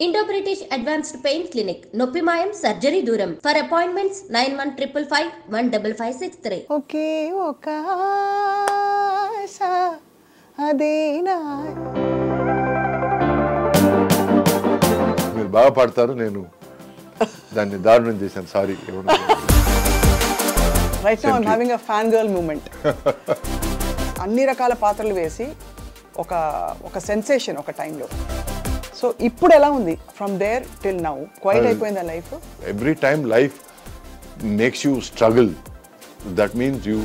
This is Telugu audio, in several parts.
Indo British advanced pain clinic నొప్పి మాయం సర్జరీ దూరం ఫర్ అపాయింట్మెంట్స్ 9155515563 ఒకే ఒక ఆశ అదేనా. మీరు బాగా పాడతారు, నేను దాన్ని దారుణం చేశాను, sorry. Right now I'm having a fan girl moment. అన్ని రకాల పాత్రలు వేసి ఒక సెన్సేషన్ ఒక టైంలో. సో ఇప్పుడు ఎలా ఉంది from there till now? Quiet అయిపోయిందా life? Every time life makes you struggle. That means you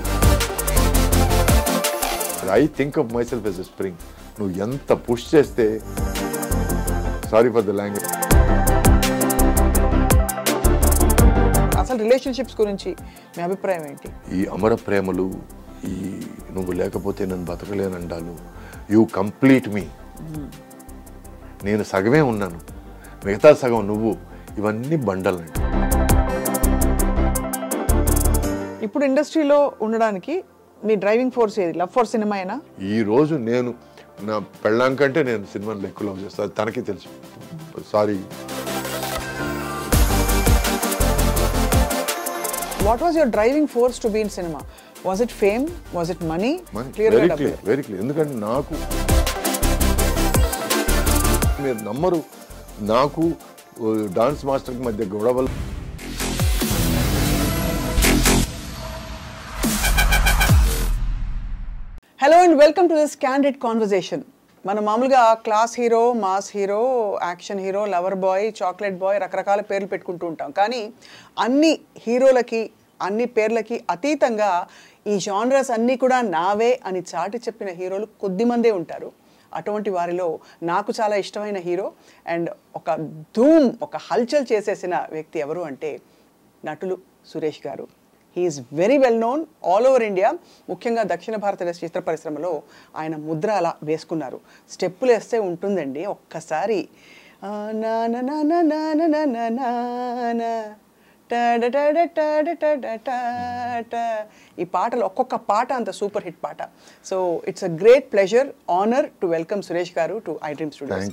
I think of my self as a spring. నువ్వు ఎంత పుష్ చేస్తే, సారీ ఫర్ ద లాంగ్వేజ్. అసలు రిలేషన్షిప్స్ గురించి మీ అభిప్రాయం ఏంటి? ఈ అమర ప్రేమలు, ఈ నువ్వు లేకపోతే నన్ను బతకలేనంటాను, యూ కంప్లీట్ మీ, నేను సగమే ఉన్నాను మిగతా సగం నువ్వు, ఇవన్నీ బండలండి. ఇప్పుడు ఇండస్ట్రీలో ఉండడానికి మీ డ్రైవింగ్ ఫోర్స్ ఏది? లవ్ ఫర్ సినిమా అయినా? ఈ రోజు నేను నా పెళ్ళాం కంటే నేను సినిమాని ఎక్కువ లవ్ చేస్తాను, తనకి తెలుసు. Sorry. What was your driving force to be in cinema? Was it fame? Was it money? Very clear. ఎందుకంటే నాకు, మీరు నమ్మరు, నాకు డాన్స్ మాస్టర్కి మధ్య గొడవలు. Hello and welcome to this candid conversation. మనం మామూలుగా class hero, mass hero, action hero, lover boy, chocolate boy, రకరకాల పేర్లు పెట్టుకుంటూ ఉంటాం. కానీ అన్ని హీరోలకి, అన్ని పేర్లకి అతీతంగా ఈ జానరస్ అన్నీ కూడా నావే అని చాటి చెప్పిన హీరోలు కొద్దిమందే ఉంటారు. అటువంటి వారిలో నాకు చాలా ఇష్టమైన హీరో అండ్ ఒక ధూమ్, ఒక హల్చల్ చేసేసిన వ్యక్తి ఎవరు అంటే నటులు Suresh garu. He's very well known all over India. ముఖ్యంగా దక్షిణ భారతదేశ చిత్ర పరిశ్రమలో ఆయన ముద్ర అలా వేసుకున్నారు. స్టెప్పులు వేస్తే ఉంటుందండి ఒక్కసారి. ఈ పాటలు ఒక్కొక్క పాట అంత సూపర్ హిట్ పాట. So it's a great pleasure, honour to welcome Suresh గారు టు ఐ డ్రీమ్ స్టూడియోస్.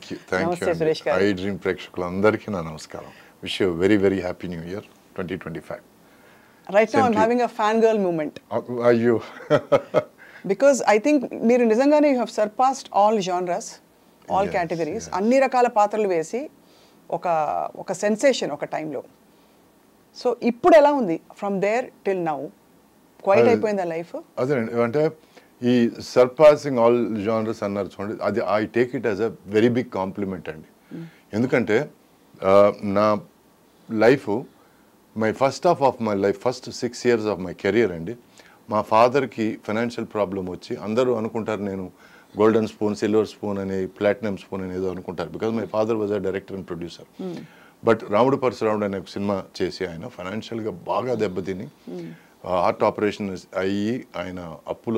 నమస్తే సురేష్ గారు. ఐ డ్రీమ్ ప్రేక్షకులందరికీ నా నమస్కారం. Wish you very very happy new year 2025. Right now I'm having a fan girl moment. అయ్యో. బికాజ్ ఐ థింక్ మీరు నిజంగానే you have surpassed all genres, all categories. అన్ని రకాల పాత్రలు వేసి ఒక సెన్సేషన్ ఒక టైంలో. సో ఇప్పుడు ఎలా ఉంది from there till now? Quiet అయిపోయిందా లైఫ్? అదేనండి, అంటే ఈ సర్పాసింగ్ ఆల్ జానర్స్ అన్నారు చూడండి, అది I take it as a very big compliment అండి. ఎందుకంటే నా life, my first half of my life, first 6 years of my career అండి, మా ఫాదర్కి ఫైనాన్షియల్ ప్రాబ్లం వచ్చి, అందరూ అనుకుంటారు నేను గోల్డెన్ స్పూన్, సిల్వర్ స్పూన్ అని, ప్లాటినం స్పూన్ అని ఏదో అనుకుంటారు, because my father was a director and producer. But రాముడు పరశురాముడు అనే ఒక సినిమా చేసి ఆయన ఫైనాన్షియల్గా బాగా దెబ్బతిని హార్ట్ ఆపరేషన్ అయ్యి, ఆయన అప్పుడు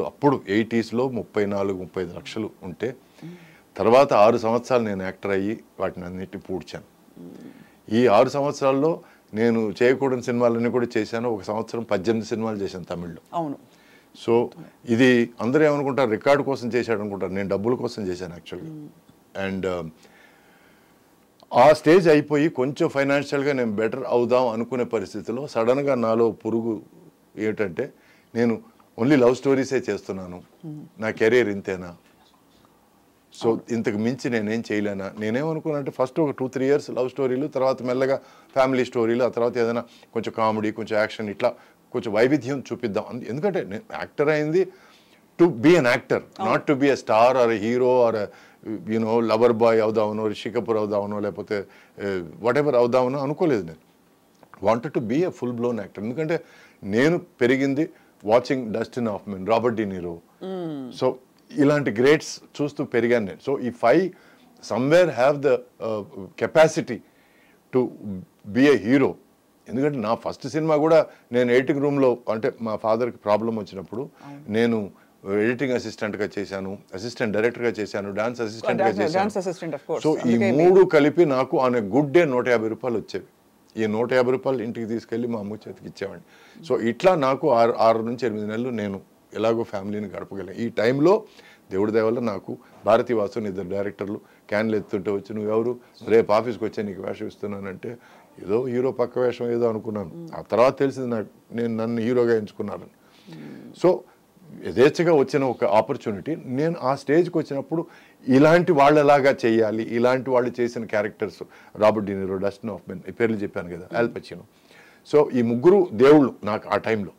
80s 34-35 లక్షలు ఉంటే, తర్వాత 6 సంవత్సరాలు నేను యాక్టర్ అయ్యి వాటిని అన్నిటిని పూడ్చాను. ఈ 6 సంవత్సరాల్లో నేను చేయకూడని సినిమాలన్నీ కూడా చేశాను. 1 సంవత్సరం 18 సినిమాలు చేశాను తమిళ్లో. అవును. సో ఇది అందరూ ఏమనుకుంటారు, రికార్డు కోసం చేశాడు అనుకుంటారు, నేను డబ్బుల కోసం చేశాను యాక్చువల్గా. అండ్ ఆ స్టేజ్ అయిపోయి కొంచెం ఫైనాన్షియల్గా నేను బెటర్ అవుదాం అనుకునే పరిస్థితిలో సడన్గా నాలో పురుగు ఏమిటంటే, నేను ఓన్లీ లవ్ స్టోరీసే చేస్తున్నాను, నా కెరీర్ ఇంతేనా, సో ఇంతకు మించి నేనేం చేయలేనా. నేనేమనుకున్నానంటే ఫస్ట్ ఒక 2-3 years లవ్ స్టోరీలు, తర్వాత మెల్లగా ఫ్యామిలీ స్టోరీలు, ఆ తర్వాత ఏదైనా కొంచెం కామెడీ, కొంచెం యాక్షన్, ఇట్లా కొంచెం వైవిధ్యం చూపిద్దాం. ఎందుకంటే నేను యాక్టర్ అయింది to be an actor, not to be a star or hero or you know lover boy అవుదామనో, రిషి కపూర్ అవుదామనో, లేకపోతే వాట్ ఎవర్ అవుదామనో అనుకోలేదు. నేను wanted to be a full blown actor. ఎందుకంటే నేను పెరిగింది watching Dustin Hoffman, Robert De Niro, so ఇలాంటి గ్రేట్స్ చూస్తూ పెరిగాను నేను. So if I somewhere have the capacity to be a hero, ఎందుకంటే నా ఫస్ట్ సినిమా కూడా నేను ఎడిటింగ్ రూమ్లో, అంటే మా ఫాదర్కి ప్రాబ్లం వచ్చినప్పుడు నేను ఎడిటింగ్ అసిస్టెంట్గా చేశాను, అసిస్టెంట్ డైరెక్టర్గా చేశాను, డాన్స్ అసిస్టెంట్గా చేశాను. సో ఈ 3 కలిపి నాకు ఆన్ ఏ గుడ్ డే 150 రూపాయలు వచ్చేవి. ఈ 150 రూపాయలు ఇంటికి తీసుకెళ్ళి మా అమ్మ చేతికి ఇచ్చేవాడిని. సో ఇట్లా నాకు 6 నుంచి 8 నెలలు నేను ఎలాగో ఫ్యామిలీని గడపగలను. ఈ టైంలో దేవుడి దయ వల్ల నాకు భారతీ వాసు ఇద్దరు డైరెక్టర్లు క్యాన్లు ఎత్తుంటే వచ్చి నువ్వు ఎవరు రేపు ఆఫీస్కి వచ్చి నీకు వేషం ఇస్తున్నానంటే ఏదో హీరో పక్క వేషం ఏదో అనుకున్నాను. ఆ తర్వాత తెలిసింది నాకు నన్ను హీరోగా ఎంచుకున్నారని. సో యథేచ్ఛగా వచ్చిన ఒక ఆపర్చునిటీ. నేను ఆ స్టేజ్కి వచ్చినప్పుడు ఇలాంటి వాళ్ళలాగా చేయాలి, ఇలాంటి వాళ్ళు చేసిన క్యారెక్టర్స్ రాబర్ట్ డినీరో, డస్టిన్ హాఫ్మన్, ఈ పేర్లు చెప్పాను కదా, ఆల్ పచినో. సో ఈ ముగ్గురు దేవుళ్ళు నాకు ఆ టైంలో.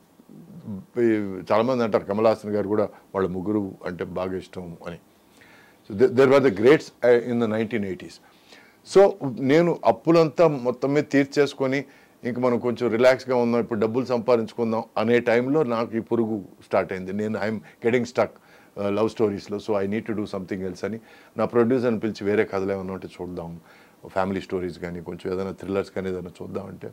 చాలామంది అంటారు కమల్ హాసన్ గారు కూడా వాళ్ళ ముగ్గురు అంటే బాగా ఇష్టం అని. So there were the greats in the 1980s. So నేను అప్పులంతా మొత్తం మీద తీర్చేసుకొని ఇంక మనం కొంచెం రిలాక్స్గా ఉందాం, ఇప్పుడు డబ్బులు సంపాదించుకుందాం అనే టైంలో నాకు ఈ పురుగు స్టార్ట్ అయింది. నేను ఐఎమ్ గెటింగ్ స్టక్ లవ్ స్టోరీస్లో. So I need to do something else అని నా ప్రొడ్యూసర్ని పిలిచి వేరే కథలు ఏమన్నా ఉంటే చూద్దాం, ఫ్యామిలీ స్టోరీస్ కానీ కొంచెం ఏదైనా థ్రిల్లర్స్ కానీ ఏదైనా చూద్దామంటే,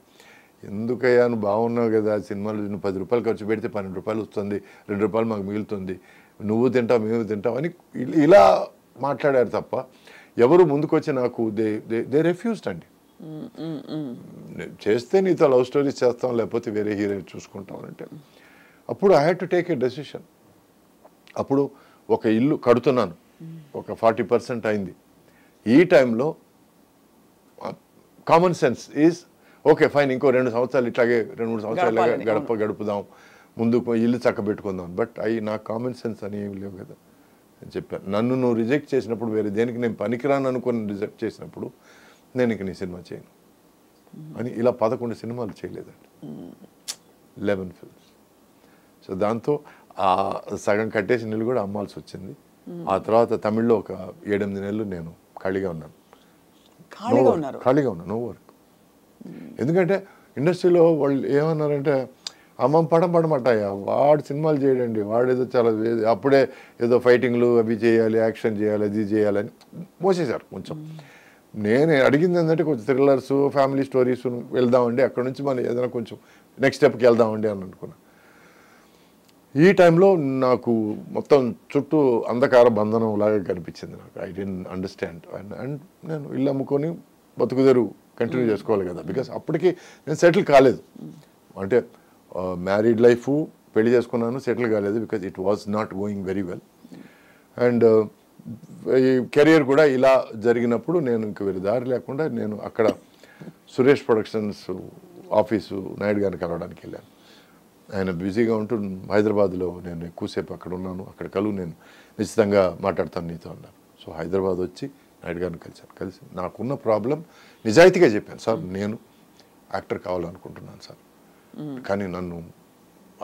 ఎందుకయ్యా నువ్వు బాగున్నావు కదా, సినిమాలు నువ్వు 10 రూపాయలు ఖర్చు పెడితే 12 రూపాయలు వస్తుంది, 2 రూపాయలు మాకు మిగులుతుంది, నువ్వు తింటావు మేము తింటావు అని ఇలా మాట్లాడారు తప్ప ఎవరు ముందుకు వచ్చి నాకు దే రెఫ్యూజ్డ్ అండి. చేస్తే నీతో లవ్ స్టోరీస్ చేస్తాం, లేకపోతే వేరే హీరోయిన్ చూసుకుంటాం అంటే. అప్పుడు I had to take a decision. అప్పుడు ఒక ఇల్లు కడుతున్నాను, ఒక 40% అయింది. ఈ టైంలో common sense is okay fine, ఇంకో 2 సంవత్సరాలు ఇట్లాగే 2-3 సంవత్సరాలు గడుపుదాం, ముందుకు ఇల్లు చక్క పెట్టుకుందాం. బట్ నాకు కామన్ సెన్స్ అని ఏమి లేవు కదా అని చెప్పాను. నన్ను నువ్వు రిజెక్ట్ చేసినప్పుడు, వేరే దేనికి నేను పనికిరాను అనుకుని రిజెక్ట్ చేసినప్పుడు, నేను ఇంక నీ సినిమా చేయను అని ఇలా 11 సినిమాలు చేయలేదండి, 11 ఫిల్మ్స్. సో దాంతో ఆ సగం కట్టేసి నీళ్ళు కూడా అమ్మాల్సి వచ్చింది. ఆ తర్వాత తమిళ్లో ఒక 7-8 నెలలు నేను ఖాళీగా ఉన్నాను. No work. ఎందుకంటే ఇండస్ట్రీలో వాళ్ళు ఏమన్నారంటే, అమ్మ పడమటాయా వాడు సినిమాలు చేయడండి, వాడు ఏదో చాలా అప్పుడే ఏదో ఫైటింగ్లు అవి చేయాలి, యాక్షన్ చేయాలి, అది చేయాలని మోసేశారు కొంచెం. నేను అడిగింది ఏంటంటే కొంచెం థ్రిల్లర్స్, ఫ్యామిలీ స్టోరీస్ వెళ్దామండి, అక్కడ నుంచి మనం ఏదైనా కొంచెం నెక్స్ట్ స్టెప్కి వెళ్దామండి అని అనుకున్నా. ఈ టైంలో నాకు మొత్తం చుట్టూ అంధకార బంధనం లాగా కనిపించింది. నాకు ఐ డెంట్ అండర్స్టాండ్. అండ్ నేను ఇల్లు అమ్ముకొని బతుకుదేరు కంటిన్యూ చేసుకోవాలి కదా, బికాస్ అప్పటికి నేను సెటిల్ కాలేదు. అంటే మ్యారీడ్ లైఫ్, పెళ్లి చేసుకున్నాను, సెటిల్ కాలేదు, because it was not going very well. And ఈ కెరియర్ కూడా ఇలా జరిగినప్పుడు నేను ఇంక వేరే దారి లేకుండా నేను అక్కడ సురేష్ ప్రొడక్షన్స్ ఆఫీసు నాయుడు గారిని కలవడానికి వెళ్ళాను. ఆయన బిజీగా ఉంటూ హైదరాబాద్లో నేను ఎక్కువసేపు అక్కడ ఉన్నాను, అక్కడ కలువు నేను నిశ్చితంగా మాట్లాడతాను నీతో అన్నాను. సో హైదరాబాద్ వచ్చి నాయుడు గారిని కలిసి నాకున్న ప్రాబ్లం నిజాయితీగా చెప్పాను. సార్ నేను యాక్టర్ కావాలనుకుంటున్నాను సార్, కానీ నన్ను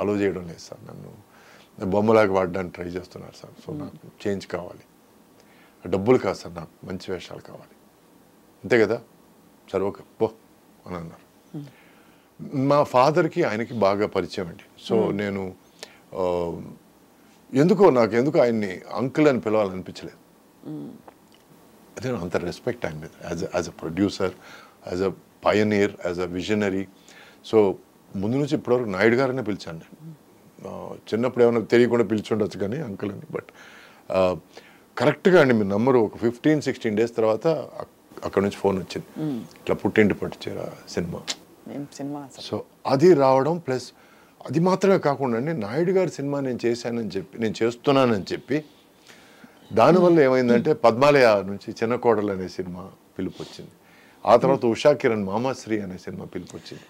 అలో చేయడం లేదు సార్, నన్ను బొమ్మలాగా వాడడానికి ట్రై చేస్తున్నారు సార్. సో నాకు చేంజ్ కావాలి, డబ్బులు కాదు సార్, నాకు మంచి వేషాలు కావాలి, అంతే కదా. సరే ఓకే పో అని అన్నారు. మా ఫాదర్కి ఆయనకి బాగా పరిచయం అండి. సో నేను ఎందుకు ఆయన్ని అంకుల్ అని పిలవాలనిపించలేదు. అదే అంత రెస్పెక్ట్ ఆయన మీద as a producer, as a Pioneer, as a visionary. So ముందు నుంచి ఇప్పటివరకు నాయుడు గారనే పిలిచాను నేను. చిన్నప్పుడు ఏమైనా తెలియకుండా పిలిచుండొచ్చు కానీ అంకుల్ అని. బట్ కరెక్ట్గా అండి మీ నంబరు ఒక 15-16 డేస్ తర్వాత అక్కడ నుంచి ఫోన్ వచ్చింది, ఇట్లా పుట్టింటి పట్టుచీర సినిమా. సో అది రావడం, ప్లస్ అది మాత్రమే కాకుండా అండి నాయుడు గారి సినిమా నేను చేశానని చెప్పి, నేను చేస్తున్నానని చెప్పి, దానివల్ల ఏమైందంటే పద్మాలయ నుంచి చిన్న కోడలు అనే సినిమా పిలుపు వచ్చింది. ఆ తర్వాత ఉషా కిరణ్ మామాశ్రీ అనే సినిమా పిలుపు వచ్చింది.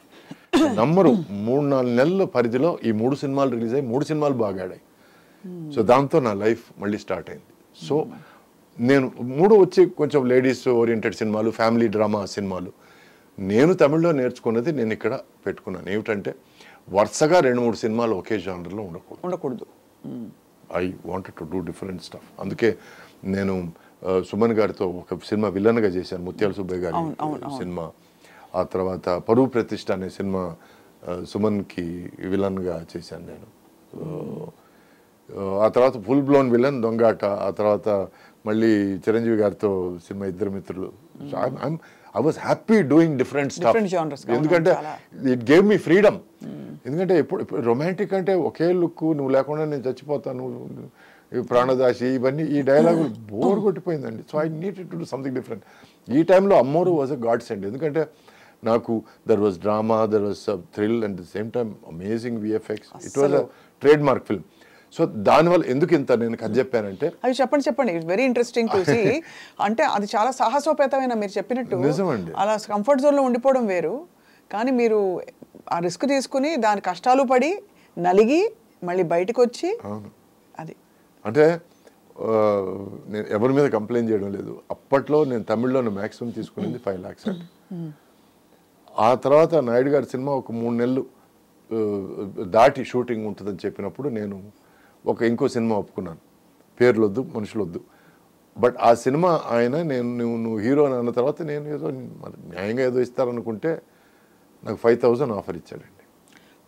నంబరు 3-4 నెలల పరిధిలో ఈ 3 సినిమాలు రిలీజ్ అయ్యి 3 సినిమాలు బాగా ఆడాయి. సో దాంతో నా లైఫ్ మళ్ళీ స్టార్ట్ అయింది. సో నేను 3 వచ్చి కొంచెం లేడీస్ ఓరియంటెడ్ సినిమాలు, ఫ్యామిలీ డ్రామా సినిమాలు. నేను తమిళ్లో నేర్చుకున్నది నేను ఇక్కడ పెట్టుకున్నాను. ఏమిటంటే వరుసగా 2-3 సినిమాలు ఒకే జానర్లో ఉండకూడదు. I wanted to do different stuff. అందుకే నేను సుమన్ గారితో ఒక సినిమా విలన్గా చేశాను, ముత్యాల సుబ్బయ్య గారి సినిమా. ఆ తర్వాత పరువు ప్రతిష్ట అనే సినిమా సుమన్కి విలన్గా చేశాను నేను. ఆ తర్వాత ఫుల్ బ్లోన్ విలన్ దొంగాట. ఆ తర్వాత మళ్ళీ చిరంజీవి గారితో సినిమా ఇద్దరు మిత్రులు. I was happy doing different stuff, ఎందుకంటే ఇట్ గేవ్ మీ ఫ్రీడమ్. ఎందుకంటే ఇప్పుడు రొమాంటిక్ అంటే ఒకే లుక్, నువ్వు లేకుండా నేను చచ్చిపోతాను, ప్రాణదాసి, ఇవన్నీ ఈ డైలాగులు బోర్ కొట్టిపోయిందండి. So I needed to do something different. ఈ టైంలో Ammoru was a godsend. ఎందుకంటే నాకు there was drama, there was thrill and the same time amazing VFX. It was a trademark film. So దానివల్ల ఎందుకు ఇంత నేను కథ చెప్పానంటే అది చెప్పండి it's very interesting to see. అంటే అది చాలా సాహసోపేతమైన మీరు చెప్పినట్టు. నిజమండి. అలా కంఫర్ట్ జోన్లో ఉండిపోవడం వేరు, కానీ మీరు ఆ రిస్క్ తీసుకుని దాని కష్టాలు పడి నలిగి మళ్ళీ బయటకు వచ్చి అది అంటే నేను ఎవరి మీద కంప్లైంట్ చేయడం లేదు. అప్పట్లో నేను తమిళ్లో మ్యాక్సిమం తీసుకునేది 5 lakhs అండి. ఆ తర్వాత నాయుడు గారి సినిమా ఒక 3 నెలలు దాటి షూటింగ్ ఉంటుందని చెప్పినప్పుడు నేను ఇంకో సినిమా ఒప్పుకున్నాను. పేర్లు వద్దు, మనుషులు వద్దు. బట్ ఆ సినిమా ఆయన నువ్వు హీరో అని అన్న తర్వాత నేను ఏదో న్యాయంగా ఏదో ఇస్తారనుకుంటే నాకు 5,000 ఆఫర్ ఇచ్చాడండి.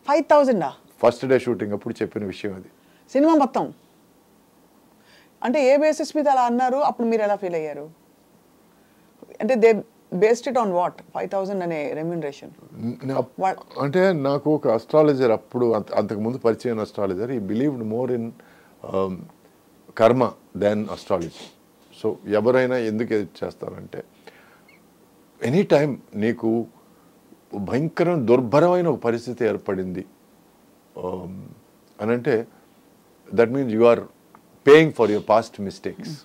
5,000 ఫస్ట్ డే షూటింగ్ అప్పుడు చెప్పిన విషయం అది. సినిమా మొత్తం అంటే ఏ బేసిస్ మీద అలా అన్నారు? అప్పుడు మీరు ఎలా ఫీల్ అయ్యారు? అంటే they based it on what 5,000 అనే రెమ్యూనరేషన్? అంటే నాకు ఒక అస్ట్రాలజర్ అప్పుడు అంతకుముందు పరిచయం అస్ట్రాలజర్, ఈ believed more in karma than astrology. So ఎవరైనా ఎందుకు చేస్తారంటే ఎనీ టైం నీకు భయంకరం దుర్భరమైన ఒక పరిస్థితి ఏర్పడింది అని అంటే that means you are paying for your past mistakes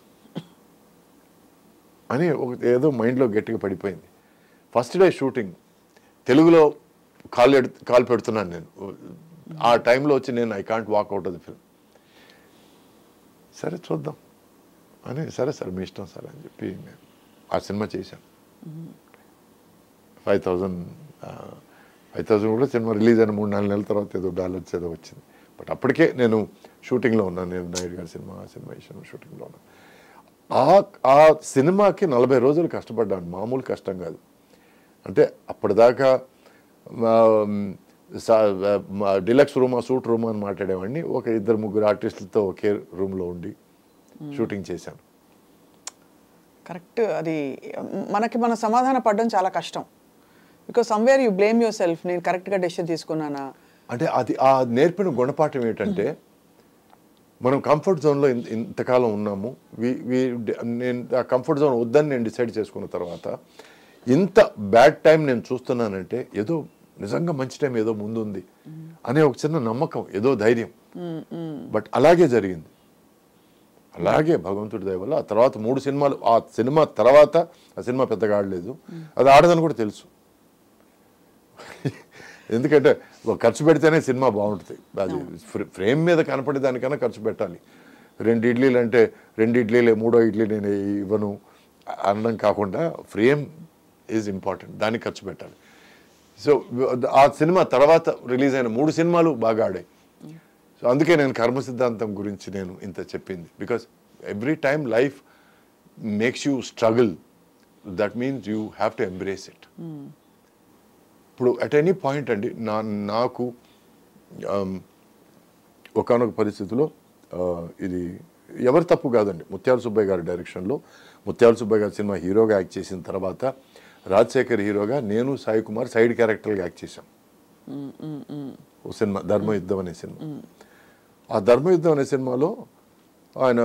అని ఏదో మైండ్లో గట్టిగా పడిపోయింది. ఫస్ట్ డే షూటింగ్ తెలుగులో కాల్ పెడుతున్నాను నేను. ఆ టైంలో వచ్చి నేను I can't walk out of the film. సరే చూద్దాం అని, సరే సార్ మీ ఇష్టం సార్ అని చెప్పి నేను ఆ సినిమా చేశాను. 5,000 కూడా సినిమా రిలీజ్ అయిన 3-4 నెలల తర్వాత ఏదో బ్యాలెన్స్ ఏదో వచ్చింది. బట్ అప్పటికే నేను షూటింగ్లో ఉన్నాను. నేను నాయుడు గారి సినిమా షూటింగ్లో ఉన్నాను. ఆ సినిమాకి 40 రోజులు కష్టపడ్డాను. మామూలు కష్టం కాదు. అంటే అప్పటిదాకా డిలక్స్ రూమా సూట్ రూమా అని మాట్లాడేవాడిని. 2-3 ఆర్టిస్టులతో ఒకే రూమ్లో ఉండి షూటింగ్ చేశాను. కరెక్ట్. అది మన సమాధాన పడడం చాలా కష్టం. Because somewhere you blame your self. నేను కరెక్ట్గా డెసిషన్ తీసుకున్నానా అంటే అది ఆ నేర్పిన గుణపాఠం ఏంటంటే మనం కంఫర్ట్ జోన్లో ఇంతకాలం ఉన్నాము. నేను ఆ కంఫర్ట్ జోన్ వద్దని నేను డిసైడ్ చేసుకున్న తర్వాత ఇంత బ్యాడ్ టైం నేను చూస్తున్నానంటే ఏదో నిజంగా మంచి టైం ఏదో ముందుంది అనే ఒక చిన్న నమ్మకం, ఏదో ధైర్యం. బట్ అలాగే జరిగింది. అలాగే భగవంతుడి దయ వల్ల ఆ తర్వాత 3 సినిమాలు, ఆ సినిమా తర్వాత ఆ సినిమా పెద్దగా ఆడలేదు. అది ఆడదని కూడా తెలుసు. ఎందుకంటే ఖర్చు పెడితేనే సినిమా బాగుంటుంది. అది ఫ్రేమ్ మీద కనపడే దానికన్నా ఖర్చు పెట్టాలి. 2 ఇడ్లీలు అంటే 2 ఇడ్లీలే, 3వ ఇడ్లీ నేను ఇవ్వను అనడం కాకుండా ఫ్రేమ్ ఈజ్ ఇంపార్టెంట్, దానికి ఖర్చు పెట్టాలి. సో ఆ సినిమా తర్వాత రిలీజ్ అయిన 3 సినిమాలు బాగా ఆడాయి. సో అందుకే నేను కర్మ సిద్ధాంతం గురించి నేను ఇంత చెప్పింది. Because every time life makes you struggle, that means you have to embrace it. ఇప్పుడు అట్ ఎనీ పాయింట్ అండి నాకు ఒకానొక పరిస్థితిలో ఇది ఎవరి తప్పు కాదండి. ముత్యాల సుబ్బయ్య గారి డైరెక్షన్లో ముత్యాల సుబ్బయ్య గారి సినిమా హీరోగా యాక్ట్ చేసిన తర్వాత రాజశేఖర్ హీరోగా నేను సాయి కుమార్ సైడ్ క్యారెక్టర్గా యాక్ట్ చేశాం. ఓ సినిమా ధర్మయుద్ధం అనే సినిమా. ఆ ధర్మయుద్ధం అనే సినిమాలో ఆయన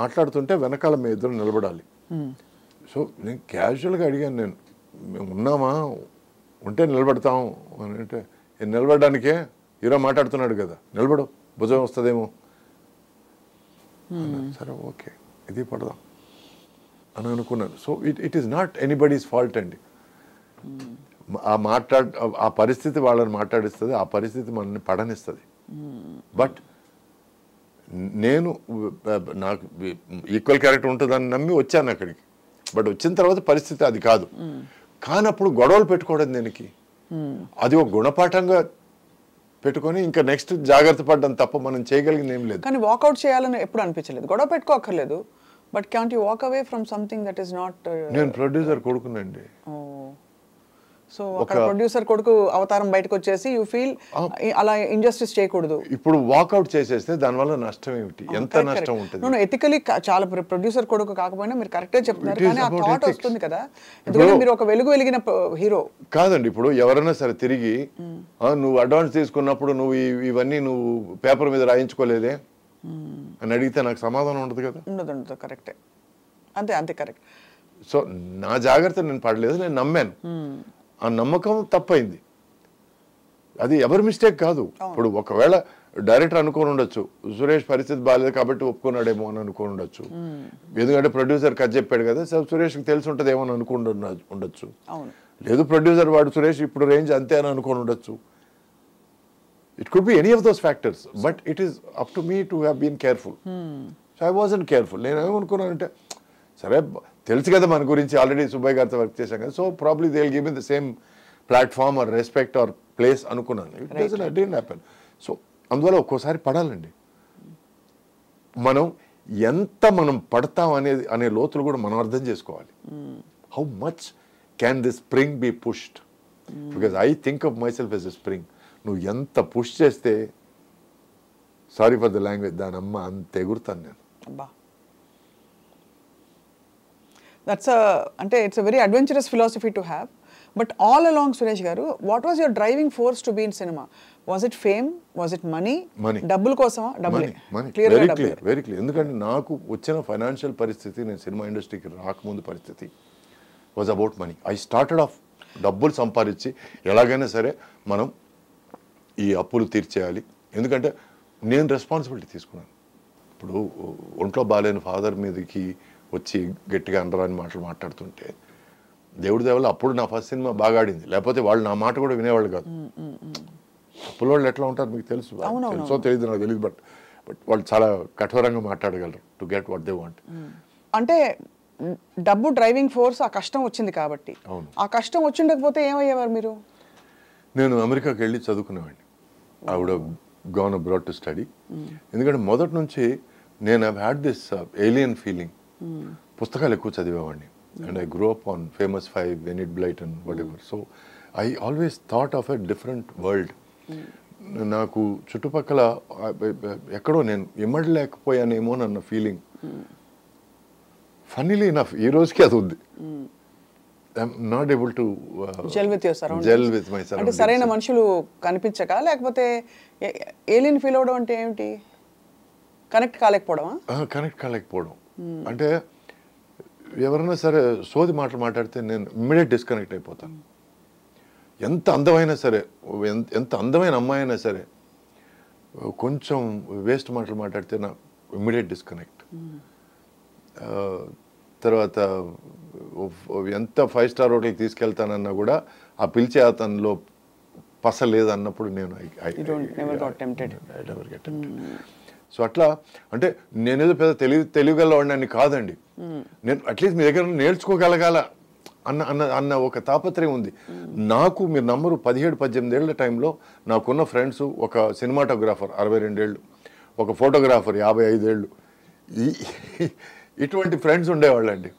మాట్లాడుతుంటే వెనకాల మేము ఇద్దరు నిలబడాలి. సో నేను క్యాజువల్గా అడిగాను, మేము ఉన్నామా, ఉంటే నిలబడతాం అని. అంటే నిలబడడానికే హీరో మాట్లాడుతున్నాడు కదా, నిలబడు, భుజం వస్తుందేమో. సరే ఓకే, ఇది పడదాం అని అనుకున్నాను. So it is not anybody's fault అండి. ఆ పరిస్థితి వాళ్ళని మాట్లాడిస్తుంది, ఆ పరిస్థితి మనల్ని పడనిస్తుంది. బట్ నేను నాకు ఈక్వల్ క్యారెక్టర్ ఉంటుందని నమ్మి వచ్చాను అక్కడికి. బట్ వచ్చిన తర్వాత పరిస్థితి అది కాదు. కానప్పుడు గొడవలు పెట్టుకోవడం దేనికి? అది ఒక గుణపాఠంగా పెట్టుకొని ఇంకా నెక్స్ట్ జాగ్రత్త పడ్డం తప్ప మనం చేయగలిగింది ఏం లేదు. కానీ వాకౌట్ చేయాలని ఎప్పుడు అనిపించలేదు? గొడవ పెట్టుకోకర్లేదు, but can't you walk away from something that is not. నేను ప్రొడ్యూసర్ కొడుకునండి. సో ఒక ప్రొడ్యూసర్ కొడుకు అవతారం బయటకు వచ్చేసి యూ ఫీల్ అలా ఇంజస్టిస్ చేయకూడదు. ఇప్పుడు వాకౌట్ చేసేస్తే దానివల్ల నష్టం ఏమిటి? ఎంత నష్టం ఉంటుంది? ఎథికలీ చాలా ప్రొడ్యూసర్ కొడుకు కాకపోయినా మీరు కరెక్టే చెప్తున్నారు, కానీ ఆ థాట్ వస్తుంది కదా. ఎందుకంటే మీరు ఒక వెలుగు వెలిగిన హీరో కాదండి. ఇప్పుడు ఎవరైనా సరే తిరిగి నువ్వు అడ్వాన్స్ తీసుకున్నప్పుడు నువ్వు ఇవన్నీ నువ్వు పేపర్ మీద రాయించుకోలేదే అని అడిగితే నాకు సమాధానం ఉండదు కదా. ఉండదు. కరెక్టే, అంతే కరెక్ట్. సో నా జాగ్రత్త నేను పడలేదు, నేను నమ్మాను. ఆ నమ్మకం తప్పైంది. అది ఎవరి మిస్టేక్ కాదు. ఇప్పుడు ఒకవేళ డైరెక్టర్ అనుకోని ఉండొచ్చు సురేష్ పరిస్థితి బాగాలేదు కాబట్టి ఒప్పుకున్నాడేమో అని అనుకోని ఉండొచ్చు, ఎందుకంటే ప్రొడ్యూసర్ కథ చెప్పాడు కదా సో సురేష్కి తెలిసి ఉంటుంది ఏమో అని అనుకుంటూ ఉండొచ్చు, లేదు ప్రొడ్యూసర్ వాడు సురేష్ ఇప్పుడు రేంజ్ అంతే అని అనుకోని ఉండొచ్చు. It could be any of those factors but it is up to me to have been careful. So I wasn't careful. నేను ఏమనుకున్నానంటే సరే తెలుసు కదా మన గురించి ఆల్రెడీ సుబ్బయ్య గారితో వర్క్ చేశాం కదా so probably they will give me the same platform or respect or place అనుకున్నాను. It didn't happen. సో అందువల్ల ఒక్కోసారి పడాలండి. మనం ఎంత మనం పడతాం అనే లోతులు కూడా మనం అర్థం చేసుకోవాలి. How much can this spring be pushed, because I think of my self as a spring. నువ్వు ఎంత పుష్ చేస్తే సారీ ఫర్ ద లాంగ్వేజ్ దాని అమ్మ అంత ఎగురుతాను నేను. అంటే it's a very adventurous philosophy to have. But all along Suresh garu, what was your driving force to be in cinema? Was it fame? Was it money? డబ్బుల కోసమా? Very clear. ఎందుకంటే నాకు వచ్చిన ఫైనాన్షియల్ పరిస్థితి, నేను సినిమా ఇండస్ట్రీకి రాకముందు పరిస్థితి was about money. I started off డబ్బులు సంపాదించి ఎలాగైనా సరే మనం ఈ అప్పులు తీర్చేయాలి. ఎందుకంటే నేను రెస్పాన్సిబిలిటీ తీసుకున్నాను. ఇప్పుడు ఒంట్లో బాగాలేని ఫాదర్ మీదకి వచ్చి గట్టిగా అనరాని మాటలు మాట్లాడుతుంటే దేవుడి దేవల్ల అప్పుడు నా ఫస్ట్ సినిమా బాగా ఆడింది, లేకపోతే వాళ్ళు నా మాట కూడా వినేవాళ్ళు కాదు. అప్పుల వాళ్ళు ఎట్లా ఉంటారు మీకు తెలుసు, తెలుసో తెలియదు నాకు తెలియదు, బట్ వాళ్ళు చాలా కఠోరంగా మాట్లాడగలరు to get what they want. అంటే డబ్బు డ్రైవింగ్ ఫోర్స్, ఆ కష్టం వచ్చింది కాబట్టి. ఆ కష్టం వచ్చిండకపోతే ఏమయ్యేవారు మీరు? నేను అమెరికాకి వెళ్ళి చదువుకునేవాడిని. I would have gone abroad to study. ఎందుకంటే మొదటి నుంచి నేను I had this alien feeling. పుస్తకాలు ఎక్కువ చదివేవాడిని. And I grew up on Famous Five, Enid Blyton, whatever. So I always thought of a different world. నాకు చుట్టుపక్కల ఎక్కడో నేను ఇమ్మడలేకపోయానేమో అన్న ఫీలింగ్. ఫన్నీలీ ఇనఫ్ ఈ రోజుకి అది ఉంది. I'm not able to gel with your surroundings. Gel with my surroundings. అంటే సరైన మనుషులు కనిపించక, లేకపోతే ఏలియన్ ఫీల్ అవడం అంటే ఏమిటి? కనెక్ట్ కాలేకపోవడమా? కనెక్ట్ కాలేకపోవడం అంటే ఎవరైనా సరే సోది మాటలు మాట్లాడితే నేను ఇమ్మీడియట్ డిస్కనెక్ట్ అయిపోతాను. ఎంత అందమైనా సరే, ఎంత అందమైన అమ్మాయి అయినా సరే కొంచెం వేస్ట్ మాటలు మాట్లాడితే నా ఇమ్మీడియట్ డిస్కనెక్ట్. తర్వాత ఎంత 5 స్టార్ హోటల్కి తీసుకెళ్తానన్నా కూడా ఆ పిలిచే అతనిలో పస లేదన్నప్పుడు నేను సో అట్లా అంటే నేనేదో పెద్ద తెలియగలవాడిని కాదండి. నేను అట్లీస్ట్ మీ దగ్గర నేర్చుకోగలగాల అన్న ఒక తాపత్రయం ఉంది నాకు. మీరు నమ్మరు, 17-18 ఏళ్ల టైంలో నాకున్న ఫ్రెండ్స్, ఒక సినిమాటోగ్రాఫర్ 62 ఏళ్ళు, ఒక ఫోటోగ్రాఫర్ 55 ఏళ్ళు, ఇటువంటి ఫ్రెండ్స్ ఉండేవాళ్ళండి.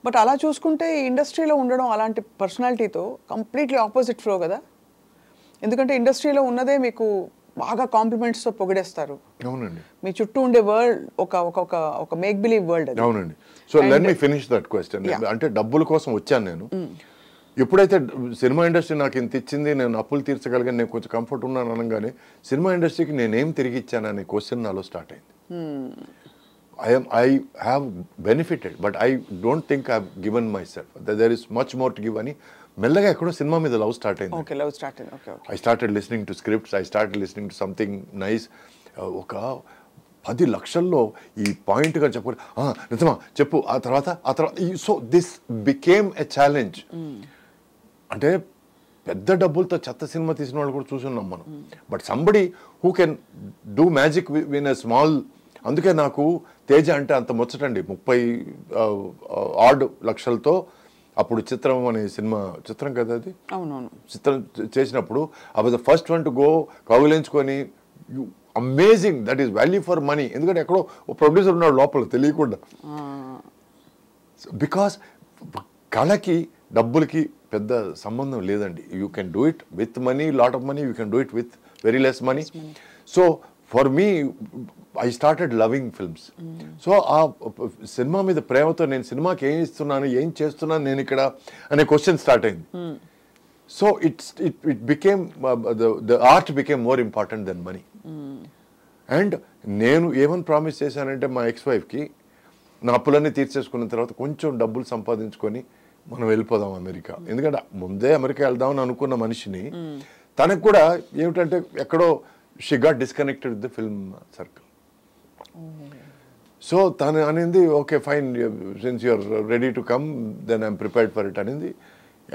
బట్ అలా చూసుకుంటే ఈ ఇండస్ట్రీలో ఉండడం అలాంటి పర్సనాలిటీతో కంప్లీట్లీ ఆపోజిట్ ఫ్లో కదా. ఎందుకంటే ఇండస్ట్రీలో ఉన్నదే మీకు బాగా కాంప్లిమెంట్స్తో పొగిడేస్తారు. అవునండి. మీ చుట్టూ ఉండే వరల్డ్ ఒక మేక్ బిలీవ్ వరల్డ్ అది. అవునండి. So let me finish that question. అంటే డబ్బుల కోసం వచ్చాను నేను. ఎప్పుడైతే సినిమా ఇండస్ట్రీ నాకు ఇంత ఇచ్చింది, నేను అప్పులు తీర్చగలిగాను, నేను కొంచెం కంఫర్ట్ ఉన్నాను అనగానే సినిమా ఇండస్ట్రీకి నేనేం తిరిగి ఇచ్చాను అనే క్వశ్చన్ నాలో స్టార్ట్ అయింది. I have benefited, but I don't think I've given myself. There is much more to give అని మెల్లగా ఎక్కడో సినిమా మీద లవ్ స్టార్ట్ అయింది. ఓకే, లవ్ స్టార్ట్ అయింది. Okay, I started listening to scripts, I started listening to something nice. ఒక 10 లక్షల్లో ఈ పాయింట్గా చెప్పాలి, నిజమా చెప్పు, ఆ తర్వాత so this became a challenge. అంటే పెద్ద డబ్బులతో చెత్త సినిమా తీసిన వాళ్ళు కూడా చూసున్నాం మనం. But somebody who can do magic win a small. అందుకే నాకు తేజ అంటే అంత ముచ్చటండి. 30 లక్షలతో అప్పుడు చిత్రం అనే సినిమా, చిత్రం కదా అది, చిత్రం చేసినప్పుడు I was the first one to go కౌగిలించుకొని. Amazing, that is value for money. ఎందుకంటే ఎక్కడో ప్రొడ్యూసర్ ఉన్నాడు లోపల తెలియకుండా. బికాస్ కళకి డబ్బులకి పెద్ద సంబంధం లేదండి. You can do it with money, lot of money, you can do it with very less money. So for me I started loving films. So ఆ సినిమా మీద ప్రేమతో నేను సినిమాకి ఏం ఇస్తున్నాను, ఏం చేస్తున్నాను నేను ఇక్కడ అనే క్వశ్చన్ స్టార్ట్ అయింది. So it became the art became more important than money. And నేను ఏమని ప్రామిస్ చేశానంటే మా ఎక్స్-వైఫ్కి, నా అప్పులన్నీ తీర్చేసుకున్న తర్వాత కొంచెం డబ్బులు సంపాదించుకొని మనం వెళ్ళిపోదాం అమెరికా. ఎందుకంటే ముందే అమెరికా వెళ్దామని అనుకున్న మనిషిని తనకు కూడా ఏమిటంటే ఎక్కడో she got disconnected with the film circle. So తను అనింది okay fine since you're ready to come then I'm prepared for it అనేది.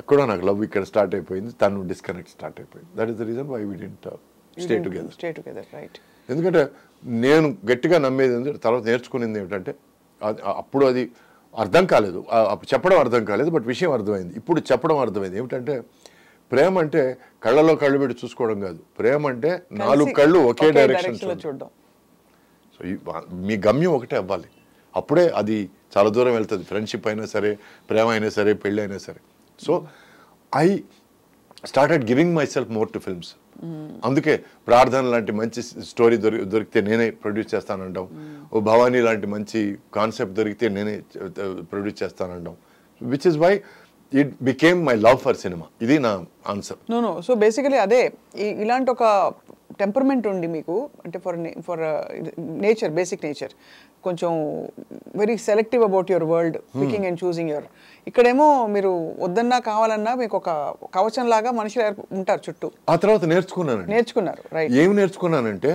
ఎక్కడో నాకు లవ్ ఇక్కడ స్టార్ట్ అయిపోయింది, తను డిస్కనెక్ట్ స్టార్ట్ అయిపోయింది. That is the reason why we didn't stay together. Right. ఎందుకంటే నేను గట్టిగా నమ్మేది ఏంటంటే తర్వాత నేర్చుకునేది ఏమిటంటే అప్పుడు అది అర్థం కాలేదు, చెప్పడం అర్థం కాలేదు, బట్ విషయం అర్థమైంది. ఇప్పుడు చెప్పడం అర్థమైంది. ఏమిటంటే ప్రేమ అంటే కళ్ళలో కళ్ళు పెట్టి చూసుకోవడం కాదు, ప్రేమ అంటే 4 కళ్ళు ఒకే డైరెక్షన్ చూడడం. సో మీ గమ్యం ఒకటే అవ్వాలి, అప్పుడే అది చాలా దూరం వెళ్తుంది. ఫ్రెండ్షిప్ అయినా సరే, ప్రేమ అయినా సరే, పెళ్ళి అయినా సరే. So I started giving my self more to films. అందుకే ప్రార్థన లాంటి మంచి స్టోరీ దొరికితే నేనే ప్రొడ్యూస్ చేస్తానంటాం, ఓ భవానీ లాంటి మంచి కాన్సెప్ట్ దొరికితే నేనే ప్రొడ్యూస్ చేస్తానంటాం, which is why it became my love for cinema. ఇది నా ఆన్సర్. నో సో బేసికలీ అదే ఇలాంటి ఒక టెంపర్మెంట్ ఉండి మీకు అంటే ఫర్ నేచర్, బేసిక్ నేచర్ కొంచెం very selective about your world, picking and choosing your. ఇక్కడేమో మీరు వద్దన్నా కావాలన్నా మీకు ఒక కవచం లాగా మనుషులు ఉంటారు చుట్టూ. ఆ తర్వాత నేర్చుకున్నారు. రైట్. ఏమి నేర్చుకున్నానంటే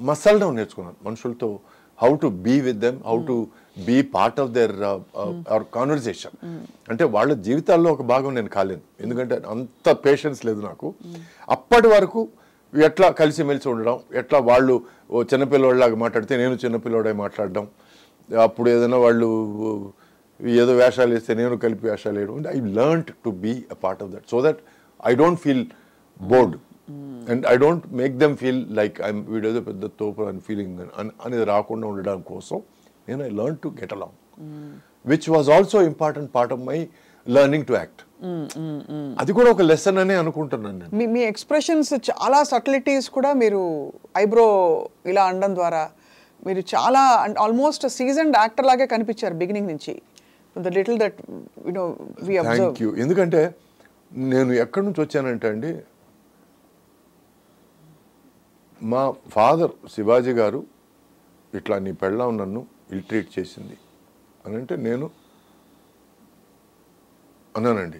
మసాల్ డౌన్ నేర్చుకున్నాను మనుషులతో. How to be with them, how to be part of their conversation. అంటే వాళ్ళ జీవితాల్లో ఒక భాగం నేను కాలేను, ఎందుకంటే అంత పేషెన్స్ లేదు నాకు. అప్పటి వరకు ఎట్లా కలిసిమెలిసి ఉండడం, ఎట్లా వాళ్ళు చిన్నపిల్లవాళ్ళలాగా మాట్లాడితే నేను చిన్నపిల్లవాడే మాట్లాడడం, అప్పుడు ఏదైనా వాళ్ళు ఏదో వేషాలు వేస్తే నేను కలిపి వేషాలు వేయడం. I learned to be a part of that so that I don't feel bored and I don't make them feel like I'm వీడేదో పెద్ద తోపు అని ఫీలింగ్ అనేది రాకుండా ఉండడం కోసం నేను I learn to get along, which was also important part of my learning to act. అది కూడా ఒక లెసన్ అనే అనుకుంటున్నాను నేను. మీ ఎక్స్ప్రెషన్స్ చాలా సటిలిటీస్ కూడా మీరు ఐబ్రో ఇలా అనడం ద్వారా మీరు చాలా ఆల్మోస్ట్ సీజన్డ్ యాక్టర్ లాగే కనిపించారు బిగినింగ్ నుంచి. The little that you know we observe. Thank you. ఎందుకంటే నేను ఎక్కడి నుంచి వచ్చానంటే అండి, మా ఫాదర్ శివాజీ గారు ఇట్లా నీ పెళ్ళాం నన్ను ఇల్ ట్రీట్ చేసింది అని అంటే నేను అన్నానండి.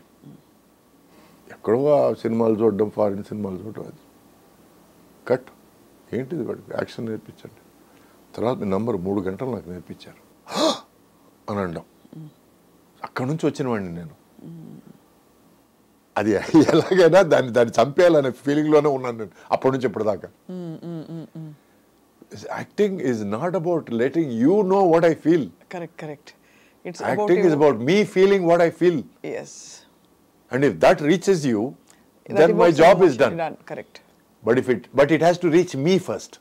ఎక్కడో సినిమాలు చూడడం, ఫారిన్ సినిమాలు చూడడం, అది కట్ ఏంటిది వాడికి యాక్షన్ నేర్పించండి. తర్వాత మీ నంబర్ 3 గంటలు నాకు నేర్పించారు అని అనడం. అక్కడి నుంచి వచ్చిన వాడిని నేను. అది ఎలాగైనా దాన్ని చంపేయాలనే ఫీలింగ్లోనే ఉన్నాను నేను అప్పటి నుంచి ఇప్పటిదాకా. Acting is not about letting you know what I feel. Correct. Acting is about me feeling what I feel. Yes. And if that reaches you, then my job is done. Correct. But it has to reach me first.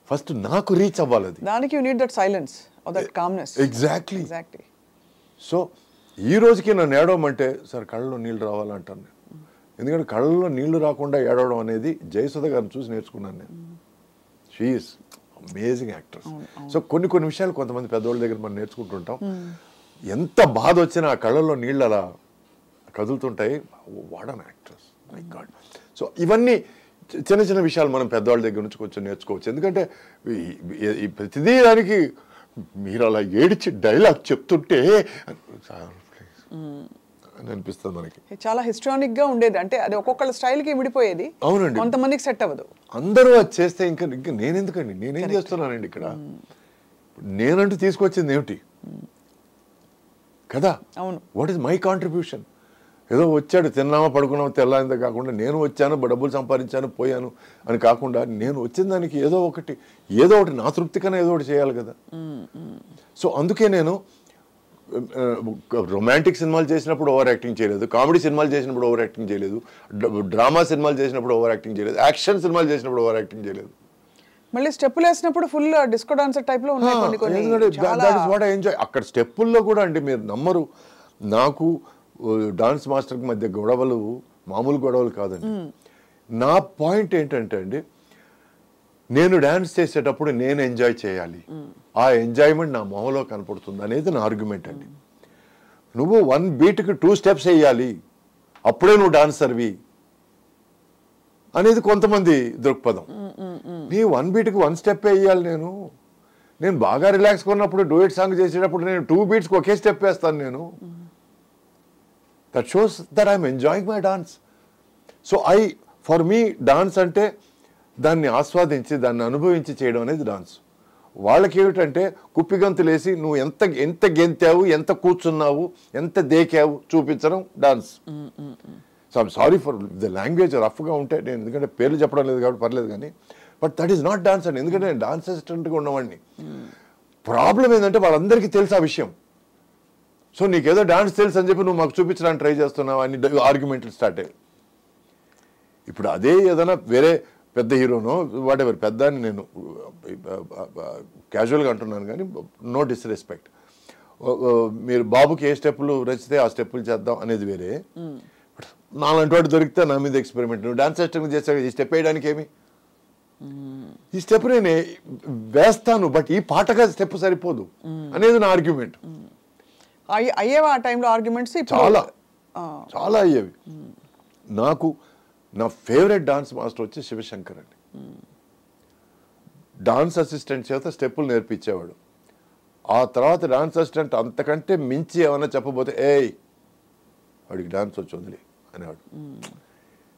First naku reach avvaladi. Daniki you need that silence or that calmness. Exactly. Exactly. So ee రోజుకి నన్ను ఏడవమంటే సార్ కళ్ళలో నీళ్ళు రావాలంటాను నేను. ఎందుకంటే కళ్ళలో నీళ్లు రాకుండా ఏడవడం అనేది జయసుధ గారిని చూసి నేర్చుకున్నాను నేను. She is amazing actors. So కొన్ని విషయాలు కొంతమంది పెద్దవాళ్ళ దగ్గర మనం నేర్చుకుంటుంటాం. ఎంత బాధ వచ్చినా ఆ కళ్ళల్లో నీళ్ళు అలా కదులుతుంటాయి. What an actors, my god. So ఇవన్నీ చిన్న విషయాలు మనం పెద్దవాళ్ళ దగ్గర నుంచి కొంచెం నేర్చుకోవచ్చు. ఎందుకంటే ఈ ప్రతిదీ దానికి మీరు అలా ఏడిచి డైలాగ్ చెప్తుంటే అని అనిపిస్తుంది మనకి. చాలా హిస్టానిక్ గా ఉండేది. అంటే అది ఒక్కొక్కళ్ళ స్టైల్ కి విడిపోయేది. అవునండి. కొంతమందికి సెట్ అవ్వదు. అందరూ అది చేస్తే ఇంకా నేనెందుకండి, నేనేం చేస్తున్నానండి ఇక్కడ? నేనంటూ తీసుకొచ్చింది ఏమిటి కదా? అవును. What is my contribution? ఏదో వచ్చాడు, తిన్నామా పడుకున్నామా తెల్లారిందే కాకుండా నేను వచ్చాను, డబ్బులు సంపాదించాను, పోయాను అని కాకుండా నేను వచ్చిన దానికి ఏదో ఒకటి నా తృప్తి కన్నా ఏదో ఒకటి చేయాలి కదా. సో అందుకే నేను రొమాంటిక్ సినిమాలు చేసినప్పుడు ఓవర్ యాక్టింగ్ చేయలేదు, కామెడీ సినిమాలు చేసినప్పుడు ఓవర్ యాక్టింగ్ చేయలేదు, డ్రామా సినిమాలు చేసినప్పుడు ఓవర్ యాక్టింగ్ చేయలేదు, యాక్షన్ సినిమాలు చేసినప్పుడు ఓవర్ యాక్టింగ్ చేయలేదు. మళ్ళీ స్టెప్పులు వేసినప్పుడు ఫుల్ డిస్కో డాన్సర్ టైప్ లో ఉన్నాయి కొన్ని. ఎంజాయ్ అక్కడ స్టెప్పుల్లో కూడా అండి మీరు నమ్మరు, నాకు డాన్స్ మాస్టర్కి మధ్య గొడవలు మామూలు గొడవలు కాదండి. నా పాయింట్ ఏంటంటే అండి, నేను డాన్స్ చేసేటప్పుడు నేను ఎంజాయ్ చేయాలి, ఆ ఎంజాయ్మెంట్ నా మొహంలో కనపడుతుంది అనేది నా ఆర్గ్యుమెంట్ అండి. నువ్వు 1 బీట్కి 2 స్టెప్స్ వేయాలి అప్పుడే నువ్వు డాన్సర్వి అనేది కొంతమంది దృక్పథం. నీ 1 బీట్కి 1 స్టెప్ వేయాలి. నేను బాగా రిలాక్స్ కొన్నప్పుడు డూయట్ సాంగ్ చేసేటప్పుడు నేను 2 బీట్స్కి ఒకే స్టెప్ వేస్తాను నేను. That shows that I'm enjoying my dance. So for me dance అంటే దాన్ని ఆస్వాదించి దాన్ని అనుభవించి చేయడం అనేది డాన్స్. వాళ్ళకి ఏమిటంటే కుప్పిగంతులేసి నువ్వు ఎంత గెంతావు, ఎంత కూర్చున్నావు, ఎంత దేకావు చూపించడం dance. So I'm sorry for the language రఫ్గా ఉంటే, నేను ఎందుకంటే పేర్లు చెప్పడం లేదు కాబట్టి పర్లేదు, కానీ but that is not dance అండి. ఎందుకంటే నేను డాన్స్ అసిస్టెంట్గా ఉన్నవాడిని. ప్రాబ్లం ఏంటంటే వాళ్ళందరికీ తెలుసు ఆ విషయం. సో నీకేదో డాన్స్ తెలుసు అని చెప్పి నువ్వు మాకు చూపించడానికి ట్రై చేస్తున్నావు అని ఆర్గ్యుమెంట్లు స్టార్ట్ అయ్యాయి. ఇప్పుడు అదే ఏదైనా వేరే పెద్ద హీరోనో వాట్ ఎవర్, పెద్ద అని నేను క్యాజువల్గా అంటున్నాను కానీ నో డిస్రెస్పెక్ట్. మీరు బాబుకి ఏ స్టెప్పులు నచ్చితే ఆ స్టెప్పులు చేద్దాం అనేది వేరే. నాలాంటి వాడు దొరికితే నా మీద ఎక్స్పెరిమెంట్, నువ్వు డాన్స్ అసిస్టెంట్ చేసావు, ఈ స్టెప్ వేయడానికి ఏమి, ఈ స్టెప్ నేను వేస్తాను బట్ ఈ పాటగా స్టెప్ సరిపోదు అనేది నా ఆర్గ్యుమెంట్. అయ్యేవా ఆ టైంలో ఆర్గ్యుమెంట్స్? చాలా చాలా అయ్యేవి. నాకు నా ఫేవరెట్ డాన్స్ మాస్టర్ వచ్చి శివశంకర్ అండి. డాన్స్ అసిస్టెంట్ చేత స్టెప్పులు నేర్పించేవాడు. ఆ తర్వాత డాన్స్ అసిస్టెంట్ అంతకంటే మించి ఏమైనా చెప్పబోతే ఏయ్ వాడికి డాన్స్ వచ్చి వదిలే అనేవాడు.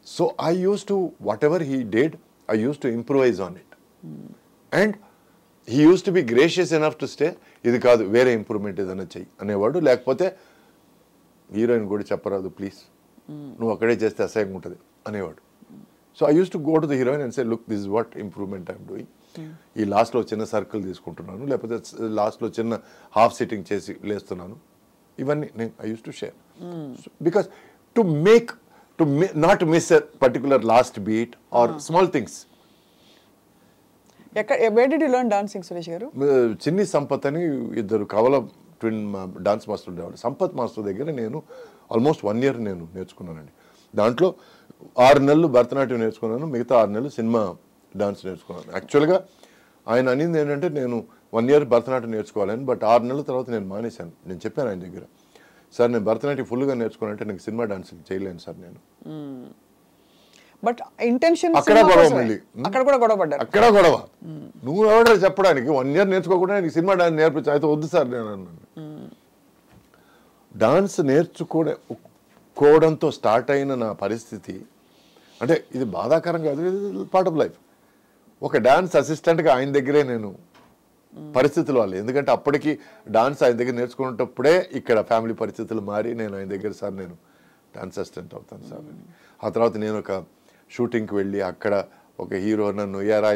So I use to whatever he did I use to improvise on it. And he use to be gracious enough to stay, ఇది కాదు వేరే ఇంప్రూవ్మెంట్ ఏదైనా చెయ్యి అనేవాడు. లేకపోతే హీరోయిన్ కూడా చెప్పరాదు ప్లీజ్, నువ్వు అక్కడే చేస్తే అసహ్యంగా ఉంటుంది అనేవాడు. So I use to go to the heroine and say look this is what improvement I'm doing. ఈ లాస్ట్లో చిన్న సర్కిల్ తీసుకుంటున్నాను, లేకపోతే లాస్ట్లో చిన్న హాఫ్ సిట్టింగ్ చేసి లేస్తున్నాను. ఇవన్నీ నేను I use to share because to make not miss a particular last beat or small things. Where did you learn dancing, Suresh garu? చిన్ని సంపత్ అని ఇద్దరు కవల ట్విన్ డాన్స్ మాస్టర్ ఉండేవాళ్ళు. సంపత్ మాస్టర్ దగ్గర నేను ఆల్మోస్ట్ 1 year నేను నేర్చుకున్నానండి. దాంట్లో 6 నెలలు భరతనాట్యం నేర్చుకున్నాను, మిగతా 6 నెలలు సినిమా డాన్స్ నేర్చుకున్నాను. యాక్చువల్గా ఆయన అనింది ఏంటంటే నేను 1 year భరతనాట్యం నేర్చుకోవాలని, బట్ 6 నెలల తర్వాత నేను మానేశాను. నేను చెప్పాను ఆయన దగ్గర, సార్ నేను భరతనాట్యం ఫుల్గా నేర్చుకోవాలంటే నాకు సినిమా డాన్స్ చేయలేను సార్ నేను. బట్ ఇంటెన్షన్ అక్కడ గొడవ, మళ్ళీ అక్కడ కూడా గొడవ పడ్డారు. అక్కడ గొడవ. నువ్వు ఎవడో చెప్పడానికి 1 year నేర్చుకోకుండా నీకు సినిమా డాన్స్ నేర్పించు, అయితే వద్దు సార్ నేను అన్నాను. డాన్స్ నేర్చుకోవడంతో స్టార్ట్ అయిన నా పరిస్థితి అంటే ఇది బాధాకరం కాదు, ఇది పార్ట్ ఆఫ్ లైఫ్. ఒక డాన్స్ అసిస్టెంట్గా ఆయన దగ్గరే నేను పరిస్థితులు వాళ్ళు, ఎందుకంటే అప్పటికి డాన్స్ ఆయన దగ్గర నేర్చుకునేటప్పుడే ఇక్కడ ఫ్యామిలీ పరిస్థితులు మారి నేను ఆయన దగ్గర సార్ నేను డాన్స్ అసిస్టెంట్ అవుతాను సార్ అని. ఆ తర్వాత నేను ఒక షూటింగ్కి వెళ్ళి అక్కడ ఒక హీరో నన్ను ఏరా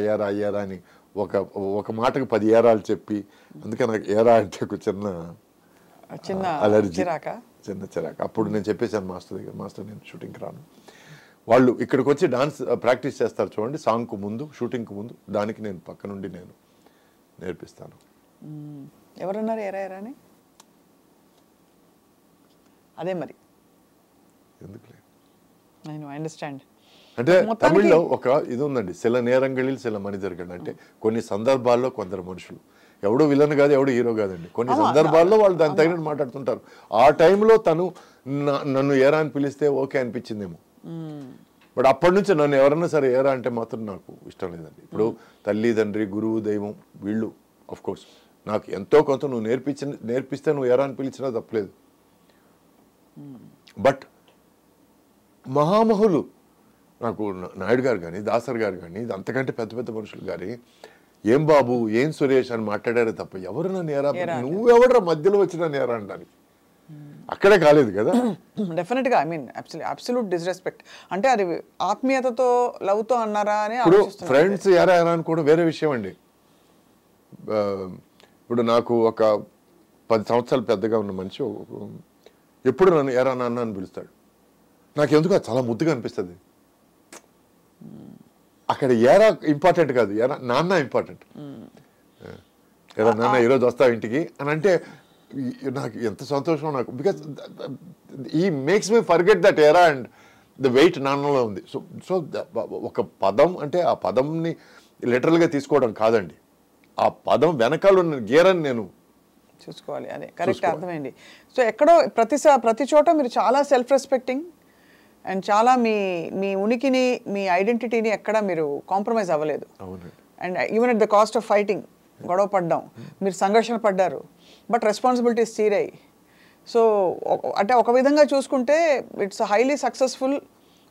అని ఒక మాటకు 10 ఏరాలు చెప్పి, అందుకే నాకు ఏరా అంటే ఒక చిన్న అలర్జీ, చిన్న చిరాక. అప్పుడు నేను చెప్పేశాను మాస్టర్ దగ్గర, మాస్టర్ నేను షూటింగ్కి రాను. వాళ్ళు ఇక్కడికి వచ్చి డాన్స్ ప్రాక్టీస్ చేస్తారు చూడండి, సాంగ్కు ముందు షూటింగ్కు ముందు, దానికి నేను పక్క నుండి నేను నేర్పిస్తాను. ఎవరన్నారు ఏరా అని? అదే మరి ఎందుకులే, ఐ అండర్స్టాండ్. అంటే తమిళ్లో ఒక ఇది ఉందండి, సిల నేరంగళిల్ సిల మనిదర్గండి. అంటే కొన్ని సందర్భాల్లో కొందరు మనుషులు, ఎవడు విలన్ కాదు ఎవడు హీరో కాదండి, కొన్ని సందర్భాల్లో వాళ్ళు దాని తగినట్టు మాట్లాడుతుంటారు. ఆ టైంలో తను నన్ను ఏరా అని పిలిస్తే ఓకే అనిపించిందేమో, బట్ అప్పటి నుంచి నన్ను ఎవరన్నా సరే ఏరా అంటే మాత్రం నాకు ఇష్టం లేదండి. ఇప్పుడు తల్లి తండ్రి గురువు దైవం వీళ్ళు ఆఫ్ కోర్స్ నాకు ఎంతో కొంత నువ్వు నేర్పిస్తే నువ్వు ఏరా అని పిలిచినా తప్పలేదు. బట్ మహామహులు నాకు నాయుడు గారు కానీ దాసర్ గారు కానీ అంతకంటే పెద్ద పెద్ద మనుషులు కానీ ఏం బాబు ఏం సురేష్ అని మాట్లాడారే తప్ప ఎవరు నన్ను ఏరా, నువ్వెవడరా మధ్యలో వచ్చి నన్ను ఏరా అనడానికి, అక్కడే కాలేదు కదా. డెఫినెట్గా ఐ మీన్ అబ్సల్యూట్ డిస్రెస్పెక్ట్. అంటే అది ఆత్మీయతతో లవ్తో అన్నారా అని. ఇప్పుడు ఫ్రెండ్స్ ఏరా అనుకోవడం వేరే విషయం అండి. ఇప్పుడు నాకు ఒక 10 సంవత్సరాలు పెద్దగా ఉన్న మనిషి ఎప్పుడు నన్ను ఏరా నాన్న అని పిలుస్తాడు, నాకు ఎందుకు చాలా ముద్దుగా అనిపిస్తుంది. అక్కడ ఏరా ఇంపార్టెంట్ కాదు, ఏరా నాన్న ఇంపార్టెంట్. ఏరా నాన్న ఈరోజు వస్తావు ఇంటికి అని అంటే నాకు ఎంత సంతోషం నాకు, బికాస్ ఈ makes me forget that era and the weight నాన్నలో ఉంది. సో ఒక పదం అంటే ఆ పదంని లిటరల్గా తీసుకోవడం కాదండి, ఆ పదం వెనకాల ఉన్న గేరని నేను చూసుకోవాలి. అదే కరెక్ట్, అర్థమైంది. సో ఎక్కడో ప్రతి చోట మీరు చాలా సెల్ఫ్ రెస్పెక్టింగ్ అండ్ చాలా మీ ఉనికిని మీ ఐడెంటిటీని ఎక్కడ మీరు కాంప్రమైజ్ అవ్వలేదు. And even at the cost of fighting, గొడవ పడ్డాం, మీరు సంఘర్షణ పడ్డారు, బట్ రెస్పాన్సిబిలిటీస్ తీరాయి. సో అంటే ఒక విధంగా చూసుకుంటే it's highly successful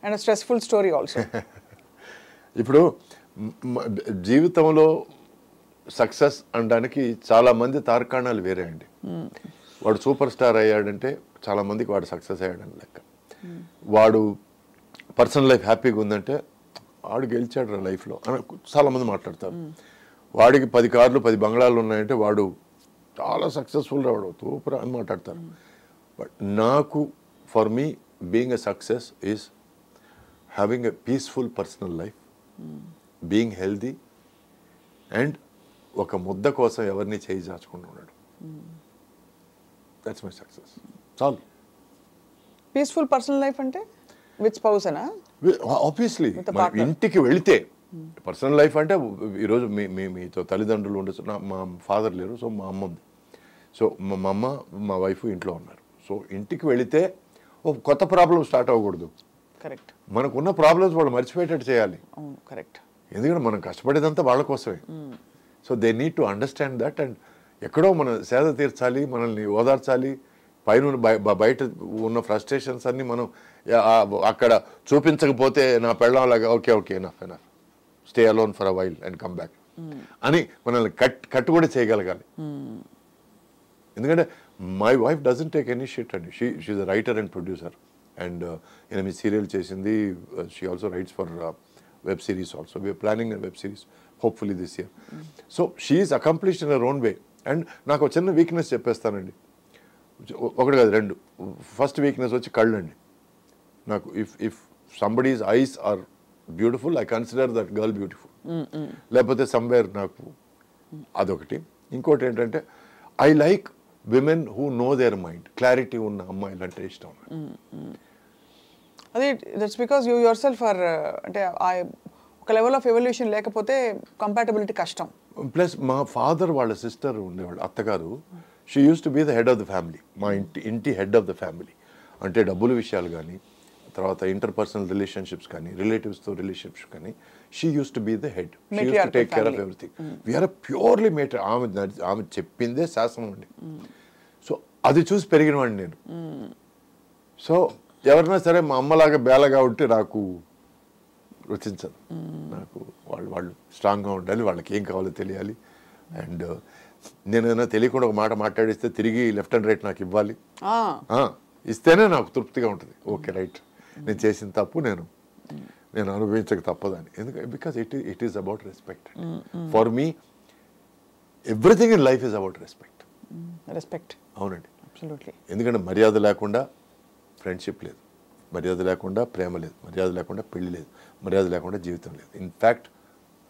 and stressful story also. ఇప్పుడు జీవితంలో సక్సెస్ అనడానికి చాలా మంది తార్కాణాలు వేరే అండి. వాడు సూపర్ స్టార్ అయ్యాడంటే చాలా మందికి వాడు సక్సెస్ అయ్యాడని లెక్క. వాడు పర్సనల్ లైఫ్ హ్యాపీగా ఉందంటే వాడు గెలిచాడు లైఫ్లో అని చాలా మంది మాట్లాడతారు. వాడికి 10 కార్లు 10 బంగ్లాలు ఉన్నాయంటే వాడు చాలా సక్సెస్ఫుల్ వాడు సూపర్ అని మాట్లాడతారు. బట్ నాకు for me being a success is having a peaceful personal life, being healthy and ఒక ముద్ద కోసం ఎవరిని చేయి చాచుకుంటూ ఉన్నాడు. That's my success. చాలు. పీస్ఫుల్ పర్సనల్ లైఫ్ అంటే విత్ స్పౌస్ అనా? ఆబ్వియస్లీ ఇంటికి వెళితే పర్సనల్ లైఫ్ అంటే ఈరోజు మీతో తల్లిదండ్రులు ఉండొచ్చు. మా ఫాదర్ లేరు, సో మా అమ్మ ఉంది. సో మా అమ్మ మా వైఫ్ ఇంట్లో ఉన్నారు. సో ఇంటికి వెళితే ఒక కొత్త ప్రాబ్లం స్టార్ట్ అవ్వకూడదు. కరెక్ట్. మనకున్న ప్రాబ్లమ్స్ వాళ్ళు మర్చిపోయేటట్టు చేయాలి. అవును, కరెక్ట్. ఎందుకంటే మనం కష్టపడేదంతా వాళ్ళ కోసమే. So they need to understand that. And ఎక్కడో మనం సేద తీర్చాలి, మనల్ని ఓదార్చాలి. పైన బయట ఉన్న ఫ్రస్ట్రేషన్స్ అన్ని మనం అక్కడ చూపించకపోతే నా పెళ్ళంలాగా okay enough stay alone for a while and come back అని మనల్ని కట్టు కూడా చేయగలగాలి. ఎందుకంటే my wife doesn't take any shit అండి. She's a writer and producer and 8 serial చేసింది. She also writes for web series also. We're planning web series hopefully this year. So she is accomplished in her own way. And నాకు చిన్న వీక్నెస్ చెప్పేస్తానండి, ఒకటి కాదు 2. ఫస్ట్ వీక్నెస్ వచ్చి కళ్ళు అండి. నాకు if somebody's eyes are beautiful I consider that girl beautiful. లేకపోతే సమ్వేర్ నాకు అదొకటి. ఇంకోటి ఏంటంటే I like women who know their mind. Clarity ఉన్న అమ్మాయిలు అంటే ఇష్టం. అదే that's because you your self are అంటే ఒక లెవెల్ ఆఫ్ ఎవల్యూషన్ లేకపోతే కంపాటబిలిటీ కష్టం. ప్లస్ మా ఫాదర్ వాళ్ళ సిస్టర్ ఉండేవాళ్ళు, అత్తగారు. She use to be the head of the family. మా ఇంటి హెడ్ ఆఫ్ ద ఫ్యామిలీ. అంటే డబ్బుల విషయాలు కానీ, తర్వాత ఇంటర్పర్సనల్ రిలేషన్షిప్స్ కానీ, రిలేటివ్స్తో రిలేషన్షిప్స్ కానీ, she use to be the head. She use to take care of everything. We're purely matter. ఆమె చెప్పిందే శాసనం అండి. సో అది చూసి పెరిగిన వాడిని నేను. సో ఎవరైనా సరే మా అమ్మలాగా బేలగా ఉంటే నాకు రుచించదు. నాకు వాళ్ళు స్ట్రాంగ్గా ఉండాలి, వాళ్ళకి ఏం కావాలో తెలియాలి. అండ్ నేనైనా తెలియకుండా ఒక మాట మాట్లాడిస్తే తిరిగి లెఫ్ట్ అండ్ రైట్ నాకు ఇవ్వాలి. ఇస్తేనే నాకు తృప్తిగా ఉంటుంది. ఓకే రైట్, నేను చేసిన తప్పు నేను అనుభవించక తప్పదని. ఎందుకంటే because it is about respect. For me everything in life is about respect. Respect. అవునండి, అబ్సల్యూట్లీ. ఎందుకంటే మర్యాద లేకుండా ఫ్రెండ్షిప్ లేదు, మర్యాద లేకుండా ప్రేమ లేదు, మర్యాద లేకుండా పెళ్లి లేదు, మర్యాద లేకుండా జీవితం లేదు. ఇన్ఫ్యాక్ట్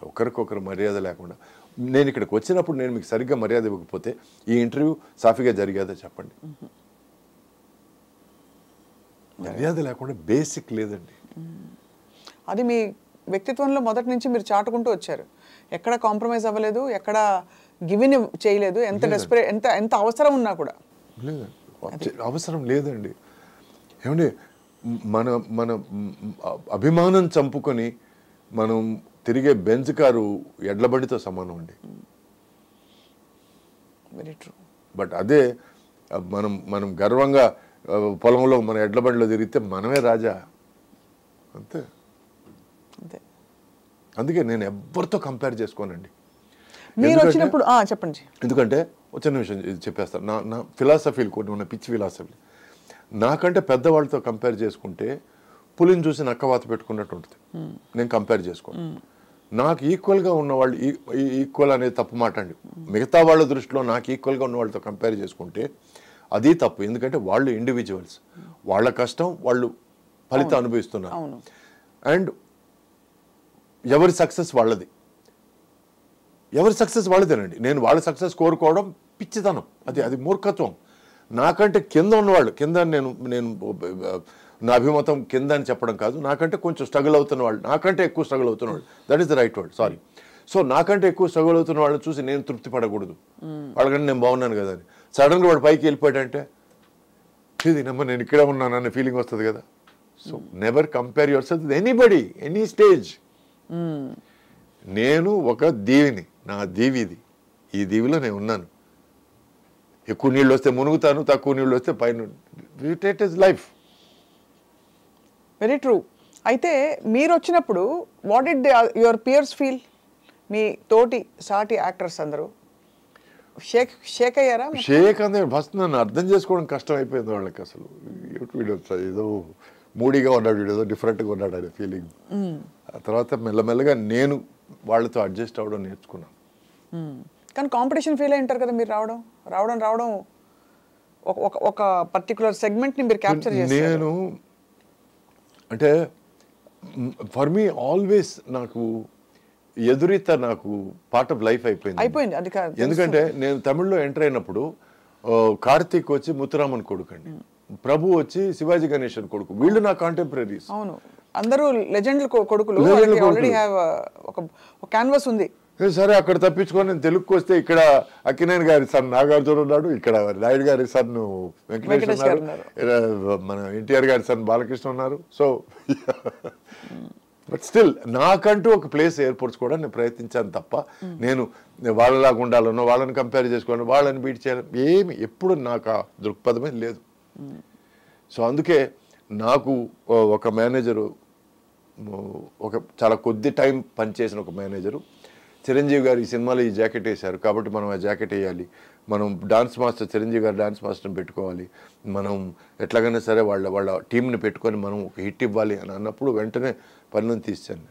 ఒకరికొకరు మర్యాద లేకుండా నేను ఇక్కడికి వచ్చినప్పుడు నేను మీకు సరిగ్గా మర్యాద ఇవ్వకపోతే ఈ ఇంటర్వ్యూ సాఫీగా జరిగేదో చెప్పండి. మర్యాద లేకుండా బేసిక్ లేదండి. అది మీ వ్యక్తిత్వంలో మొదటి నుంచి మీరు చాటుకుంటూ వచ్చారు. ఎక్కడ కాంప్రమైజ్ అవ్వలేదు, ఎక్కడ గివిన్ చేయలేదు. ఎంత అవసరం ఉన్నా కూడా లేదండి, అవసరం లేదండి. ఏమండి, మన అభిమానం చంపుకొని మనం తిరిగే బెంజ్ కారు ఎడ్లబండితో సమానం అండి. Very true. బట్ అదే మనం గర్వంగా పొలంలో మన ఎడ్లబండిలో తిరిగితే మనమే రాజా. అంతే. అందుకే నేను ఎవరితో కంపేర్ చేసుకోనండి. మీరు వచ్చినప్పుడు చెప్పండి. ఎందుకంటే చిన్న విషయం చెప్పేస్తాను. నా ఫిలాసఫీలు కొన్ని ఉన్న పిచ్చి ఫిలాసఫీ. నాకంటే పెద్దవాళ్ళతో కంపేర్ చేసుకుంటే పులిని చూసి నక్కవాత పెట్టుకున్నట్టు ఉంటుంది. నేను కంపేర్ చేసుకోను. నాకు ఈక్వల్గా ఉన్నవాళ్ళు, ఈక్వల్ అనేది తప్పు మాట అండి. మిగతా వాళ్ళ దృష్టిలో నాకు ఈక్వల్గా ఉన్న వాళ్ళతో కంపేర్ చేసుకుంటే అది తప్పు. ఎందుకంటే వాళ్ళు ఇండివిజువల్స్, వాళ్ళ కష్టం వాళ్ళు ఫలితం అనుభవిస్తున్నారు. అండ్ ఎవరి సక్సెస్ వాళ్ళది, ఎవరి సక్సెస్ వాళ్ళదేనండి. నేను వాళ్ళ సక్సెస్ కోరుకోవడం పిచ్చితనం, అది మూర్ఖత్వం. నాకంటే కింద ఉన్నవాళ్ళు, కింద నేను నా అభిమతం కింద అని చెప్పడం కాదు, నాకంటే కొంచెం స్ట్రగుల్ అవుతున్న వాళ్ళు, నాకంటే ఎక్కువ స్ట్రగుల్ అవుతున్న వాళ్ళు, that is the right word, sorry. So నాకంటే ఎక్కువ స్ట్రగుల్ అవుతున్న వాళ్ళని చూసి నేను తృప్తి పడకూడదు. వాళ్ళకంటే నేను బాగున్నాను కదా అని సడన్గా వాడు పైకి వెళ్ళిపోయాడంటే ఇది నేను ఇక్కడే ఉన్నాను అనే ఫీలింగ్ వస్తుంది కదా. So never compare your self with anybody, any stage. నేను ఒక దీవిని, నా దీవి ఇది, ఈ దీవిలో నేను ఉన్నాను. ఎక్కువ నీళ్ళు వస్తే మునుగుతాను, తక్కువ నీళ్ళు వస్తే పైన. It is life. Very true. అయితే మీరు వచ్చినప్పుడు what did your peers feel? మీ తోటి సాటి యాక్టర్స్ అందరూ షేక్ అయ్యారా? షేక్ అందే ఫస్ట్ నన్ను అర్థం చేసుకోవడం కష్టం అయిపోయింది వాళ్ళకి. అసలు వీడు ఏదో మూడీగా ఉన్నాడు, వీడు ఏదో డిఫరెంట్గా ఉన్నాడు అనే ఫీలింగ్. ఆ తర్వాత మెల్లమెల్లగా నేను వాళ్ళతో అడ్జస్ట్ అవ్వడం నేర్చుకున్నాను. కానీ కాంపిటీషన్ ఫీల్ అయి ఉంటారు కదా మీరు. రావడం ఒక పర్టికులర్ సెగ్మెంట్ని మీరు క్యాప్చర్ చేస్తారు. నేను అంటే ఫర్ మీ ఆల్వేస్ నాకు ఎదురీత నాకు పార్ట్ ఆఫ్ లైఫ్ అయిపోయింది. అది కాదు, ఎందుకంటే నేను తమిళ్లో ఎంటర్ అయినప్పుడు కార్తీక్ వచ్చి ముత్తురామన్ కొడుకు అండి, ప్రభు వచ్చి శివాజీ గణేశన్ కొడుకు. వీళ్ళు నా కాంటెంపరీస్. అవును, అందరూ లెజెండ్ కొడుకులు. ఆల్రెడీ హ్యావ్ ఒక క్యాన్వాస్ ఉంది. సరే అక్కడ తప్పించుకొని నేను తెలుగుకి వస్తే ఇక్కడ అక్కినేని గారి సన్ నాగార్జున ఉన్నాడు, ఇక్కడ నాయుడు గారి సన్ వెంకటేష్ ఉన్నారు, మన ఎన్టీఆర్ గారి సన్ బాలకృష్ణ ఉన్నారు. సో బట్ స్టిల్ నాకంటూ ఒక ప్లేస్ ఏర్పరచుకోవడం నేను ప్రయత్నించాను తప్ప నేను వాళ్ళలాగా ఉండాలనో వాళ్ళని కంపేర్ చేసుకోవడం వాళ్ళని బీట్ చేయడం ఏమి ఎప్పుడు నాకు ఆ దృక్పథమే లేదు. సో అందుకే నాకు ఒక మేనేజరు, ఒక చాలా కొద్ది టైం పనిచేసిన ఒక మేనేజరు, చిరంజీవి గారు ఈ సినిమాలో ఈ జాకెట్ వేశారు కాబట్టి మనం ఆ జాకెట్ వేయాలి, మనం డాన్స్ మాస్టర్ చిరంజీవి గారు డాన్స్ మాస్టర్ని పెట్టుకోవాలి, మనం ఎట్లాగైనా సరే వాళ్ళ టీంని పెట్టుకొని మనం ఒక హిట్ ఇవ్వాలి అని అన్నప్పుడు వెంటనే పనులను తీశారు.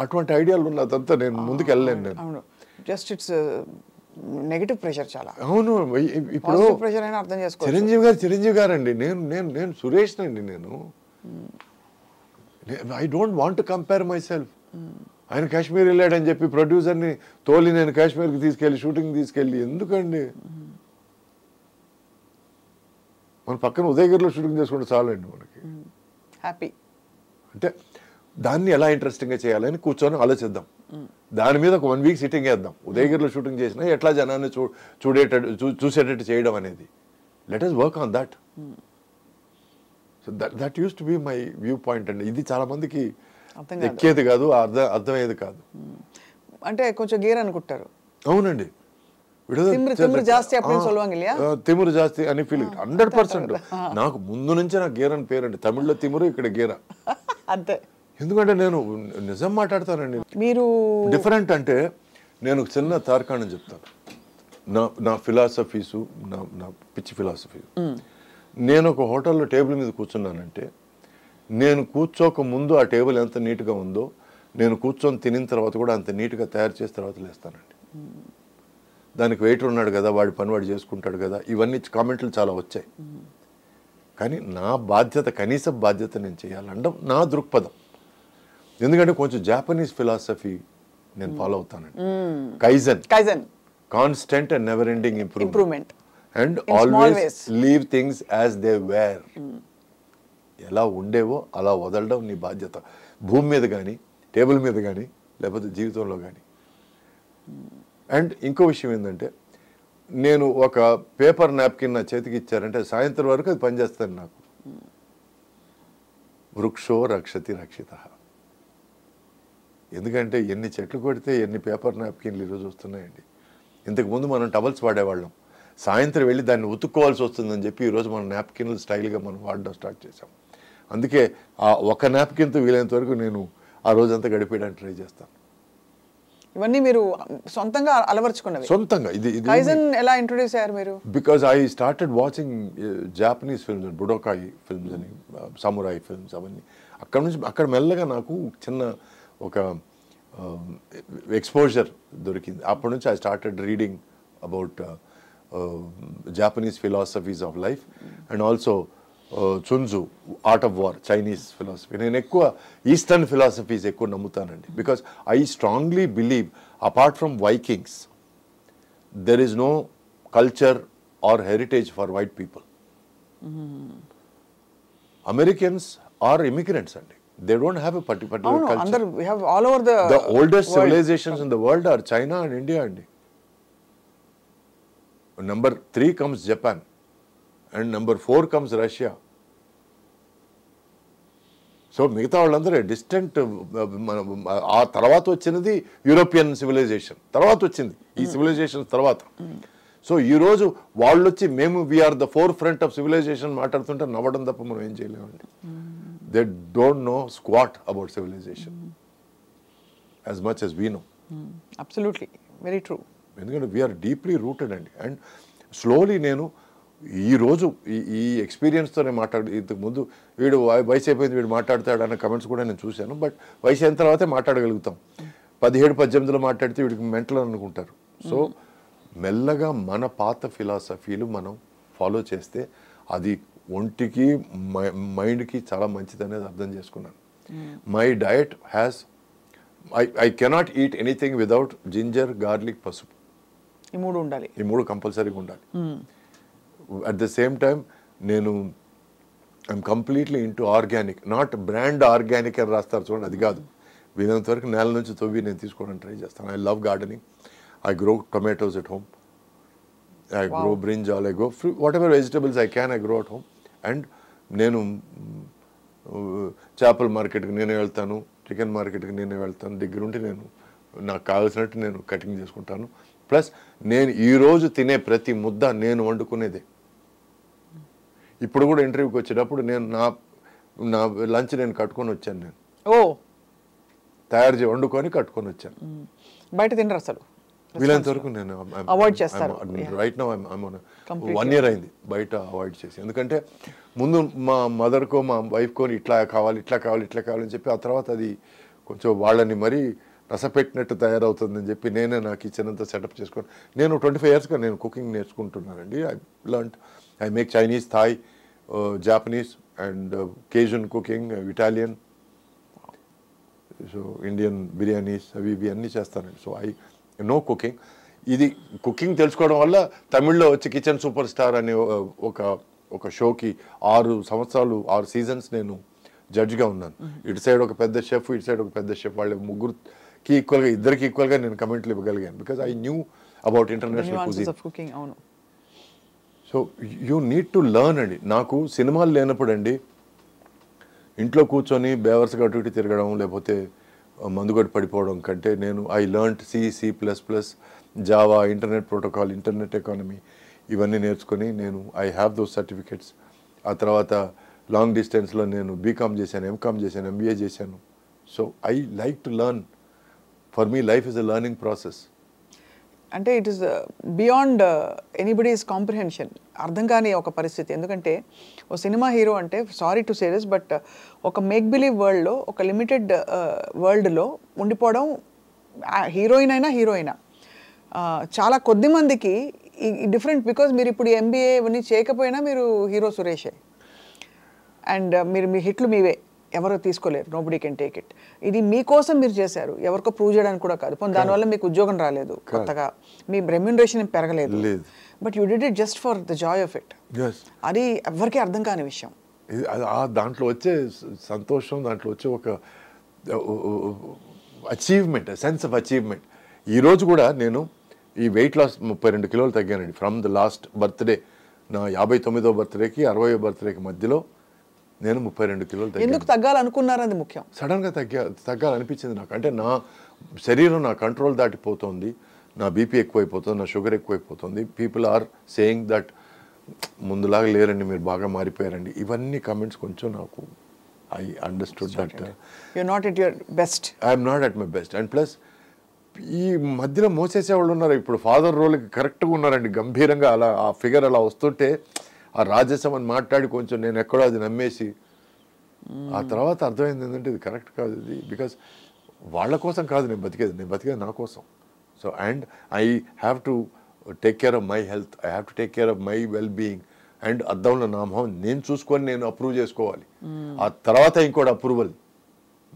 అటువంటి ఐడియాలు ఉన్నదంతా నేను ముందుకు వెళ్ళలేను. నేను అవును, జస్ట్ ఇట్స్ నెగటివ్ ప్రెషర్ చాలా. అవును, ఇప్పుడు ప్రెషర్ అయినా అర్థం చేసుకో. చిరంజీవి గారు అండి, నేను సురేష్ అండి. నేను I don't want to compare my self. ఆయన కాశ్మీర్ వెళ్ళాడని చెప్పి ప్రొడ్యూసర్ని తోలి నేను కాశ్మీర్కి తీసుకెళ్ళి షూటింగ్ తీసుకెళ్ళి ఎందుకండి? మన పక్కన ఉదయగిరిలో షూటింగ్ చేసుకుంటే చాలండి మనకి హ్యాపీ. అంటే దాన్ని ఎలా ఇంట్రెస్టింగ్గా చేయాలని కూర్చొని ఆలోచిద్దాం. దాని మీద ఒక 1 వీక్ సిట్టింగ్ వేద్దాం. ఉదయగిరిలో షూటింగ్ చేసినా ఎట్లా జనాన్ని చూసేటట్టు చేయడం అనేది. Let us work on that. So that use to be my view point అండి. ఇది చాలా మందికి ఎక్కేది కాదు, అర్థమయ్యేది కాదు. అంటే కొంచెం గేర్ అనుకుంటారు. అవునండి, తిమురు జాస్తి అని ఫీలింగ్ 100%. నాకు ముందు నుంచే నాకు గేర్ అని పేరండి. తమిళ్లో తిమురు, ఇక్కడ గేరా అంతే. ఎందుకంటే నేను నిజం మాట్లాడతానండి. మీరు డిఫరెంట్ అంటే నేను చిన్న తార్కాణం చెప్తాను. నా ఫిలాసఫీసు, నా పిచ్చి ఫిలాసఫీ. నేను ఒక హోటల్లో టేబుల్ మీద కూర్చున్నానంటే నేను కూర్చోక ముందు ఆ టేబుల్ ఎంత నీట్గా ఉందో నేను కూర్చొని తినిన తర్వాత కూడా అంత నీట్గా తయారు చేసిన తర్వాత లేస్తానండి. దానికి వెయిటర్ ఉన్నాడు కదా, వాడి పని వాడు చేసుకుంటాడు కదా, ఇవన్నీ కామెంట్లు చాలా వచ్చాయి. కానీ నా బాధ్యత, కనీస బాధ్యత నేను చేయాలంటే నా దృక్పథం. ఎందుకంటే కొంచెం జాపనీస్ ఫిలాసఫీ నేను ఫాలో అవుతానండి. Kaizen, constant and never ending improvement and always leave things as they were. ఎలా ఉండేవో అలా వదలడం నీ బాధ్యత, భూమి మీద కానీ, టేబుల్ మీద కానీ, లేకపోతే జీవితంలో కానీ. అండ్ ఇంకో విషయం ఏంటంటే నేను ఒక పేపర్ నాప్కిన్ నా చేతికి ఇచ్చారంటే సాయంత్రం వరకు అది పనిచేస్తాను నాకు. వృక్షో రక్షతి రక్షిత. ఎందుకంటే ఎన్ని చెట్లు కొడితే ఎన్ని పేపర్ నాప్కిన్లు ఈరోజు వస్తున్నాయండి. ఇంతకుముందు మనం టవల్స్ వాడేవాళ్ళం, సాయంత్రం వెళ్ళి దాన్ని ఉతుక్కోవాల్సి వస్తుందని చెప్పి ఈరోజు మనం నాప్కిన్లు స్టైల్గా మనం వాడడం స్టార్ట్ చేసాం. అందుకే ఆ ఒక నాప్కిన్తో వీలైనంత వరకు నేను ఆ రోజంతా గడిపేయడానికి ట్రై చేస్తాను. ఇవన్నీ మీరు సొంతంగా అలవర్చుకున్నవి? సొంతంగా. ఇది కైజన్ ఎలా ఇంట్రొడ్యూస్ అయ్యారు మీరు? Because I started watching Japanese films, Budokai films అని, సమురాయి ఫిల్మ్స్, అవన్నీ అక్కడ మెల్లగా నాకు చిన్న ఒక ఎక్స్పోజర్ దొరికింది. అప్పటి నుంచి I started reading about Japanese philosophies of life and also Sun Tzu, art of war, Chinese philosophy. నేను ఎక్కువ ఈస్టర్న్ ఫిలాసఫీస్ ఎక్కువ నమ్ముతానండి. Because I strongly believe apart from Vikings there is no culture or heritage for white people. Americans are immigrants అండి. They don't have a particular culture. We have all over the oldest civilizations in the world are China and India. Number 3 comes Japan and number 4 comes Russia. So మిగతా వాళ్ళందరూ డిస్టెంట్. ఆ తర్వాత వచ్చినది యూరోపియన్ సివిలైజేషన్, తర్వాత వచ్చింది ఈ సివిలైజేషన్ తర్వాత. సో ఈరోజు వాళ్ళు వచ్చి మేము we're the forefront of civilization మాట్లాడుతుంటే నవ్వడం తప్ప మనం ఏం చేయలేమండి. They don't know squat about civilization as much as we know. Absolutely very true. ఎందుకంటే వీఆర్ డీప్లీ రూటెడ్ అండి. అండ్ స్లోలీ నేను ఈరోజు ఈ ఎక్స్పీరియన్స్తోనే ఇంతకు ముందు వీడు వయసు అయిపోయింది వీడు మాట్లాడతాడు అన్న కమెంట్స్ కూడా నేను చూశాను. బట్ వయసు అయిన తర్వాతే మాట్లాడగలుగుతాం. 17-18లో మాట్లాడితే వీడికి మెంటల్ అనుకుంటారు. సో మెల్లగా మన పాత ఫిలాసఫీలు మనం ఫాలో చేస్తే అది ఒంటికి మైండ్కి చాలా మంచిది అనేది అర్థం చేసుకున్నాను. My diet has I cannot eat anything without ginger, garlic, పసుపు. ఈ మూడు ఉండాలి. ఈ మూడు కంపల్సరీగా ఉండాలి. అట్ ద సేమ్ టైం నేను I'm completely into organic, not brand organic అని రాస్తారు చూడండి, అది కాదు. వీలైనంత వరకు నేల నుంచి తవ్వి నేను తీసుకోవడానికి ట్రై చేస్తాను. I love gardening. I grow tomatoes at home. I grow brinjal. I grow whatever vegetables I can. I grow at home. And నేను చేపల మార్కెట్కి నేనే వెళ్తాను, చికెన్ మార్కెట్కి నేనే వెళ్తాను. దగ్గరుండి నేను నాకు కావాల్సినట్టు నేను కటింగ్ చేసుకుంటాను. ప్లస్ నేను ఈరోజు తినే ప్రతి ముద్ద నేను వండుకునేదే. ఇప్పుడు కూడా ఇంటర్వ్యూకి వచ్చేటప్పుడు నేను నా లంచ్ నేను కట్టుకొని వచ్చాను. నేను తయారు చేసి వండుకొని కట్టుకొని వచ్చాను. బయట తినరు అసలు. వీలైనంత వరకు నేను అవాయిడ్ చేస్తాను. రైట్ నౌ 1 year అయింది బయట అవాయిడ్ చేసి. ఎందుకంటే ముందు మా మదర్కో మా వైఫ్కో ఇట్లా కావాలి ఇట్లా కావాలి ఇట్లా కావాలని చెప్పి, ఆ తర్వాత అది కొంచెం వాళ్ళని మరీ రసపెట్టినట్టు తయారవుతుందని చెప్పి నేనే నా కిచెన్ అంతా సెటప్ చేసుకొని నేను 25 yearsగా నేను కుకింగ్ నేర్చుకుంటున్నానండి. I make Chinese, Thai, Japanese and Cajun cooking, Italian, so Indian biryanis అవి ఇవి అన్నీ చేస్తానండి. So I know cooking. ఇది కుకింగ్ తెలుసుకోవడం వల్ల తమిళ్లో వచ్చి కిచెన్ సూపర్ స్టార్ అనే ఒక షోకి 6 సంవత్సరాలు 6 seasons నేను జడ్జ్గా ఉన్నాను. ఇటు సైడ్ ఒక పెద్ద షెఫ్, ఇటు సైడ్ ఒక పెద్ద షెఫ్, వాళ్ళ ముగ్గురికి ఈక్వల్గా, ఇద్దరికి ఈక్వల్గా నేను కమెంట్లు ఇవ్వగలిగాను. Because I knew about international cooking. అవును. So you need to learn అండి. నాకు సినిమాలు లేనప్పుడు అండి ఇంట్లో కూర్చొని బేవర్స్గా అటు ఇటు తిరగడం లేకపోతే మందుగొట్టి పడిపోవడం కంటే నేను I learned C++, Java, internet protocol, internet economy ఇవన్నీ నేర్చుకొని నేను ఐ హ్యావ్ దోస్ సర్టిఫికెట్స్. ఆ తర్వాత లాంగ్ డిస్టెన్స్లో నేను బీకామ్ చేశాను, ఎంకామ్ చేశాను, MBA చేశాను. So I like to learn. For me life is a learning process. అంటే it is beyond anybody's comprehension. అర్థం కాని ఒక పరిస్థితి. ఎందుకంటే ఓ సినిమా హీరో అంటే, sorry to say this, but ఒక మేక్ బిలీవ్ వరల్డ్లో, ఒక లిమిటెడ్ వరల్డ్లో ఉండిపోవడం, హీరోయిన్ అయినా చాలా కొద్ది మందికి డిఫరెంట్. బికాజ్ మీరు ఇప్పుడు MBA ఇవన్నీ చేయకపోయినా మీరు హీరో సురేషే. అండ్ మీ హిట్లు మీవే, ఎవరో తీసుకోలేరు. Nobody can take it. ఇది మీకోసం మీరు చేశారు, ఎవరికో ప్రూవ్ చేయడానికి కూడా కాదు. దానివల్ల మీకు ఉద్యోగం రాలేదు, కొత్తగా మీ రెమ్యూనరేషన్ పెరగలేదు. But you did it just for the Joy of it. అది ఎవరికి అర్థం కాని విషయం. దాంట్లో వచ్చే సంతోషం, దాంట్లో వచ్చే ఒక అచీవ్మెంట్, సెన్స్ ఆఫ్ అచీవ్మెంట్. ఈరోజు కూడా నేను ఈ వెయిట్ లాస్ 32 kilos తగ్గానండి. ఫ్రమ్ ద లాస్ట్ బర్త్డే, నా 59వ బర్త్డేకి 60వ బర్త్డేకి మధ్యలో నేను 32 kilos తగ్గాను. ఎందుకు తగ్గాలనుకున్నారు అది ముఖ్యం. సడన్గా తగ్గాలనిపించింది నాకు. అంటే నా శరీరం నా కంట్రోల్ దాటిపోతుంది, నా బీపీ ఎక్కువైపోతుంది, నా షుగర్ ఎక్కువైపోతుంది. పీపుల్ ఆర్ సేయింగ్ దట్ ముందులాగా లేరండి, మీరు బాగా మారిపోయారండి. ఇవన్నీ కమెంట్స్ కొంచెం నాకు I understood that you're not at your best. I'm not at my best. And plus ఈ మధ్యలో మోసేసేవాళ్ళు ఉన్నారు. ఇప్పుడు ఫాదర్ రోల్కి కరెక్ట్గా ఉన్నారండి, గంభీరంగా అలా ఆ ఫిగర్ అలా వస్తుంటే ఆ రాజసం అని మాట్లాడి కొంచెం నేను ఎక్కడో అది నమ్మేసి, ఆ తర్వాత అర్థమైంది ఏంటంటే ఇది కరెక్ట్ కాదు. ఇది బికాస్ వాళ్ళ కోసం కాదు నేను బతికేది నా కోసం. So and I have to take care of my health, I have to take care of my well being. And అద్దంలో నా మొహం నేను చూసుకొని నేను అప్రూవ్ చేసుకోవాలి. ఆ తర్వాత ఇంకోటి approval.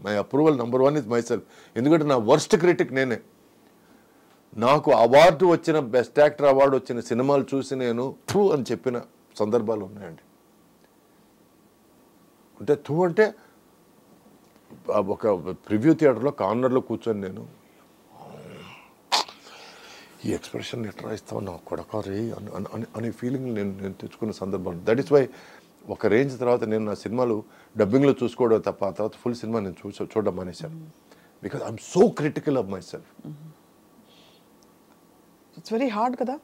My approval number 1 is my self. ఎందుకంటే నా వర్స్ట్ క్రిటిక్ నేనే. నాకు అవార్డు వచ్చిన, బెస్ట్ యాక్టర్ అవార్డు వచ్చిన సినిమాలు చూసి నేను థూ అని చెప్పిన సందర్భాలు ఉన్నాయండి. అంటే థూ అంటే ఒక ప్రివ్యూ థియేటర్లో కార్నర్లో కూర్చొని నేను ఈ ఎక్స్ప్రెషన్ ఎట్లా ఇస్తావు నా కొడకారి అనే ఫీలింగ్ నేను తెచ్చుకున్న సందర్భాలు. దట్ ఈస్ వై ఒక రేంజ్ తర్వాత నేను నా సినిమాలు డబ్బింగ్లో చూసుకోవడం తప్ప ఆ తర్వాత ఫుల్ సినిమా నేను చూడడం మానేశాను. Because I'm so critical of my self. It's very hard కదా.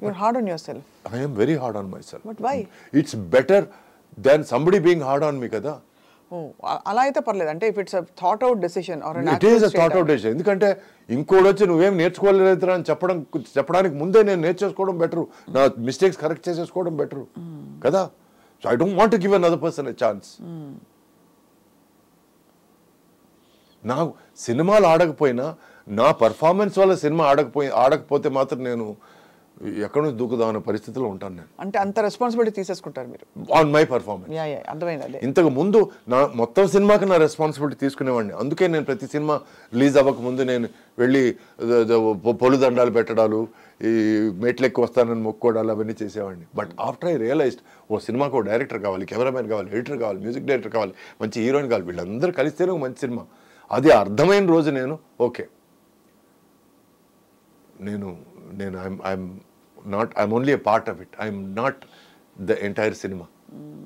You're hard on yourself. I am very hard on myself. But why? It's better than somebody being hard on me కదా. అలా అయితే పర్లేదు అంటే if it's a thought out decision or it is a thought out decision. ఎందుకంటే ఇంకోటి వచ్చి నువ్వేం నేర్చుకోలేదురా అని చెప్పడానికి ముందే నేను నేర్చేసుకోవడం బెటరు, నా మిస్టేక్స్ కరెక్ట్ చేసేసుకోవడం బెటరు కదా. So I don't want to give another person a chance. నాకు సినిమాలు ఆడకపోయినా నా పర్ఫార్మెన్స్ వల్ల సినిమా ఆడకపోతే మాత్రం నేను ఎక్కడ నుంచి దూకుదామనే పరిస్థితిలో ఉంటాను నేను. అంటే అంత రెస్పాన్సిబిలిటీ తీసేసుకుంటారు మీరు ఆన్ మై పర్ఫార్మెన్స్. అర్థమైంది. ఇంతకు ముందు నా మొత్తం సినిమాకి నా రెస్పాన్సిబిలిటీ తీసుకునేవాడిని. అందుకే నేను ప్రతి సినిమా రిలీజ్ అవ్వక ముందు నేను వెళ్ళి పొలుదండాలు పెట్టడాలు, ఈ మెట్లెక్కి వస్తానని మొక్కోడాలు అవన్నీ చేసేవాడిని. బట్ ఆఫ్టర్ ఐ రియలైజ్డ్ ఓ సినిమాకు ఓ డైరెక్టర్ కావాలి, కెమెరామెన్ కావాలి, ఎడిటర్ కావాలి, మ్యూజిక్ డైరెక్టర్ కావాలి, మంచి హీరోయిన్ కావాలి, వీళ్ళందరూ కలిస్తేనే ఒక మంచి సినిమా. అది అర్థమైన రోజు నేను okay I'm only a part of it. I'm not the entire cinema.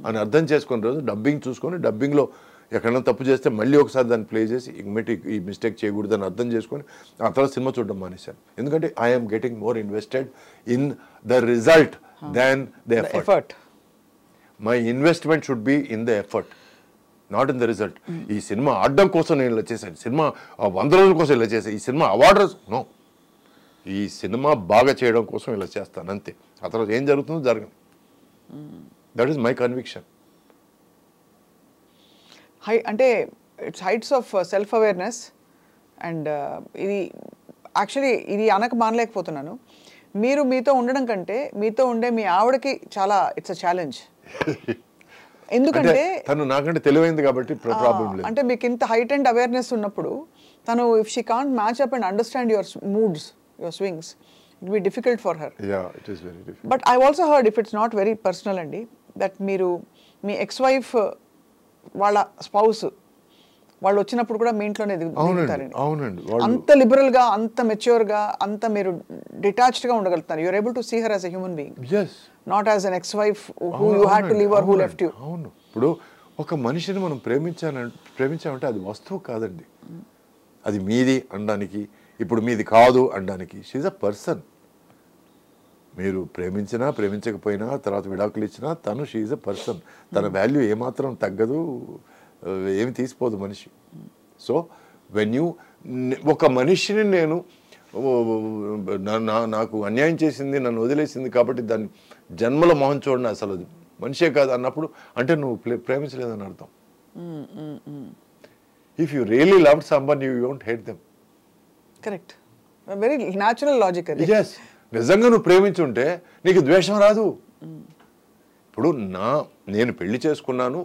అని అర్థం చేసుకున్న రోజు డబ్బింగ్ చూసుకొని డబ్బింగ్లో ఎక్కడైనా తప్పు చేస్తే మళ్ళీ ఒకసారి దాన్ని ప్లే చేసి ఈ మిస్టేక్ చేయకూడదని అర్థం చేసుకొని ఆ తర్వాత సినిమా చూడడం మానేశాను. ఎందుకంటే I'm getting more invested in the result than the effort. My investment should be in the effort, not in the result. ఈ సినిమా ఆడడం కోసం నేను ఇలా చేశాను, సినిమా 100 రోజుల కోసం ఇలా చేశాను, ఈ సినిమా అవార్డు నో, ఈ సినిమా బాగా చేయడం కోసం ఇలా చేస్తాను అంతే. ఆ తర్వాత ఏం జరుగుతుందో జరగదు. That is my conviction. అంటే it's heights of self awareness and ఇది యాక్చువల్లీ ఇది అనక మానలేకపోతున్నాను. మీరు మీతో ఉండడం కంటే మీతో ఉండే మీ ఆవిడకి చాలా ఇట్స్ అ ఛాలెంజ్. ఎందుకంటే తను నాకంటే తెలివైంది కాబట్టి ప్రాబ్లం లేదు. అంటే మీకు ఇంత హైట్ అండ్ అవేర్నెస్ ఉన్నప్పుడు తను if she can't match up and understand your moods, your swings, it will be difficult for her. Yeah, it is very difficult. But I've also heard, if it's not very personal andi, that మీరు మీ ఎక్స్ వైఫ్ వాళ్ళ స్పౌస్ వాళ్ళు వచ్చినప్పుడు కూడా మీ ఇంట్లోనే దిగుతారండి. అవునండి. అంత లిబరల్ గా, అంత మెచ్యూర్ గా, అంత మీరు డిటాచ్డ్ గా ఉండగలుగుతారు. You are able to see her as a human being, not as an ex wife who you had to leave or who left you. అవును. ఇప్పుడు ఒక మనిషిని మనం ప్రేమించామంటే అది వస్తువు కాదండి, అది మీది అనడానికి, ఇప్పుడు మీది కాదు అనడానికి. She's a person. మీరు ప్రేమించినా ప్రేమించకపోయినా తర్వాత విడాకులు ఇచ్చినా తను షీఈ్ అ పర్సన్. తన వాల్యూ ఏమాత్రం తగ్గదు, ఏమి తీసిపోదు మనిషి. సో వెన్ యూ ఒక మనిషిని నేను నాకు అన్యాయం చేసింది, నన్ను వదిలేసింది కాబట్టి దాన్ని జన్మల మొహం చూడండి అసలు మనిషే కాదు అన్నప్పుడు అంటే నువ్వు ప్రేమించలేదని అర్థం. If you really loved సంబన్ you don't hate them. Correct. Very natural logic అది. yes, నిజంగా నువ్వు ప్రేమించుంటే నీకు ద్వేషం రాదు. ఇప్పుడు నేను పెళ్లి చేసుకున్నాను,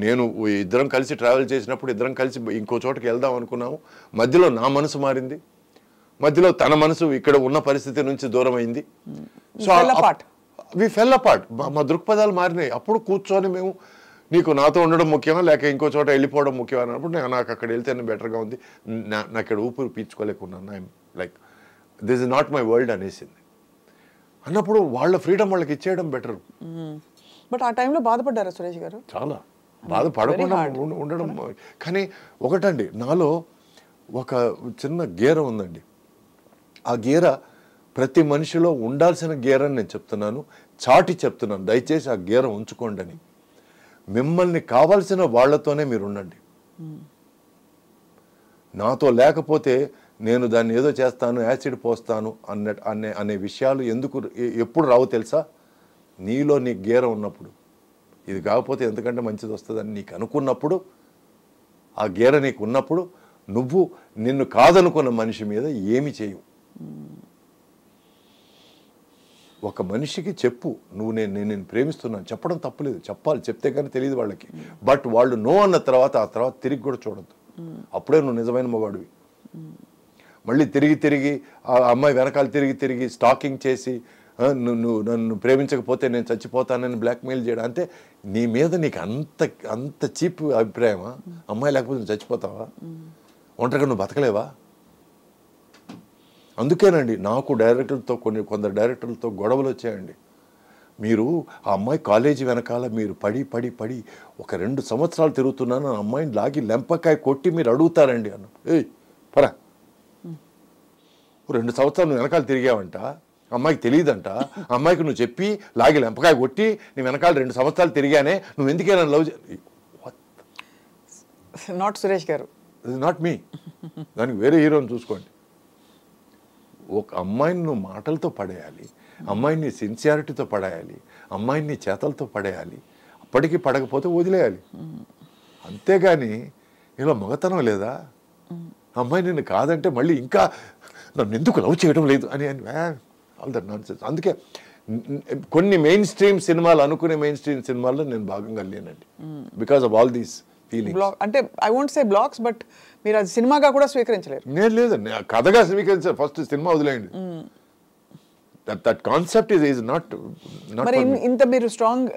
నేను ఇద్దరం కలిసి ట్రావెల్ చేసినప్పుడు ఇద్దరం కలిసి ఇంకో చోటకి వెళ్దాం అనుకున్నాము, మధ్యలో నా మనసు మారింది, మధ్యలో తన మనసు ఇక్కడ ఉన్న పరిస్థితి నుంచి దూరం అయింది. So we full apart. మా దృక్పథాలు మారినాయి. అప్పుడు కూర్చొని మేము నీకు నాతో ఉండడం ముఖ్యమా లేక ఇంకో చోట వెళ్ళిపోవడం ముఖ్యమా అన్నప్పుడు నాకు అక్కడ వెళ్తేనే బెటర్గా ఉంది, నాకు ఇక్కడ ఊపిరి పీల్చుకోలేకున్నాను, I'm like this is not my world అనేసింది. అన్నప్పుడు వాళ్ళ ఫ్రీడమ్ వాళ్ళకి ఇచ్చేయడం బెటర్. బట్ ఆ టైంలో బాధపడ్డారా సురేష్ గారు? చాలా బాధపడకుండా ఉండడం. కానీ ఒకటండి, నాలో ఒక చిన్న గీర ఉందండి. ఆ గీర ప్రతి మనిషిలో ఉండాల్సిన గీర అని నేను చెప్తున్నాను, చాటి చెప్తున్నాను. దయచేసి ఆ గీర ఉంచుకోండి అని. మిమ్మల్ని కావాల్సిన వాళ్లతోనే మీరు ఉండండి. నాతో లేకపోతే నేను దాన్ని ఏదో చేస్తాను, యాసిడ్ పోస్తాను అనే విషయాలు ఎప్పుడు రావు తెలుసా? నీలో నీ గీర ఉన్నప్పుడు, ఇది కాకపోతే ఎందుకంటే మంచిది వస్తుందని నీకు అనుకున్నప్పుడు, ఆ గీర నీకు ఉన్నప్పుడు నువ్వు నిన్ను కాదనుకున్న మనిషి మీద ఏమి చేయవు. ఒక మనిషికి చెప్పు, నువ్వు నేను ప్రేమిస్తున్నాను చెప్పడం తప్పులేదు, చెప్పాలి, చెప్తే కానీ తెలియదు వాళ్ళకి. బట్ వాళ్ళు నో అన్న తర్వాత ఆ తర్వాత తిరిగి కూడా చూడద్దు. అప్పుడే నువ్వు నిజమైన మగాడివి. మళ్ళీ తిరిగి ఆ అమ్మాయి వెనకాల తిరిగి స్టాకింగ్ చేసి నువ్వు నన్ను ప్రేమించకపోతే నేను చచ్చిపోతానని బ్లాక్మెయిల్ చేయడం, అంటే నీ మీద నీకు అంత చీప్ అభిప్రాయమా? అమ్మాయి లేకపోతే నువ్వు చచ్చిపోతావా? ఒంటరిగా నువ్వు బతకలేవా? అందుకేనండి నాకు కొందరు డైరెక్టర్లతో గొడవలు వచ్చాయండి. మీరు ఆ అమ్మాయి కాలేజీ వెనకాల మీరు పడి ఒక 2 సంవత్సరాలు తిరుగుతున్నాను, ఆ అమ్మాయిని లాగి లెంపకాయ కొట్టి మీరు అడుగుతారండి అన్న. ఏయ్ పరా, 2 సంవత్సరాలు నువ్వు వెనకాల తిరిగావంట, అమ్మాయికి తెలియదంట. అమ్మాయికి నువ్వు చెప్పి లాగి లెంపకాయ కొట్టి నీ వెనకాల 2 సంవత్సరాలు తిరిగానే నువ్వు ఎందుకే నన్ను లవ్ నాట్ సురేష్ గారు, నాట్ మీ. దానికి వేరే హీరోని చూసుకోండి. ఒక అమ్మాయిని నువ్వు మాటలతో పడేయాలి, అమ్మాయిని సిన్సియారిటీతో పడేయాలి, అమ్మాయిని చేతలతో పడేయాలి, అప్పటికి పడకపోతే వదిలేయాలి. అంతేగాని ఇలా మగతనం లేదా? అమ్మాయి నిన్ను కాదంటే మళ్ళీ ఇంకా నన్ను ఎందుకు లవ్ చేయడం లేదు అని ఆల్ దట్ నాన్సెన్స్. అందుకే కొన్ని మెయిన్ స్ట్రీమ్ సినిమాలు అనుకునే మెయిన్ స్ట్రీమ్ సినిమాల్లో నేను భాగంగా లేనండి, because of all these feelings. అంటే I won't say blocks, but మీరు అది సినిమాగా కూడా స్వీకరించలేరు. నేను లేదండి, కథగా స్వీకరించారు. ఫస్ట్ సినిమా వదిలేయండి. That concept is not. మరి ఇంత మీరు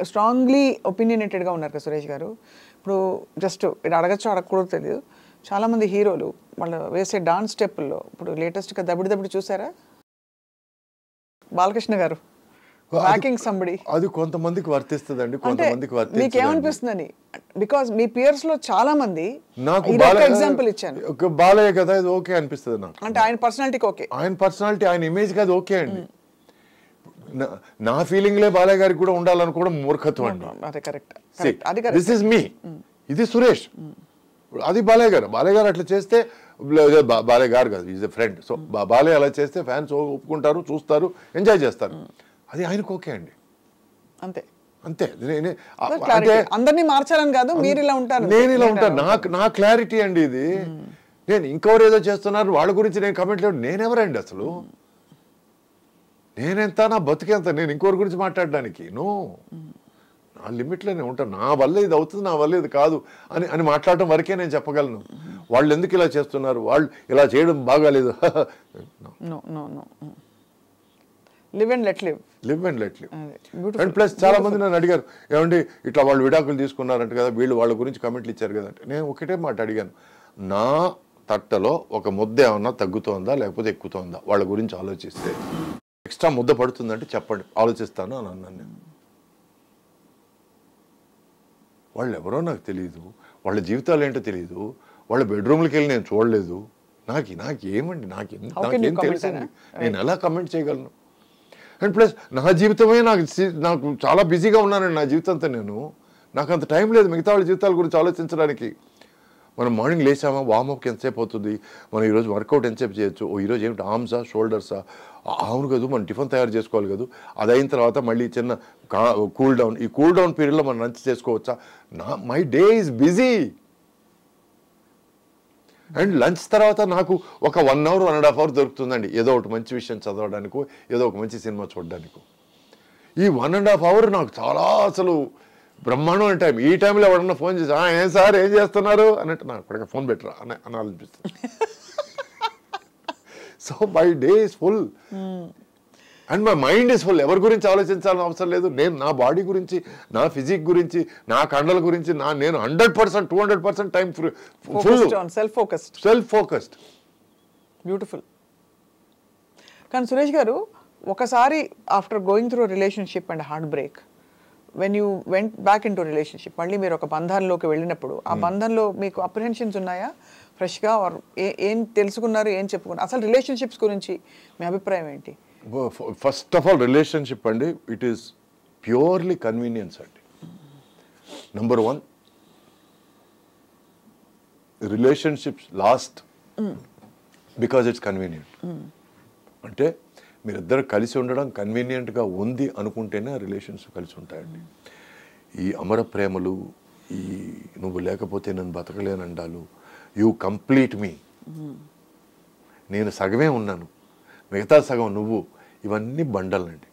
స్ట్రాంగ్లీ ఒపీనియనేటెడ్గా ఉన్నారు కదా సురేష్ గారు. ఇప్పుడు జస్ట్ ఇది అడగచ్చో అడగకూడదు తెలియదు, చాలామంది హీరోలు వాళ్ళు వేసే డాన్స్ స్టెప్పుల్లో ఇప్పుడు లేటెస్ట్గా దబిడి చూసారా? బాలకృష్ణ గారు హ్యాకింగ్ సంబడి, అది కొంతమందికి వర్తిస్తుందండి, కొంతమందికి వర్తించదు. మీకు ఏమనిపిస్తుందని? బికాజ్ మీ పియర్స్ లో చాలా మంది, నాకు ఎగ్జాంపుల్ ఇచ్చాను, బాలయ్య కదా ఇది ఓకే అనిపిస్తుంది నాకు. అంటే ఆయన పర్సనాలిటీకి ఓకే, ఆయన పర్సనాలిటీ ఆయన ఇమేజ్ కాదు ఓకే అండి. నా ఫీలింగ్లే బాలయ్య గారికి కూడా ఉండాలనుకోవడం మూర్ఖత్వం అండి. అదే కరెక్ట్. దిస్ ఇస్ మీ, ఇది సురేష్, అది బాలయ్య గారు. బాలయ్య గారు అట్లా చేస్తే బాలయ్య గారు కాదు, is a friend. So Balayya అలా చేస్తే ఫ్యాన్స్ ఒప్పుకుంటారు, చూస్తారు, ఎంజాయ్ చేస్తారు. అది ఆయనకు ఓకే అండి, అంతే అంతే. అంటే అందరినీ మార్చాలని కాదు, మీరు ఇలా ఉంటారు, నేను ఇలా ఉంటాను. నా క్లారిటీ అండి ఇది. నేను ఇంకెవరు ఏదో చేస్తున్నారు వాళ్ళ గురించి నేను కమెంట్ లేదు. నేనెవరండి అసలు? నేనెంత, నా బతుకెంత? నేను ఇంకోరి గురించి మాట్లాడడానికి నో, నా లిమిట్లోనే ఉంటాను. నా వల్ల ఇది అవుతుంది, నా వల్ల ఇది కాదు అని మాట్లాడటం వరకే నేను చెప్పగలను. వాళ్ళు ఎందుకు ఇలా చేస్తున్నారు, వాళ్ళు ఇలా చేయడం బాగాలేదు. Live and let live. And plus చాలా మంది నన్ను అడిగారు, ఏమండి ఇట్లా వాళ్ళు విడాకులు తీసుకున్నారంట కదా, వీళ్ళు వాళ్ళ గురించి కమెంట్లు ఇచ్చారు కదా అంటే, నేను ఒకటే మాట అడిగాను, నా తట్టలో ఒక ముద్ద ఏమన్నా తగ్గుతోందా లేకపోతే ఎక్కుతోందా? వాళ్ళ గురించి ఆలోచిస్తే ఎక్స్ట్రా ముద్ద పడుతుందంటే చెప్పండి, ఆలోచిస్తాను అని అన్నాను నేను. వాళ్ళు ఎవరో నాకు తెలియదు, వాళ్ళ జీవితాలు ఏంటో తెలియదు, వాళ్ళ బెడ్రూమ్లకి వెళ్ళి నేను చూడలేదు. నాకేమండి, నాకేం తెలుసండి, నేను ఎలా కమెంట్ చేయగలను? అండ్ ప్లస్ నా జీవితమే నాకు చాలా బిజీగా ఉన్నానండి నా జీవితంతో. నాకు అంత టైం లేదు మిగతా వాళ్ళ జీవితాల గురించి ఆలోచించడానికి. మనం మార్నింగ్ లేచామా, వార్మప్కి ఎంతసేపు అవుతుంది, మనం ఈరోజు వర్కౌట్ ఎంతసేపు చేయొచ్చు, ఈరోజు ఏమిటి ఆర్మ్సా షోల్డర్సా, అవును కదా మనం టిఫిన్ తయారు చేసుకోవాలి కదా, అది అయిన తర్వాత మళ్ళీ చిన్న కూల్ డౌన్, ఈ కూల్ డౌన్ పీరియడ్లో మనం లంచ్ చేసుకోవచ్చా? My day is busy. And lunch తర్వాత నాకు ఒక 1 hour 1.5 hours దొరుకుతుందండి ఏదో ఒకటి మంచి విషయం చదవడానికో, ఏదో ఒక మంచి సినిమా చూడడానికో. ఈ 1.5 hours నాకు చాలా అసలు బ్రహ్మాండమైన టైం. ఈ టైంలో ఎవరన్నా ఫోన్ చేసి ఏం సార్ ఏం చేస్తున్నారు అన్నట్టు నాకు ఇప్పటికే ఫోన్ పెట్టరా అనాలనిపిస్తుంది. So my day is full and my mind is full. ఎవరి గురించి ఆలోచించాలని అవసరం లేదు. నేను నా బాడీ గురించి, నా ఫిజిక్ గురించి, నా కండల గురించి నేను 100% 200% time full self focused. Beautiful. కానీ సురేష్ గారు, ఒకసారి after going through relationship and heart break, when you went back in to relationship, మళ్ళీ మీరు ఒక బంధంలోకి వెళ్ళినప్పుడు ఆ బంధంలో మీకు అప్రిహెన్షన్స్ ఉన్నాయా ఫ్రెష్గా? ఏం తెలుసుకున్నారు, ఏం చెప్పుకున్నారు? అసలు రిలేషన్షిప్స్ గురించి మీ అభిప్రాయం ఏంటి? ఫస్ట్ ఆఫ్ ఆల్ రిలేషన్షిప్ అండి, ఇట్ ఈస్ ప్యూర్లీ కన్వీనియన్స్ అండి. Number 1, relationships last because it's convenient. అంటే మీరిద్దరు కలిసి ఉండడం కన్వీనియంట్గా ఉంది అనుకుంటేనే రిలేషన్స్ కలిసి ఉంటాయండి. ఈ అమర ప్రేమలు, ఈ నువ్వు లేకపోతే నేను బతకలేనండాలు, యూ కంప్లీట్ మీ, నేను సగమే ఉన్నాను మిగతా సగం నువ్వు, ఇవన్నీ బండలండి.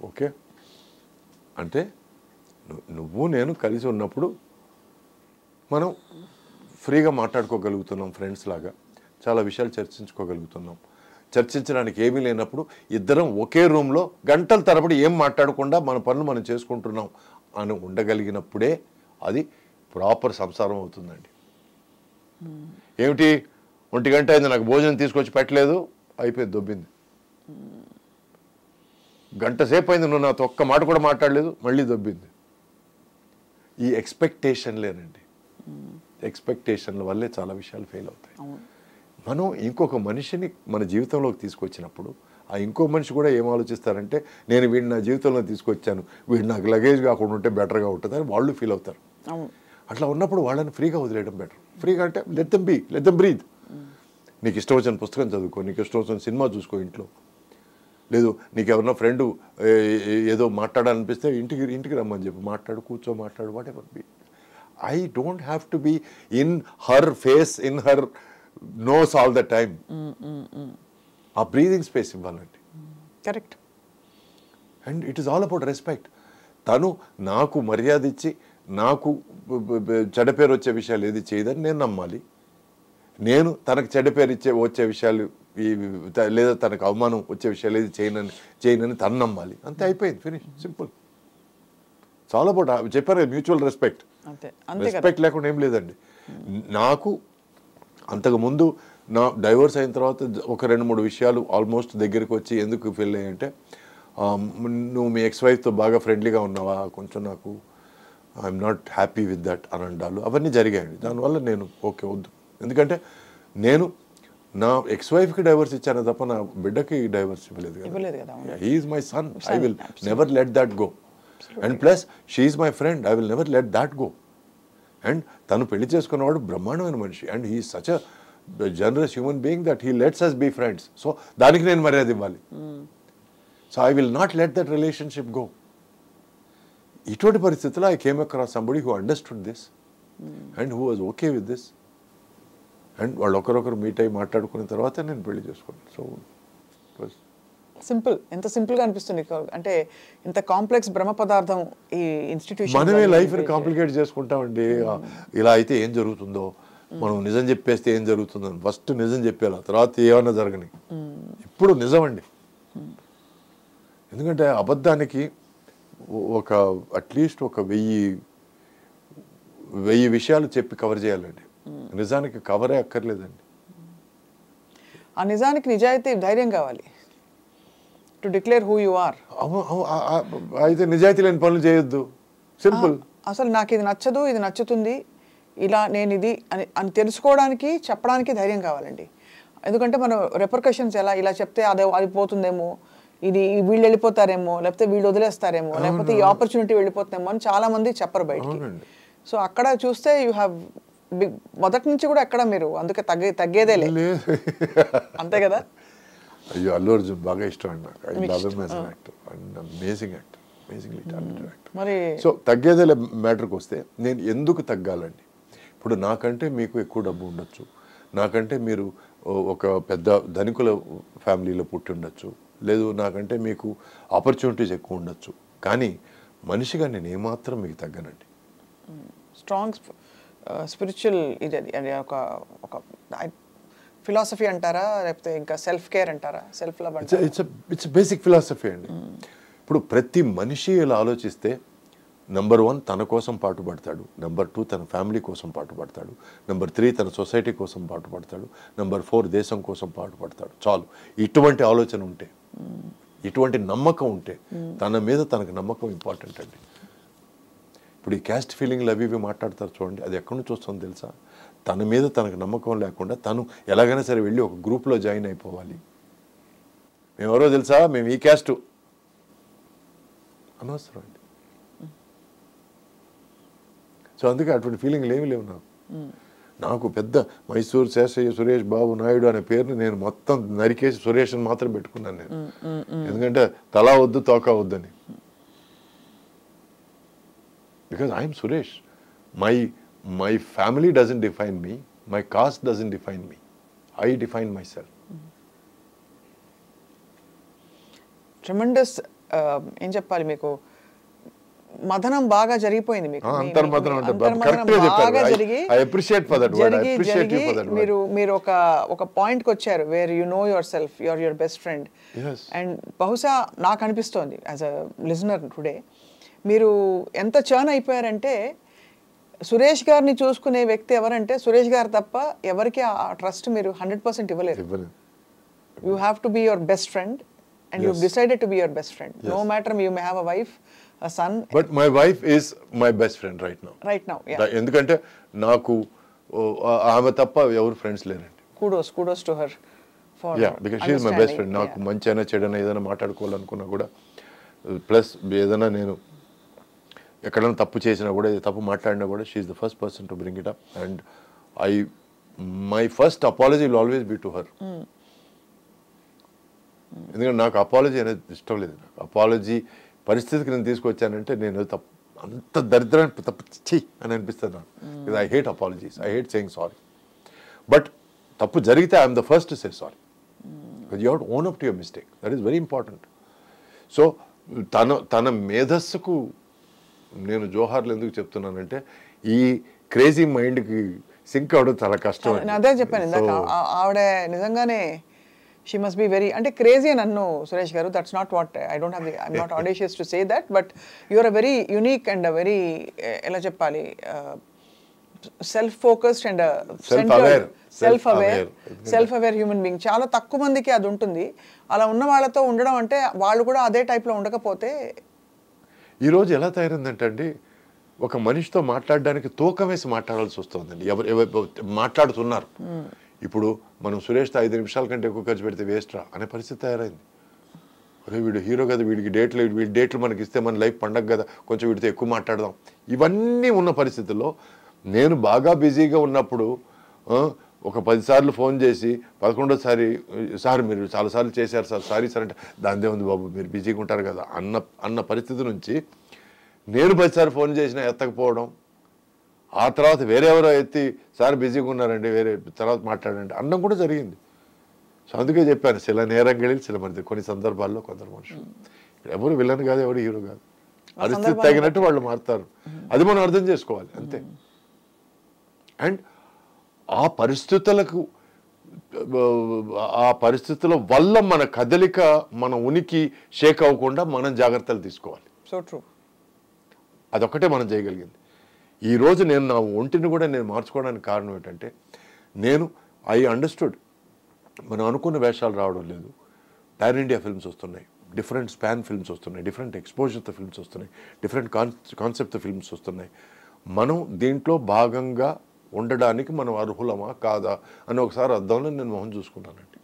ఓకే, అంటే నువ్వు నేను కలిసి ఉన్నప్పుడు మనం ఫ్రీగా మాట్లాడుకోగలుగుతున్నాం, ఫ్రెండ్స్ లాగా చాలా విషయాలు చర్చించుకోగలుగుతున్నాం. చర్చించడానికి ఏమీ లేనప్పుడు ఇద్దరం ఒకే రూమ్లో గంటల తరబడి ఏం మాట్లాడకుండా మన పనులు మనం చేసుకుంటున్నాం అని ఉండగలిగినప్పుడే అది ప్రాపర్ సంసారం అవుతుందండి. ఏమిటి 1 గంట అయింది నాకు భోజనం తీసుకొచ్చి పెట్టలేదు, అయిపోయింది, దొబ్బింది. గంట సేపు అయింది నువ్వు నాతో ఒక్క మాట కూడా మాట్లాడలేదు, మళ్ళీ దొబ్బింది. ఈ ఎక్స్పెక్టేషన్లేనండి, ఎక్స్పెక్టేషన్ల వల్లే చాలా విషయాలు ఫెయిల్ అవుతాయి. మనం ఇంకొక మనిషిని మన జీవితంలోకి తీసుకొచ్చినప్పుడు ఆ ఇంకో మనిషి కూడా ఏం ఆలోచిస్తారంటే నేను వీడిని నా జీవితంలో తీసుకొచ్చాను, వీడు నాకు లగేజ్ కాకుండా ఉంటే బెటర్గా ఉంటుంది అని వాళ్ళు ఫీల్ అవుతారు. అట్లా ఉన్నప్పుడు వాళ్ళని ఫ్రీగా వదిలేయడం బెటర్. ఫ్రీగా అంటే లెట్ దెమ్ బ్రీత్. నీకు ఇష్టం వచ్చిన పుస్తకం చదువుకో, నీకు ఇష్టం వచ్చిన సినిమా చూసుకో ఇంట్లో. లేదు నీకు ఎవరన్నా ఫ్రెండ్ ఏదో మాట్లాడాలనిపిస్తే ఇంటికి రమ్మని చెప్పి మాట్లాడు, మాట్లాడు, whatever be. I don't have to be in her face, in her nose all the time. A breathing space ఇవ్వాలండి. Correct. And it is all about respect. తను నాకు మర్యాద ఇచ్చి నాకు చెడ్డ పేరు వచ్చే విషయాలు ఏది చేయదని నేను నమ్మాలి. నేను తనకు చెడ్డ పేరు వచ్చే విషయాలు లేదా తనకు అవమానం వచ్చే విషయాలు ఏది చేయనని తను నమ్మాలి. అంతే, అయిపోయింది, ఫినిష్, సింపుల్. చాలా అబౌట్ చెప్పారు మ్యూచువల్ రెస్పెక్ట్. రెస్పెక్ట్ లేకుండా ఏం లేదండి. నాకు అంతకుముందు నా డైవర్స్ అయిన తర్వాత ఒక 2-3 విషయాలు ఆల్మోస్ట్ దగ్గరికి వచ్చి ఎందుకు ఫీల్ అయ్యాయంటే, నువ్వు మీ ఎక్స్-వైఫ్తో బాగా ఫ్రెండ్లీగా ఉన్నావా, కొంచెం నాకు I'm not happy with that అని అంటారు. అవన్నీ జరిగాయండి. దానివల్ల నేను ఓకే వద్దు. ఎందుకంటే నేను నా ఎక్స్-వైఫ్కి డైవర్స్ ఇచ్చాను తప్ప నా బిడ్డకి డైవర్స్ ఇవ్వలేదు కదా. He is my son, I will never let that go. And plus she is my friend, I will never let that go. And తను పెళ్లి చేసుకున్నవాడు బ్రహ్మాండమైన మనిషి. And he is such a generous human being that he lets us be friends. So దానికి నేను మర్యాద ఇవ్వాలి. So I will not let that relationship go. ఇటువంటి పరిస్థితుల్లో I came across somebody who understood this and who was okay with this. And వాళ్ళు ఒకరొకరు మీట్ అయ్యి మాట్లాడుకున్న తర్వాత నేను పెళ్లి చేసుకున్నాను. So simple. ఎంత సింపుల్గా అనిపిస్తుంది. అంటే ఇంత కాంప్లెక్స్ బ్రహ్మ పదార్థం ఈ ఇన్స్టిట్యూషన్. మనమే లైఫ్ని కాంప్లికేట్ చేసుకుంటామండి. ఇలా అయితే ఏం జరుగుతుందో, మనం నిజం చెప్పేస్తే ఏం జరుగుతుందో, ఫస్ట్ నిజం చెప్పేలా, తర్వాత ఏమన్నా జరగని. ఇప్పుడు నిజం అండి. ఎందుకంటే అబద్ధానికి అట్లీస్ట్ ఒక 1000 విషయాలు చెప్పి కవర్ చేయాలండి. నిజానికి కవరే అక్కర్లేదండి. ఆ నిజానికి నిజాయితీ, ధైర్యం కావాలి. To declare who you are. అయితే నిజాయితీ లేని పనులు చేయొద్దు. సింపుల్. అసలు నాకు ఇది నచ్చదు, ఇది నచ్చుతుంది, ఇలా నేను ఇది అని తెలుసుకోవడానికి, చెప్పడానికి ధైర్యం కావాలండి. ఎందుకంటే మనం రెపర్కషన్స్ ఇలా చెప్తే అది పోతుందేమో, ఇది వీళ్ళు వెళ్ళిపోతారేమో, లేకపోతే వీళ్ళు వదిలేస్తారేమో, లేకపోతే ఈ ఆపర్చునిటీ వెళ్ళిపోతుందేమో అని చాలా మంది చెప్పరు బయటికి. సో అక్కడ చూస్తే యూ హ్యావ్ మొదటి నుంచి కూడా ఎక్కడ మీరు అందుకే తగ్గేదే లేదు. అంతే కదా. అయ్యో, అల్లు అర్జున్ బాగా ఇష్టం అండి నాకు. I love him as an actor and amazing actor, amazingly talented actor. మరి సో తగ్గేదే మ్యాటర్కి వస్తే నేను ఎందుకు తగ్గాలండి? ఇప్పుడు నాకంటే మీకు ఎక్కువ డబ్బు ఉండొచ్చు, నాకంటే మీరు ఒక పెద్ద ధనికుల ఫ్యామిలీలో పుట్టి ఉండొచ్చు, లేదు నాకంటే మీకు ఆపర్చునిటీస్ ఎక్కువ ఉండొచ్చు, కానీ మనిషిగా నేను ఏమాత్రం మీకు తగ్గనండి. స్ట్రాంగ్ స్పిరిచువల్ ఇది ఒక ఫిలాసఫీ అంటారా, లేకపోతే ఇంకా సెల్ఫ్ కేర్ అంటారా, సెల్ఫ్ లవ్ అంటారా? ఇట్స్ బేసిక్ ఫిలాసఫీ అండి. ఇప్పుడు ప్రతి మనిషి ఇలా ఆలోచిస్తే, నెంబర్ 1 తన కోసం పాటుపడతాడు, నెంబర్ 2 తన ఫ్యామిలీ కోసం పాటుపడతాడు, నెంబర్ 3 తన సొసైటీ కోసం పాటుపడతాడు, నెంబర్ 4 దేశం కోసం పాటుపడతాడు. చాలు. ఇటువంటి ఆలోచన ఉంటే, ఇటువంటి నమ్మకం ఉంటే, తన మీద తనకు నమ్మకం ఇంపార్టెంట్ అండి. ఇప్పుడు ఈ క్యాస్ట్ ఫీలింగ్లు అవి మాట్లాడతారు చూడండి, అది ఎక్కడి నుంచి వస్తుందో తెలుసా? తన మీద తనకు నమ్మకం లేకుండా తను ఎలాగైనా సరే వెళ్ళి ఒక గ్రూప్లో జాయిన్ అయిపోవాలి. మేము ఎవరో తెలుసా, మేము ఈ క్యాస్టు అనవసరం అండి. సో అందుకే అటువంటి ఫీలింగ్లు ఏమీ లేవు నాకు. నాకు పెద్ద మైసూర్ శేషయ్య సురేష్ బాబు నాయుడు అనే పేరుని నేను మొత్తం నరికేసి సురేష్ అని మాత్రం పెట్టుకున్నాను నేను. ఎందుకంటే తలా వద్దు తోకా వద్దని. Because I'm Suresh. My family doesn't define me. My caste doesn't define me. I define myself. Tremendous. ఏం చెప్పాలి మీకు, మదనం బాగా జరిగిపోయింది మీకు. అంతర్మదనం అంటే కరెక్ట్గా చెప్పారు. I appreciate for that word. I appreciate you for that word. మీరు ఒక పాయింట్కి వచ్చారు where you know your self, your best friend. And బహుశా నాకు అనిపిస్తోంది యాజ్ అ లిజనర్ టుడే, మీరు ఎంత చర్న్ అయిపోయారంటే, సురేష్ గారిని చూసుకునే వ్యక్తి ఎవరంటే సురేష్ గారు తప్ప ఎవరికి ఆ ట్రస్ట్ మీరు 100% ఇవ్వలేదు. You have to be your best friend and you decided to be your best friend. No matter you may have a wife, a son. But my wife is my best friend right now. ఎందుకంటే నాకు ఆమె తప్ప ఎవరు ఫ్రెండ్స్ లేరండి. kudos to her because she is my best friend. నాకు మంచి అయినా చెడైనా ఏదైనా మాట్లాడుకోవాలనుకున్నా కూడా, ప్లస్ ఏదైనా నేను ఎక్కడైనా తప్పు చేసినా కూడా, తప్పు మాట్లాడినా కూడా, she is the first person to bring it up. And my first apology will always be to her. ఎందుకంటే నాకు అపాలజీ అనేది ఇష్టం లేదు. నాకు అపాలజీ పరిస్థితికి నేను తీసుకొచ్చానంటే నేను తప్పు, అంత దరిద్రాన్ని తప్పు చెయ్యి అని అనిపిస్తుంది నాకు. I hate apologies, I hate saying sorry. But తప్పు జరిగితే I'm the first to say sorry. Because you have to own up to your mistake. That is very important. So తన మేధస్సుకు నేను జోహార్లు ఎందుకు చెప్తున్నానంటే, ఈ క్రేజీ మైండ్కి సింక్ అవడం చాలా కష్టం. అదే చెప్పాను ఇందాక, ఆవిడ నిజంగానే షీ మస్ట్ బి వెరీ, అంటే క్రేజీ అని అన్ను Suresh garu, that's not what I don't have, I'm not audacious to say that, but you're a very unique and very, ఎలా చెప్పాలి, self focused and self aware human being. చాలా తక్కువ మందికి అది ఉంటుంది. అలా ఉన్న వాళ్ళతో ఉండడం అంటే, వాళ్ళు కూడా అదే టైప్లో ఉండకపోతే. ఈరోజు ఎలా తయారైందంటే అండి, ఒక మనిషితో మాట్లాడడానికి తూకం వేసి మాట్లాడాల్సి వస్తుందండి. ఎవరు మాట్లాడుతున్నారు. ఇప్పుడు మనం సురేష్తో 5 నిమిషాల కంటే ఎక్కువ ఖర్చు పెడితే వేస్ట్రా అనే పరిస్థితి తయారైంది. అదే వీడు హీరో కదా, వీడి డేట్లు మనకి ఇస్తే మన లైఫ్ పండగ కదా, కొంచెం వీడితో ఎక్కువ మాట్లాడదాం. ఇవన్నీ ఉన్న పరిస్థితుల్లో నేను బాగా బిజీగా ఉన్నప్పుడు ఒక 10 సార్లు ఫోన్ చేసి 11వ సార్ మీరు చాలాసార్లు చేశారు సార్, సారీ సార్ అంటే, దానిదే ఉంది బాబు మీరు బిజీగా ఉంటారు కదా అన్న పరిస్థితి నుంచి నేను 10 సార్లు ఫోన్ చేసినా ఎత్తకపోవడం, ఆ తర్వాత వేరెవరో ఎత్తి సార్ బిజీగా ఉన్నారండి, వేరే తర్వాత మాట్లాడండి అన్నం కూడా జరిగింది. సో అందుకే చెప్పాను, చిల నేరంగళి చిల మంది. కొన్ని సందర్భాల్లో కొందరు మనుషులు ఎవరు విలన్ కాదు, ఎవరు హీరో కాదు, పరిస్థితి తగినట్టు వాళ్ళు మారుతారు. అది మనం అర్థం చేసుకోవాలి అంతే. అండ్ ఆ పరిస్థితుల వల్ల మన కదలిక, మన ఉనికి షేక్ అవ్వకుండా మనం జాగ్రత్తలు తీసుకోవాలి. So true. అదొక్కటే మనం చేయగలిగింది. ఈరోజు నేను నా ఒంటిని కూడా నేను మార్చుకోవడానికి కారణం ఏంటంటే, ఐ అండర్స్టూడ్ మనం అనుకున్న వేషాలు రావడం లేదు. పాన్ ఇండియా ఫిల్మ్స్ వస్తున్నాయి, డిఫరెంట్ స్పాన్ ఫిల్మ్స్ వస్తున్నాయి, డిఫరెంట్ ఎక్స్పోజర్తో ఫిల్మ్స్ వస్తున్నాయి, డిఫరెంట్ కాన్సెప్ట్తో ఫిల్మ్స్ వస్తున్నాయి. మనం దీంట్లో భాగంగా ఉండడానికి మనం అర్హులమా కాదా అని ఒకసారి అర్థంలో నేను మొహం చూసుకున్నానండి.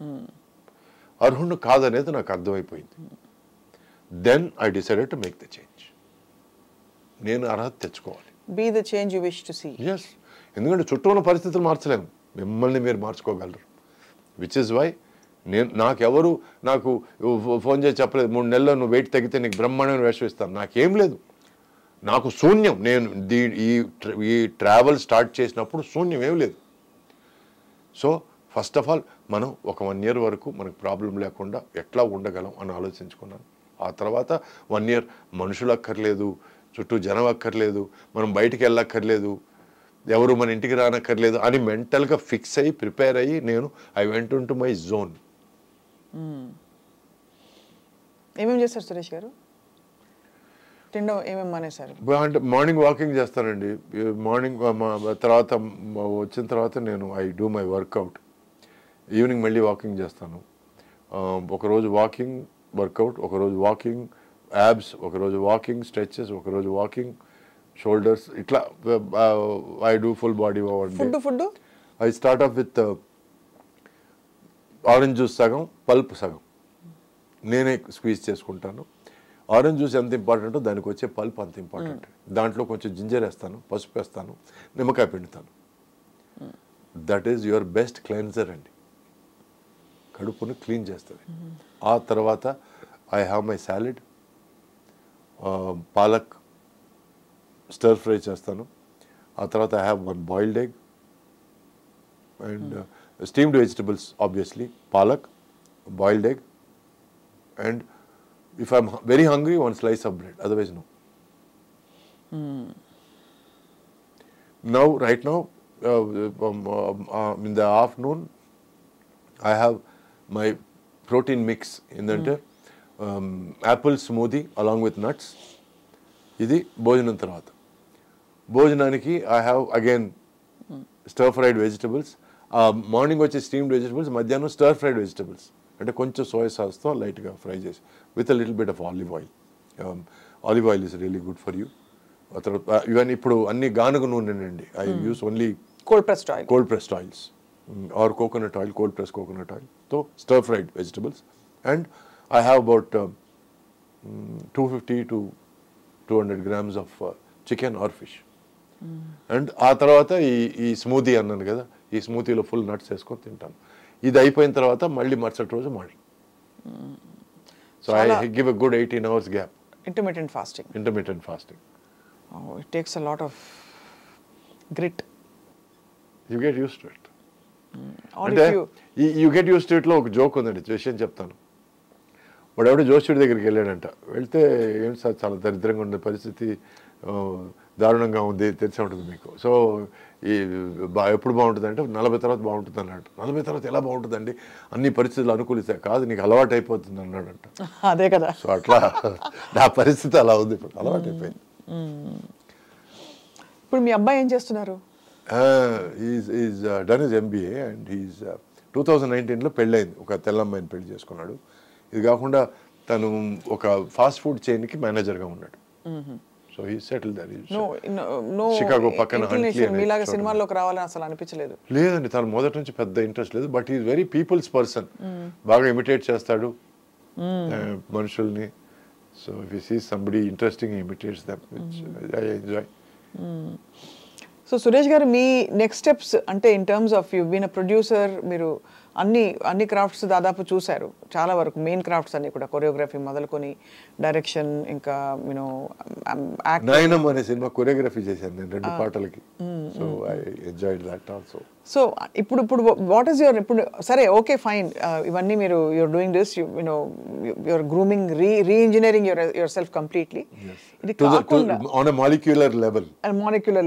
అర్హుడు కాదనేది నాకు అర్థమైపోయింది. Then I decided to make the change. నేను అర్హత తెచ్చుకోవాలి. Be the change you wish to see. Yes. ఎందుకంటే చుట్టూ ఉన్న పరిస్థితులు మార్చలేము, మిమ్మల్ని మీరు మార్చుకోగలరు. విచ్ ఇస్ వై నాకు ఫోన్ చేసి చెప్పలేదు, 3 నెలల్లో నువ్వు వెయిట్ తగ్గితే నీకు బ్రహ్మాండమైన వేషం ఇస్తాను. నాకేం లేదు, నాకు శూన్యం. నేను ఈ ట్రావెల్ స్టార్ట్ చేసినప్పుడు శూన్యం ఏం లేదు. సో ఫస్ట్ ఆఫ్ ఆల్ మనం ఒక 1 year వరకు మనకు ప్రాబ్లం లేకుండా ఎట్లా ఉండగలం అని ఆలోచించుకున్నాను. ఆ తర్వాత 1 year మనుషులు అక్కర్లేదు, చుట్టూ జనం అక్కర్లేదు, మనం బయటికి వెళ్ళక్కర్లేదు, ఎవరు మన ఇంటికి రానక్కర్లేదు అని మెంటల్గా ఫిక్స్ అయ్యి ప్రిపేర్ అయ్యి I went in to my zone. ఏమేమి చేస్తారు సురేష్ గారు? తిండం ఏమేమి మానేశారు? అంటే మార్నింగ్ వాకింగ్ చేస్తానండి. మార్నింగ్ తర్వాత వచ్చిన తర్వాత I do my workout. Evening మళ్ళీ వాకింగ్ చేస్తాను. ఒకరోజు వాకింగ్ వర్కౌట్, ఒకరోజు వాకింగ్ యాబ్స్, ఒకరోజు వాకింగ్ స్ట్రెచెస్, ఒకరోజు వాకింగ్ షోల్డర్స్, ఇట్లా I do full body food. I start of with orange juice సగం, పల్ప్ సగం నేనే స్క్వీజ్ చేసుకుంటాను. ఆరెంజ్ జ్యూస్ ఎంత ఇంపార్టెంటో దానికి వచ్చే పల్ప్ అంత ఇంపార్టెంట్. దాంట్లో కొంచెం జింజర్ వేస్తాను, పసుపు వేస్తాను, నిమ్మకాయ పిండుతాను. That is your best cleanser అండి, కడుపును క్లీన్ చేస్తుంది. ఆ తర్వాత I have my salad, palak stir fry చేస్తాను. ఆ తర్వాత I have 1 boiled egg and steamed vegetables, obviously palak, boiled egg, and if I'm very hungry, 1 slice of bread, otherwise no. Right now, in the afternoon, I have my protein mix in the apple smoothie along with nuts. Idi bhojanam tarvata. Bhojananiki I have again stir fried vegetables. Morning వచ్చే steamed vegetables, మధ్యాహ్నం stir fried vegetables. అంటే కొంచెం సోయా సాస్తో లైట్గా ఫ్రై చేసి with a little bit of olive oil. Olive oil is really good for you. ఆ తర్వాత ఇవన్నీ ఇప్పుడు అన్ని గానుగ నూనెనండి. I use only cold pressed oils. or coconut oil, cold pressed coconut oil. So stir fried vegetables. And I have about 250 to 200 grams of chicken or fish. And ఆ తర్వాత ఈ స్మూతీ అన్నాను కదా, ఈ స్మూతీలో ఫుల్ నట్స్ వేసుకొని తింటాను. ఇది అయిపోయిన తర్వాత మళ్ళీ మరుసటి రోజు morning. So I give a good 18 hours gap. Intermittent fasting. Intermittent fasting. Oh, it takes a lot of grit. You get used to it. Or అంటే if you... you get used to it లో ఒక జోక్ ఉందండి, విషయం చెప్తాను. వాడు ఎవడో జోష్యుడి దగ్గరికి వెళ్ళాడంట. వెళ్తే ఏం సార్ చాలా దరిద్రంగా ఉండే పరిస్థితి, దారుణంగా ఉంది, తెలిసే ఉంటుంది మీకు. సో ఈ ఎప్పుడు బాగుంటుంది అంటే 40 తర్వాత బాగుంటుంది అన్నాడు. 40 తర్వాత ఎలా బాగుంటుందండి, అన్ని పరిస్థితులు అనుకూలిస్తాయి. కాదు, నీకు అలవాటు అయిపోతుంది అన్నాడంట. అదే కదా. సో అట్లా నా పరిస్థితి అలా ఉంది, ఇప్పుడు అలవాటు అయిపోయింది. ఇప్పుడు మీ అబ్బాయి ఏం చేస్తున్నారు? Is done his MBA and is 2019లో పెళ్ళయింది. ఒక తెల్లమ్మాయిని పెళ్లి చేసుకున్నాడు. ఇది కాకుండా తను ఒక ఫాస్ట్ ఫుడ్ చైన్కి మేనేజర్గా ఉన్నాడు. So he settle there. Chicago పక్కన మీలాగా సినిమాల్లోకి రావాలని అసలు అనిపించలేదు? లేదండి, తను మొదటి నుంచి పెద్ద ఇంట్రెస్ట్ లేదు. But is very peoples person. బాగా ఇమిటేట్ చేస్తాడు మనుషుల్ని. So if you see somebody interesting imitates them, which I enjoy. So Suresh garu, మీ నెక్స్ట్ స్టెప్స్ అంటే in terms of you been a producer, మీరు అన్ని క్రాఫ్ట్స్ దాదాపు చూశారు, చాలా వరకు మెయిన్ క్రాఫ్ట్స్ అన్ని కూడా, కొరియోగ్రఫీ మొదలుకొని డైరెక్షన్, ఇంకా యూనో నయనం అనే సినిమా కొరియోగ్రఫీ చేశాను నేను 2 పాటలకి. So I enjoyed that also. So ఇప్పుడు వాట్ ఈస్ యువర్, ఇప్పుడు సరే ఓకే ఫైన్, ఇవన్నీ మీరు you are doing this, you know your grooming, reengineering your self completely. ఇది కాకుండా on a molecular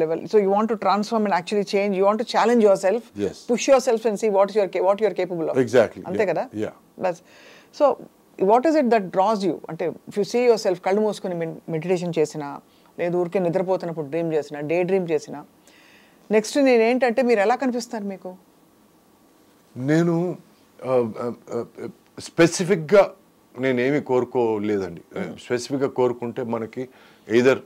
level. So you want to transform and actually change, you want to challenge yourself, yes, push yourself and see what you are capable of. Exactly. Ante kada? Yeah. That's so what is it that draws you? Ante if you see yourself kallu moskoni meditation chesina, ledu urke nidrapotunnappudu dream chesina, day dream chesina, next నేను ఏంటంటే మీరు ఎలా కనిపిస్తారు మీకు? నేను స్పెసిఫిక్గా నేనేమి కోరుకోలేదండి. స్పెసిఫిక్గా కోరుకుంటే మనకి ఎయిదర్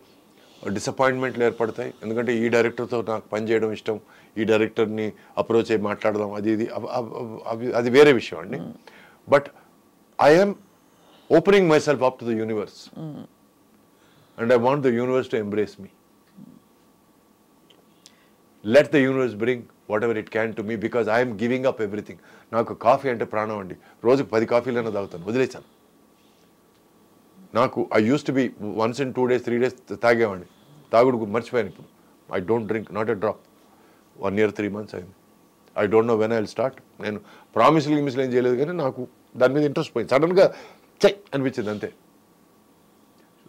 డిసప్పాయింట్మెంట్లు ఏర్పడతాయి. ఎందుకంటే ఈ డైరెక్టర్తో నాకు పని చేయడం ఇష్టం, ఈ డైరెక్టర్ని అప్రోచ్ అయ్యి మాట్లాడదాం, అది వేరే విషయం అండి. But I'm opening my self up to the universe and I want the universe to embrace me. Let the universe bring what ever it can to me, because I'm giving up everything. నాకు కాఫీ అంటే ప్రాణం అండి. రోజుకి 10 కాఫీలైనా తాగుతాను, వదిలేసాను. నాకు I use to B once in 2 days 3 days తాగేవాడిని. తాగుడు మర్చిపోయాను ఇప్పుడు. I don't drink, not a drop. 1 year 3 months అయింది. I don't know when I will start. నేను ప్రామిస్లు ఏం చేయలేదు, కానీ నాకు దాని మీద ఇంట్రెస్ట్ పోయింది. సడన్గా చెక్ అనిపించింది అంతే.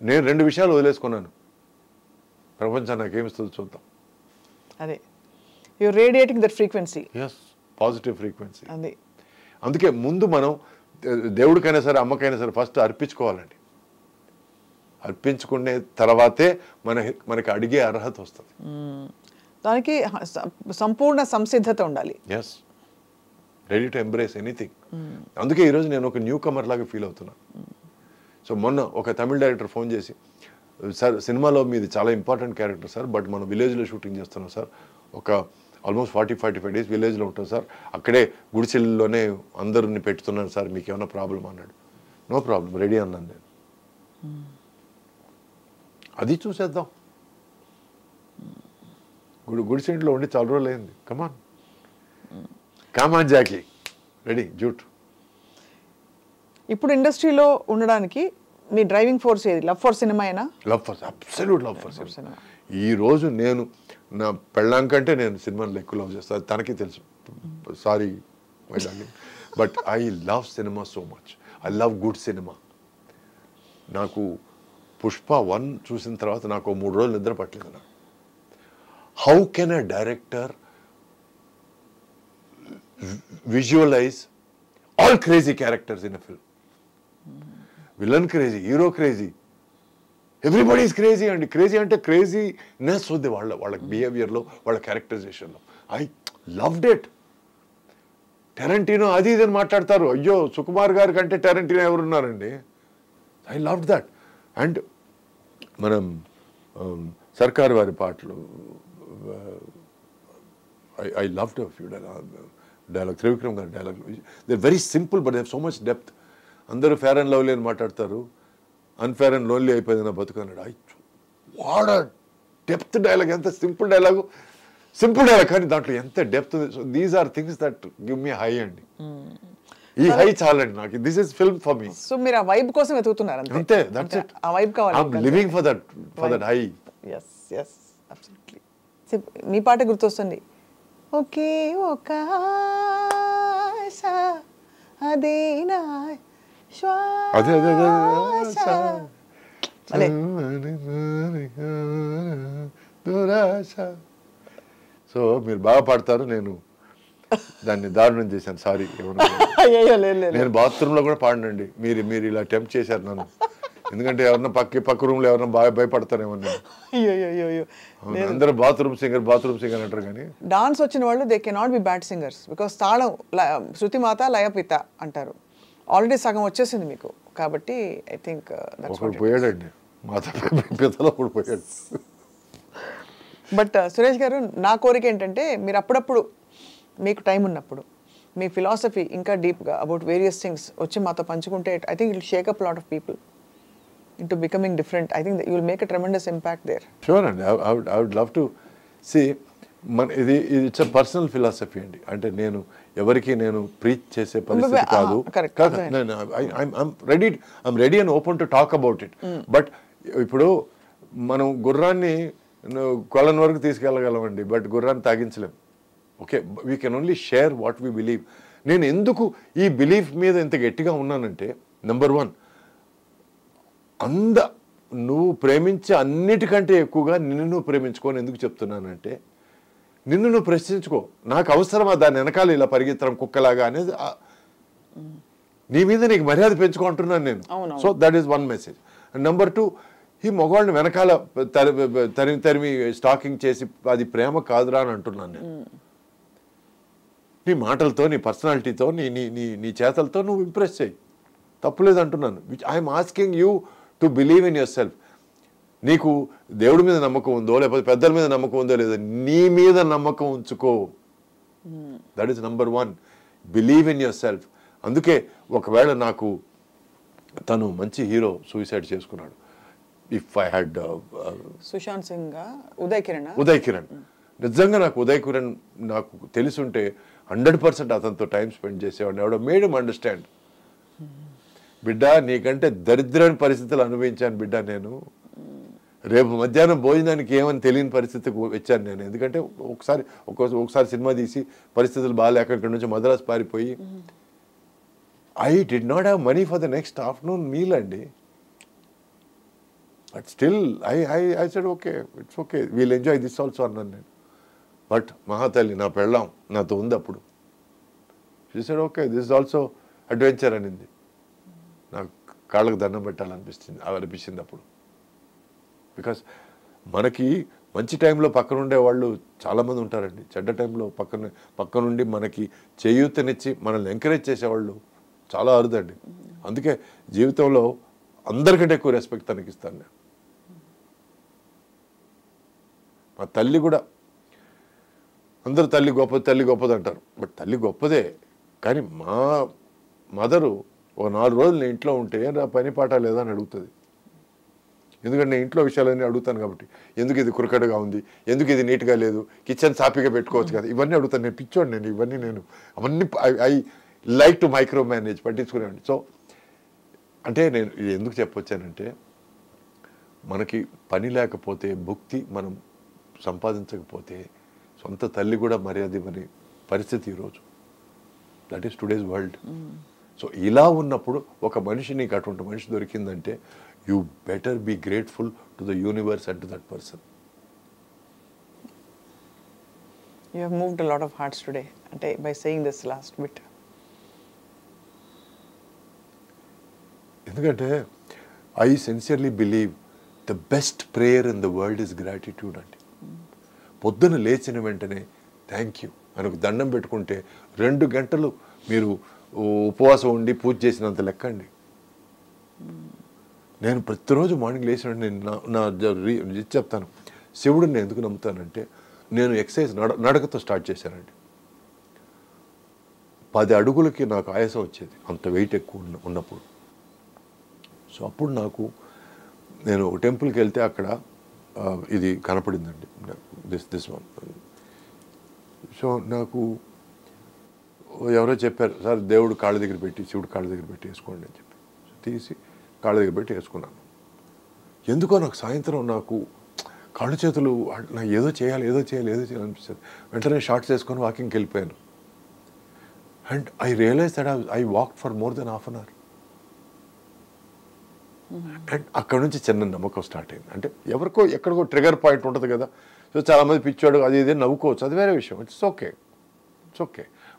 నేను 2 విషయాలు వదిలేసుకున్నాను. ప్రపంచం నాకేమిస్తుందో చూద్దాం. అదే you're radiating that frequency. yes, positive frequency. అదే అందుకే ముందు మనం దేవుడికైనా సరే అమ్మకైనా సరే ఫస్ట్ అర్పించుకోవాలండి. అర్పించుకునే తర్వాతే మనకి అడిగే అర్హత వస్తుంది. దానికి సంపూర్ణ సంసిద్ధత ఉండాలి. Yes, ready to embrace anything. అందుకే ఈరోజు నేను ఒక న్యూ కమర్ లాగా ఫీల్ అవుతున్నాను. సో మొన్న ఒక తమిళ డైరెక్టర్ ఫోన్ చేసి, సార్ సినిమాలో మీది చాలా ఇంపార్టెంట్ క్యారెక్టర్ సార్, బట్ మనం విలేజ్లో షూటింగ్ చేస్తున్నాం సార్, ఒక ఆల్మోస్ట్ 40-45 days విలేజ్లో ఉంటాం సార్, అక్కడే గుడిసెల్లోనే అందరిని పెట్టుతున్నాను సార్, మీకు ఏమైనా ప్రాబ్లం అన్నాడు. నో ప్రాబ్లం, రెడీ అన్నాను నేను. అది చూసేద్దాం. గుడిసెంట్లో ఉండి చాలా రోజులు అయింది. కమాన్ జాకీ, రెడీ జూట్. ఇప్పుడు ఇండస్ట్రీలో ఉండడానికి మీ డ్రైవింగ్ ఫోర్స్ ఏది? లవ్ ఫర్ సినిమా అయినా? Love for, absolute love for cinema. ఈరోజు నేను నా పెళ్ళాం కంటే నేను సినిమాని ఎక్కువ లవ్ చేస్తాను, తనకి తెలుసు. Sorry my darling, but I love cinema so much. I love good cinema. నాకు పుష్ప 1 చూసిన తర్వాత నాకు 3 రోజులు నిద్ర పట్టలేదు. నాకు how can a director visualise all crazy characters in a film? Villain crazy, hero crazy, everybody is crazy అండి. క్రేజీ అంటే క్రేజీనెస్ ఉంది వాళ్ళ బిహేవియర్లో, వాళ్ళ క్యారెక్టరైజేషన్లో. I loved it. టెరెంటినో అది ఇది అని మాట్లాడతారు. అయ్యో, సుకుమార్ గారి కంటే టెరెంటినో ఎవరున్నారండి? I loved that. అండ్ మనం సర్కార్ వారి పాటలు, ఐ లవ్డ్ డైలాగ్, త్రివిక్రమ్ గారి డైలాగ్. They very simple but they have so much depth. అందరూ ఫేర్ అండ్ లవ్లీ అని మాట్లాడతారు, అన్ఫేర్ అండ్ లోన్లీ అయిపోయింది నా బతుకు అన్నాడు. వాట్ డెప్త్ డైలాగ్, ఎంత సింపుల్ డైలాగ్ కానీ దాంట్లో ఎంత డెప్త్ ఉంది. So these are things that give me high అండి. ఈ హై చాలండి నాకు. This is film for me. So మీరు ఆ వైబ్ కోసం వెతుకుతున్నారు అంతే. That's it. ఆ వైబ్ కావాలి. I am living for that high. yes absolutely. మీ పాట గుర్తొస్తుంది, ఒకే ఒక ఆశ అదేనా అదే శ్వాస. అదే సో మీరు బాగా పాడతారు, నేను దాన్ని దారుణం చేశాను, సారీ. అయ్యో లేదు నేను బాత్రూంలో కూడా పాడనండి, మీరు ఇలా టెంప్ట్ చేశారు నన్ను. ఎందుకంటే ఎవరన్నా పక్క రూమ్లో ఎవరన్నా బాగా భయపడతారేమో. అయ్యో అందరూ బాత్రూమ్ సింగర్ అంటారు, కానీ డాన్స్ వచ్చిన వాళ్ళు they cannot be bad singers because తాళం శృతిమాత లయపిత అంటారు. ఆల్రెడీ సగం వచ్చేసింది మీకు, కాబట్టి ఐ థింక్ ఒకడు పోయాడండి, మాత పితలో కూడా పోయాడు. బట్ సురేష్ గారు, నా కోరిక ఏంటంటే మీరు అప్పుడప్పుడు మీకు టైం ఉన్నప్పుడు మీ ఫిలాసఫీ ఇంకా డీప్గా అబౌట్ వేరియస్ థింగ్స్ వచ్చి మాతో పంచుకుంటే I think it will Sheikh up lot of people into becoming different. I think that you will make a tremendous impact there. Sure, and I would love to see. It's a personal philosophy అండి. అంటే నేను ఎవరికి నేను ప్రీచ్ చేసే పరిస్థితి కాదు. I'm ready and open to talk about it. But ఇప్పుడు మనం గుర్రాన్ని కొలను వరకు తీసుకెళ్ళగలమండి, బట్ గుర్రాన్ని తాగించలేం. Okay, we can only share what we believe. నేను ఎందుకు ఈ బిలీఫ్ మీద ఇంత గట్టిగా ఉన్నానంటే, నెంబర్ 1, నువ్వు ప్రేమించే అన్నిటికంటే ఎక్కువగా నిన్ను నువ్వు ప్రేమించుకోని ఎందుకు చెప్తున్నానంటే, నిన్ను నువ్వు ప్రశ్నించుకో, నాకు అవసరమా దాని వెనకాల ఇలా పరిగెత్తడం కుక్కలాగా అనేది. నీ మీద నీకు మర్యాద పెంచుకుంటున్నాను నేను. So that is one message. And number 2, ఈ మగవాళ్ళని వెనకాల తరిమి స్టాకింగ్ చేసి అది ప్రేమ కాదురా అని అంటున్నాను నేను. నీ మాటలతో, నీ పర్సనాలిటీతో, నీ చేతలతో నువ్వు ఇంప్రెస్ చేయి, తప్పులేదు అంటున్నాను. Which I'm asking you to believe in your self. నీకు దేవుడి మీద నమ్మకం ఉందో, లేకపోతే పెద్దల మీద నమ్మకం ఉందో లేదో, నీ మీద నమ్మకం ఉంచుకో. That is number 1. Believe in your self. అందుకే ఒకవేళ నాకు తను మంచి హీరో సూసైడ్ చేసుకున్నాడు, if I had Sushant Singh, Uday Kiran, నిజంగా నాకు ఉదయ్ కిరణ్ నాకు తెలుసుంటే 100% అతనితో టైం స్పెండ్ చేసేవాడిని. ఎవడో మేడ్ హిమ్ అండర్స్టాండ్, బిడ్డ నీకంటే దరిద్రమైన పరిస్థితులు అనుభవించాను బిడ్డ నేను, రేపు మధ్యాహ్నం భోజనానికి ఏమని తెలియని పరిస్థితికి వచ్చాను నేను. ఎందుకంటే ఒకసారి సినిమా తీసి పరిస్థితులు బాగాలేక ఇక్కడ నుంచి మద్రాసు పారిపోయి, I did not have money for the next afternoon meal అండి. But still I said okay, it's okay, we'll enjoy this also అన్నాను నేను. బట్ మహాతల్లి నా పెళ్ళాం నాతో ఉంది అప్పుడు. She said okay, this is also adventure అనింది. నాకు కాళ్ళకు దండం పెట్టాలనిపించింది అప్పుడు. బికాస్ మనకి మంచి టైంలో పక్కనుండే వాళ్ళు చాలామంది ఉంటారండి, చెడ్డ టైంలో పక్కనుండి మనకి చేయూతనిచ్చి మనల్ని ఎంకరేజ్ చేసేవాళ్ళు చాలా అరుదండి. అందుకే జీవితంలో అందరికంటే ఎక్కువ రెస్పెక్ట్ తనకి ఇస్తాను నేను. మా తల్లి కూడా, అందరూ తల్లి గొప్పది అంటారు, బట్ తల్లి గొప్పదే, కానీ మా మదరు ఒక 4 రోజులు నేను ఇంట్లో ఉంటే నా పని పాట లేదా అని అడుగుతుంది. ఎందుకంటే నేను ఇంట్లో విషయాలన్నీ అడుగుతాను కాబట్టి, ఎందుకు ఇది కురకడగా ఉంది, ఎందుకు ఇది నీట్గా లేదు, కిచెన్ సాఫీగా పెట్టుకోవచ్చు కదా, ఇవన్నీ అడుగుతాను. నేను పిచ్చోండి నేను, అవన్నీ I like to micromanage, పట్టించుకునేవాడిని. సో అంటే నేను ఇది ఎందుకు చెప్పొచ్చానంటే, మనకి పని లేకపోతే, భుక్తి మనం సంపాదించకపోతే సొంత తల్లి కూడా మర్యాద ఇవ్వని పరిస్థితి ఈరోజు. That is today's world. So ఇలా ఉన్నప్పుడు ఒక మనిషి, నీకు అటువంటి మనిషి దొరికిందంటే, you better be grateful to the universe and to that person. You have moved a lot of hearts today, by saying this last bit. ఎందుకంటే I sincerely believe the best prayer in the world is gratitude అండి. పొద్దున లేచిన వెంటనే థ్యాంక్ యూ అని ఒక దండం పెట్టుకుంటే 2 గంటలు మీరు ఉపవాసం ఉండి పూజ చేసినంత లెక్క అండి. నేను ప్రతిరోజు మార్నింగ్ లేచిన నేను చెప్తాను, శివుడిని ఎందుకు నమ్ముతానంటే, నేను ఎక్సర్సైజ్ నడకతో స్టార్ట్ చేశానండి. 10 అడుగులకి నాకు ఆయాసం వచ్చేది, అంత వెయిట్ ఎక్కువ ఉన్నప్పుడు. సో అప్పుడు నేను ఒక టెంపుల్కి వెళ్తే అక్కడ ఇది కనపడిందండి, దిస్ వన్. సో నాకు ఎవరో చెప్పారు, సార్ దేవుడు కాళ్ళ దగ్గర పెట్టి, శివుడు కాళ్ళ దగ్గర పెట్టి వేసుకోండి అని చెప్పి తీసి కాళ్ళ దగ్గర పెట్టి వేసుకున్నాను. ఎందుకో నాకు సాయంత్రం నాకు కాళ్ళు చేతులు నాకు ఏదో చేయాలి అనిపిస్తుంది. వెంటనే షార్ట్స్ వేసుకొని వాకింగ్కి వెళ్ళిపోయాను. And I realise that I walk for more then half an hour. And అక్కడ నుంచి చిన్న నమ్మకం స్టార్ట్ అయింది. అంటే ఎవరికో ఎక్కడికో ట్రిగర్ పాయింట్ ఉంటుంది కదా. సో చాలామంది పిచ్చోడు అది ఇది నవ్వుకోవచ్చు, అది వేరే విషయం, it's okay.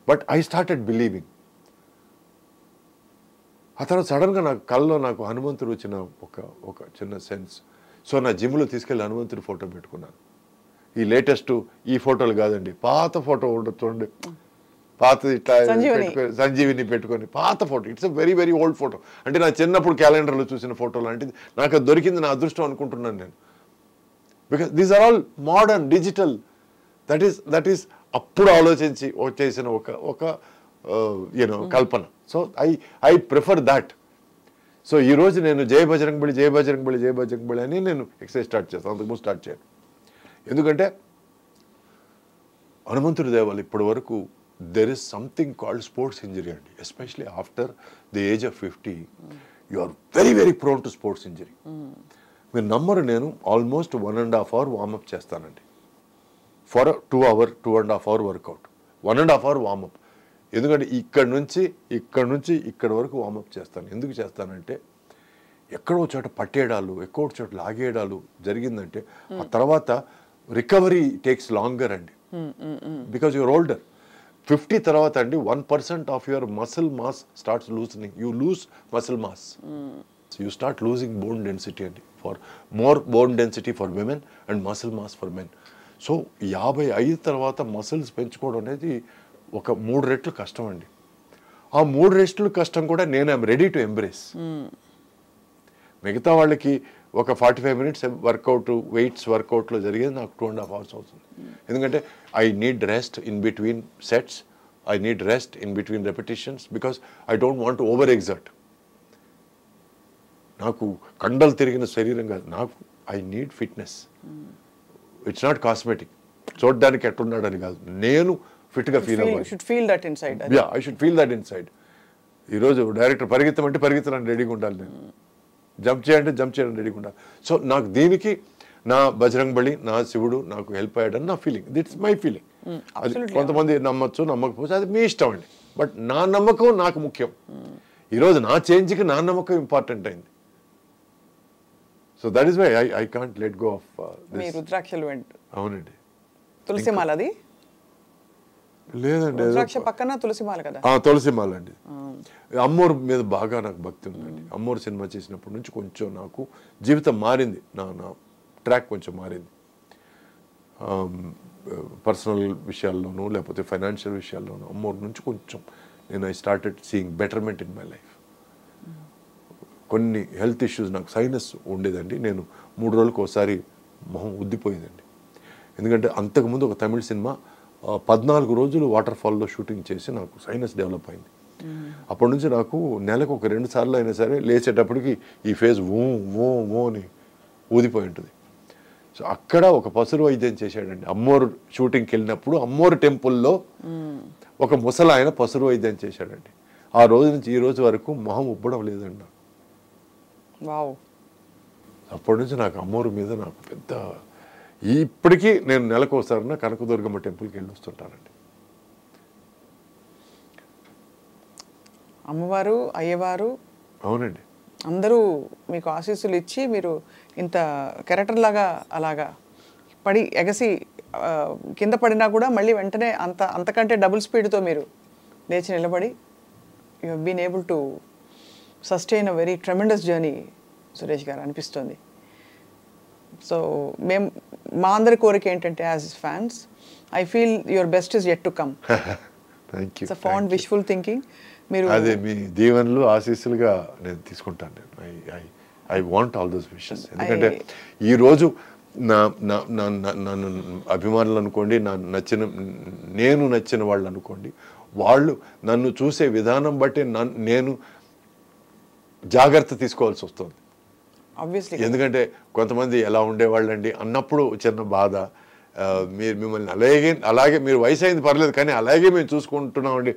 But I started believing. ఆ తర్వాత సడన్గా నాకు కళ్ళలో నాకు హనుమంతుడు వచ్చిన ఒక చిన్న సెన్స్. సో నా జిమ్లో తీసుకెళ్ళి హనుమంతుడి ఫోటో పెట్టుకున్నాను. ఈ లేటెస్ట్ ఈ ఫోటోలు కాదండి, పాత ఫోటో ఉండదు చూడండి, పాతది ఇట్లా సంజీవిని పెట్టుకొని పాత photo. It's a very very old photo. అంటే నా చిన్నప్పుడు క్యాలెండర్లో చూసిన ఫోటో లాంటిది. నాకు అది దొరికింది, నా అదృష్టం అనుకుంటున్నాను నేను. Because these are all modern digital. That is అప్పుడు ఆలోచించి చేసిన ఒక కల్పన. So I prefer that. So ఈరోజు నేను జై బజరంగ్ బలి అని నేను ఎక్సర్సైజ్ స్టార్ట్ చేస్తాను, అంతకుముందు స్టార్ట్ చేయను. ఎందుకంటే హనుమంతుడి దేవాలు ఇప్పటి వరకు there is something called sports injury అండి, especially after the age of 50 you are very very prone to sports injury. మీరు నమ్మరు, నేను ఆల్మోస్ట్ 1.5 hour వార్మప్ చేస్తానండి for 2.5 hour workout. 1.5 hour warmup. ఎందుకంటే ఇక్కడ నుంచి ఇక్కడ వరకు వార్మప్ చేస్తాను. ఎందుకు చేస్తానంటే ఎక్కడో చోట పట్టేయడాలు, ఎక్కడో చోట లాగేయడాలు జరిగిందంటే ఆ తర్వాత రికవరీ టేక్స్ లాంగర్ అండి, బికాజ్ యూఆర్ ఓల్డర్. 50 తర్వాత అండి 1% of your muscle mass starts loosening. You lose muscle mass. So you start losing bone density అండి, for more bone density for women and muscle mass for men. So 55 తర్వాత మసిల్స్ పెంచుకోవడం అనేది ఒక 3 రెట్లు కష్టం అండి. ఆ 3 రెట్లు కష్టం కూడా నేను ఐఎమ్ రెడీ టు ఎంబ్రేస్. మిగతా వాళ్ళకి ఒక 45 minutes వర్కౌట్, వెయిట్స్ వర్కౌట్లో జరిగేది నాకు 2.5 hours అవుతుంది. ఎందుకంటే I need rest in between sets, I need rest in between repetitions, because I don't want over exert. నాకు కండలు తిరిగిన శరీరం కాదు, నాకు I need fitness. It's not cosmetic, చూడడానికి ఎట్టున్నాడని కాదు, నేను ఫిట్గా ఫీల్ అవ్వాలి. I should feel that inside. ఈరోజు డైరెక్టర్ పరిగెత్తమంటే పరిగెత్తడానికి రెడీగా ఉండాలి, నేను జంప్ చేయడానికి రెడీగా ఉండాలి. సో నాకు దీనికి నా బజరంగ్ బలి, నా శివుడు నాకు హెల్ప్ అయ్యాడని నా ఫీలింగ్. దిట్స్ my feeling. అది కొంతమంది నమ్మచ్చు, నమ్మకపోవచ్చు, అది మీ ఇష్టం అండి. బట్ నా నమ్మకం నాకు ముఖ్యం. ఈరోజు నా చేంజ్కి నా నమ్మకం ఇంపార్టెంట్ అయింది. So that is why I can't let go of this. రుద్రాక్షలు అవునండి. తులసిమాల అది లేదండి, రుద్రాక్ష పక్కన తులసిమాల కదా. తులసిమాల అండి. అమ్మోరు మీద బాగా నాకు భక్తి ఉందండి. అమ్మోరు సినిమా చేసినప్పటి నుంచి కొంచెం నాకు జీవితం మారింది, నా ట్రాక్ కొంచెం మారింది. పర్సనల్ విషయాల్లోనూ లేకపోతే ఫైనాన్షియల్ విషయాల్లోనూ అమ్మోరు నుంచి కొంచెం నేను I started seeing betterment in my life. కొన్ని హెల్త్ ఇష్యూస్, నాకు సైనస్ ఉండేదండి. నేను 3 రోజులకు ఒకసారి మొహం ఉద్దిపోయేదండి. ఎందుకంటే అంతకుముందు ఒక తమిళ సినిమా 14 రోజులు వాటర్ ఫాల్లో షూటింగ్ చేసి నాకు సైనస్ డెవలప్ అయింది. అప్పటి నుంచి నాకు నెలకు ఒక 2 సార్లు అయినా సరే లేచేటప్పటికి ఈ ఫేజ్ ఓ అని ఊదిపోయి ఉంటుంది. సో అక్కడ ఒక పసురు వైద్యం చేశాడండి. అమ్మోరు షూటింగ్కి వెళ్ళినప్పుడు అమ్మోరు టెంపుల్లో ఒక ముసలి ఆయన పసురు వైద్యం చేశాడండి. ఆ రోజు నుంచి ఈ రోజు వరకు మొహం ఉబ్బడం లేదండి. అప్పటి నుంచి నాకు అమ్మోరు మీద నాకు పెద్ద, ఇప్పటికీ నేను నెలకు ఒకసారి కనకదుర్గమ్మ టెంపుల్కి వెళ్ళి వస్తుంటానండి. అమ్మవారు, అయ్యవారు, అవునండి, అందరూ మీకు ఆశీస్సులు ఇచ్చి మీరు ఇంత కెరటర్ లాగా అలాగా పడి ఎగసి కింద పడినా కూడా మళ్ళీ వెంటనే అంతకంటే డబుల్ స్పీడ్తో మీరు లేచి నిలబడి you have been able to sustain a very tremendous journey Suresh garu అనిపిస్తుంది. సో మా అందరి కోరిక ఏంటంటే as fans, I feel your best is yet to come. It's a fond wishful thinking. మీరు అదే మీ దీవెనలు ఆశీస్సులుగా నేను తీసుకుంటాను. I want all those wishes. ఎందుకంటే ఈరోజు నన్ను అభిమానులు అనుకోండి, నేను నచ్చిన వాళ్ళు అనుకోండి, వాళ్ళు నన్ను చూసే విధానం బట్టి నేను జాగ్రత్త తీసుకోవాల్సి వస్తుంది. ఆబ్వియస్లీ. ఎందుకంటే కొంతమంది ఎలా ఉండేవాళ్ళండి అన్నప్పుడు చిన్న బాధ, మీరు మిమ్మల్ని అలాగే మీరు వయసు అయింది పర్లేదు కానీ అలాగే మేము చూసుకుంటున్నామండి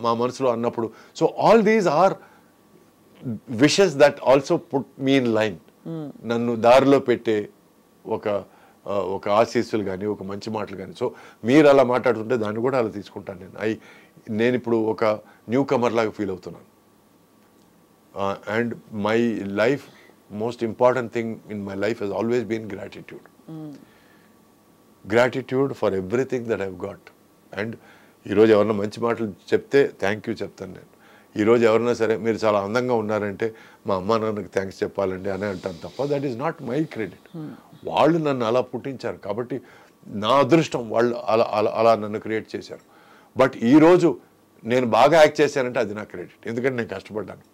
మా మనసులో అన్నప్పుడు. So all these are wishes that also put me in line. నన్ను దారిలో పెట్టే ఒక ఆశీస్సులు కానీ ఒక మంచి మాటలు కానీ. సో మీరు అలా మాట్లాడుతుంటే దాన్ని కూడా అలా తీసుకుంటాను నేను ఇప్పుడు ఒక న్యూ కమర్ లాగా ఫీల్ అవుతున్నాను. And my life most important thing in my life has always been gratitude. Gratitude for everything that I've got. And ఈరోజు ఎవరన్నా మంచి మాటలు చెప్తే థ్యాంక్ యూ చెప్తాను నేను. ఈరోజు ఎవరన్నా సరే మీరు చాలా అందంగా ఉన్నారంటే మా అమ్మా నాన్నకి థ్యాంక్స్ చెప్పాలండి అని అంటాను తప్ప that is not my credit. వాళ్ళు నన్ను అలా పుట్టించారు కాబట్టి నా అదృష్టం, వాళ్ళు అలా నన్ను క్రియేట్ చేశారు. బట్ ఈరోజు నేను బాగా యాక్ట్ చేశానంటే అది నా క్రెడిట్, ఎందుకంటే నేను కష్టపడ్డాను.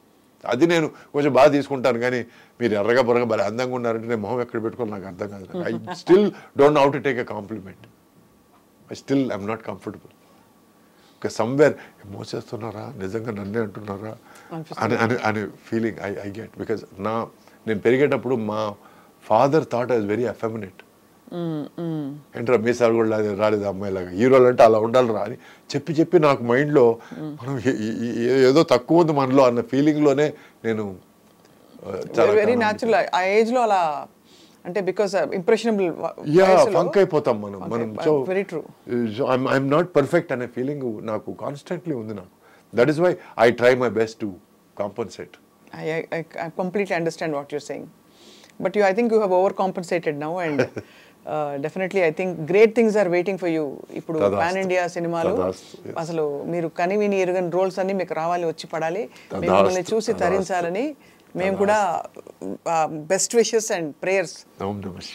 అది నేను కొంచెం బాగా తీసుకుంటాను. కానీ మీరు ఎర్రగా బొరగా బాగా అందంగా ఉన్నారంటే నేను మొహం ఎక్కడ పెట్టుకోవాలి నాకు అర్థం కాదు. I still don't know how to take a compliment. I still I'm not comfortable. Okay, somewhere మోసేస్తున్నారా, నిజంగా నన్నే అంటున్నారా అనే ఫీలింగ్ ఐ గెట్. బికాజ్ నేను పెరిగేటప్పుడు మా father thought I was very effeminate. ఏంట్రా మీసాలు కూడా రాలేదు అమ్మాయిలాగా, హీరోలు అంటే అలా ఉండాలి రా అని చెప్పి నాకు మైండ్లో మనం ఏదో తక్కువ ఉంది మనలో అన్న ఫీలింగ్లోనే నేను వెరీ న్యాచురల్ ఆ ఏజ్లో అలా అంటే బికాస్ ఇంప్రెషనబుల్ ఫంక్ అయిపోతాం మనం. So very true. I'm not perfect అనే ఫీలింగ్ నాకు కాన్స్టెంట్లీ ఉంది నాకు. That is why I try my best to compensate. I completely understand what you're saying. But I think you have overcompensated now and definitely I think great things are waiting for you. ఇప్పుడు పాన్ ఇండియా సినిమాలు అసలు మీరు కనివిని ఎరుగని రోల్స్ అన్ని మీకు రావాలి, వచ్చి పడాలి, మిమ్మల్ని చూసి తరించాలని మేము కూడా బెస్ట్ విషెస్ అండ్ ప్రేయర్స్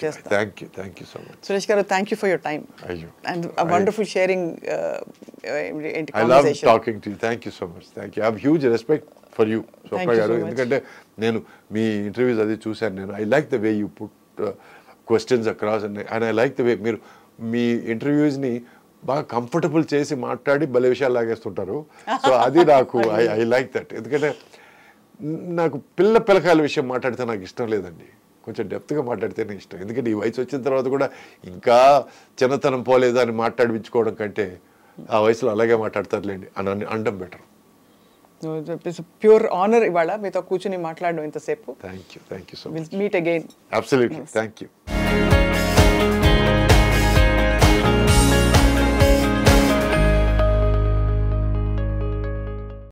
చేస్తాం. Thank you so much Suresh garu. Thank you for your time and wonderful sharing I love talking to you. Thank you so much. Thank you. I have huge respect for you, Swapna garu. ఎందుకంటే నేను మీ ఇంటర్వ్యూస్ అది చూశాను నేను. I like the way you put questions across and I like the way మీరు మీ ఇంటర్వ్యూస్ని బాగా కంఫర్టబుల్ చేసి మాట్లాడి భలే విషయాలు లాగేస్తుంటారు. సో అది నాకు ఐ లైక్ దట్. ఎందుకంటే నాకు పిల్లకాయల విషయం మాట్లాడితే నాకు ఇష్టం లేదండి, కొంచెం డెప్త్గా మాట్లాడితేనే ఇష్టం. ఎందుకంటే ఈ వయసు వచ్చిన తర్వాత కూడా ఇంకా చిన్నతనం పోలేదు అని మాట్లాడిపించుకోవడం కంటే ఆ వయసులో అలాగే మాట్లాడతారులేండి అని అనడం బెటర్. ప్యూర్ ఆనర్ ఇవాళ మీతో కూర్చుని మాట్లాడడం ఇంతసేపు. Thank you so much. We'll meet again. Absolutely. Thank you.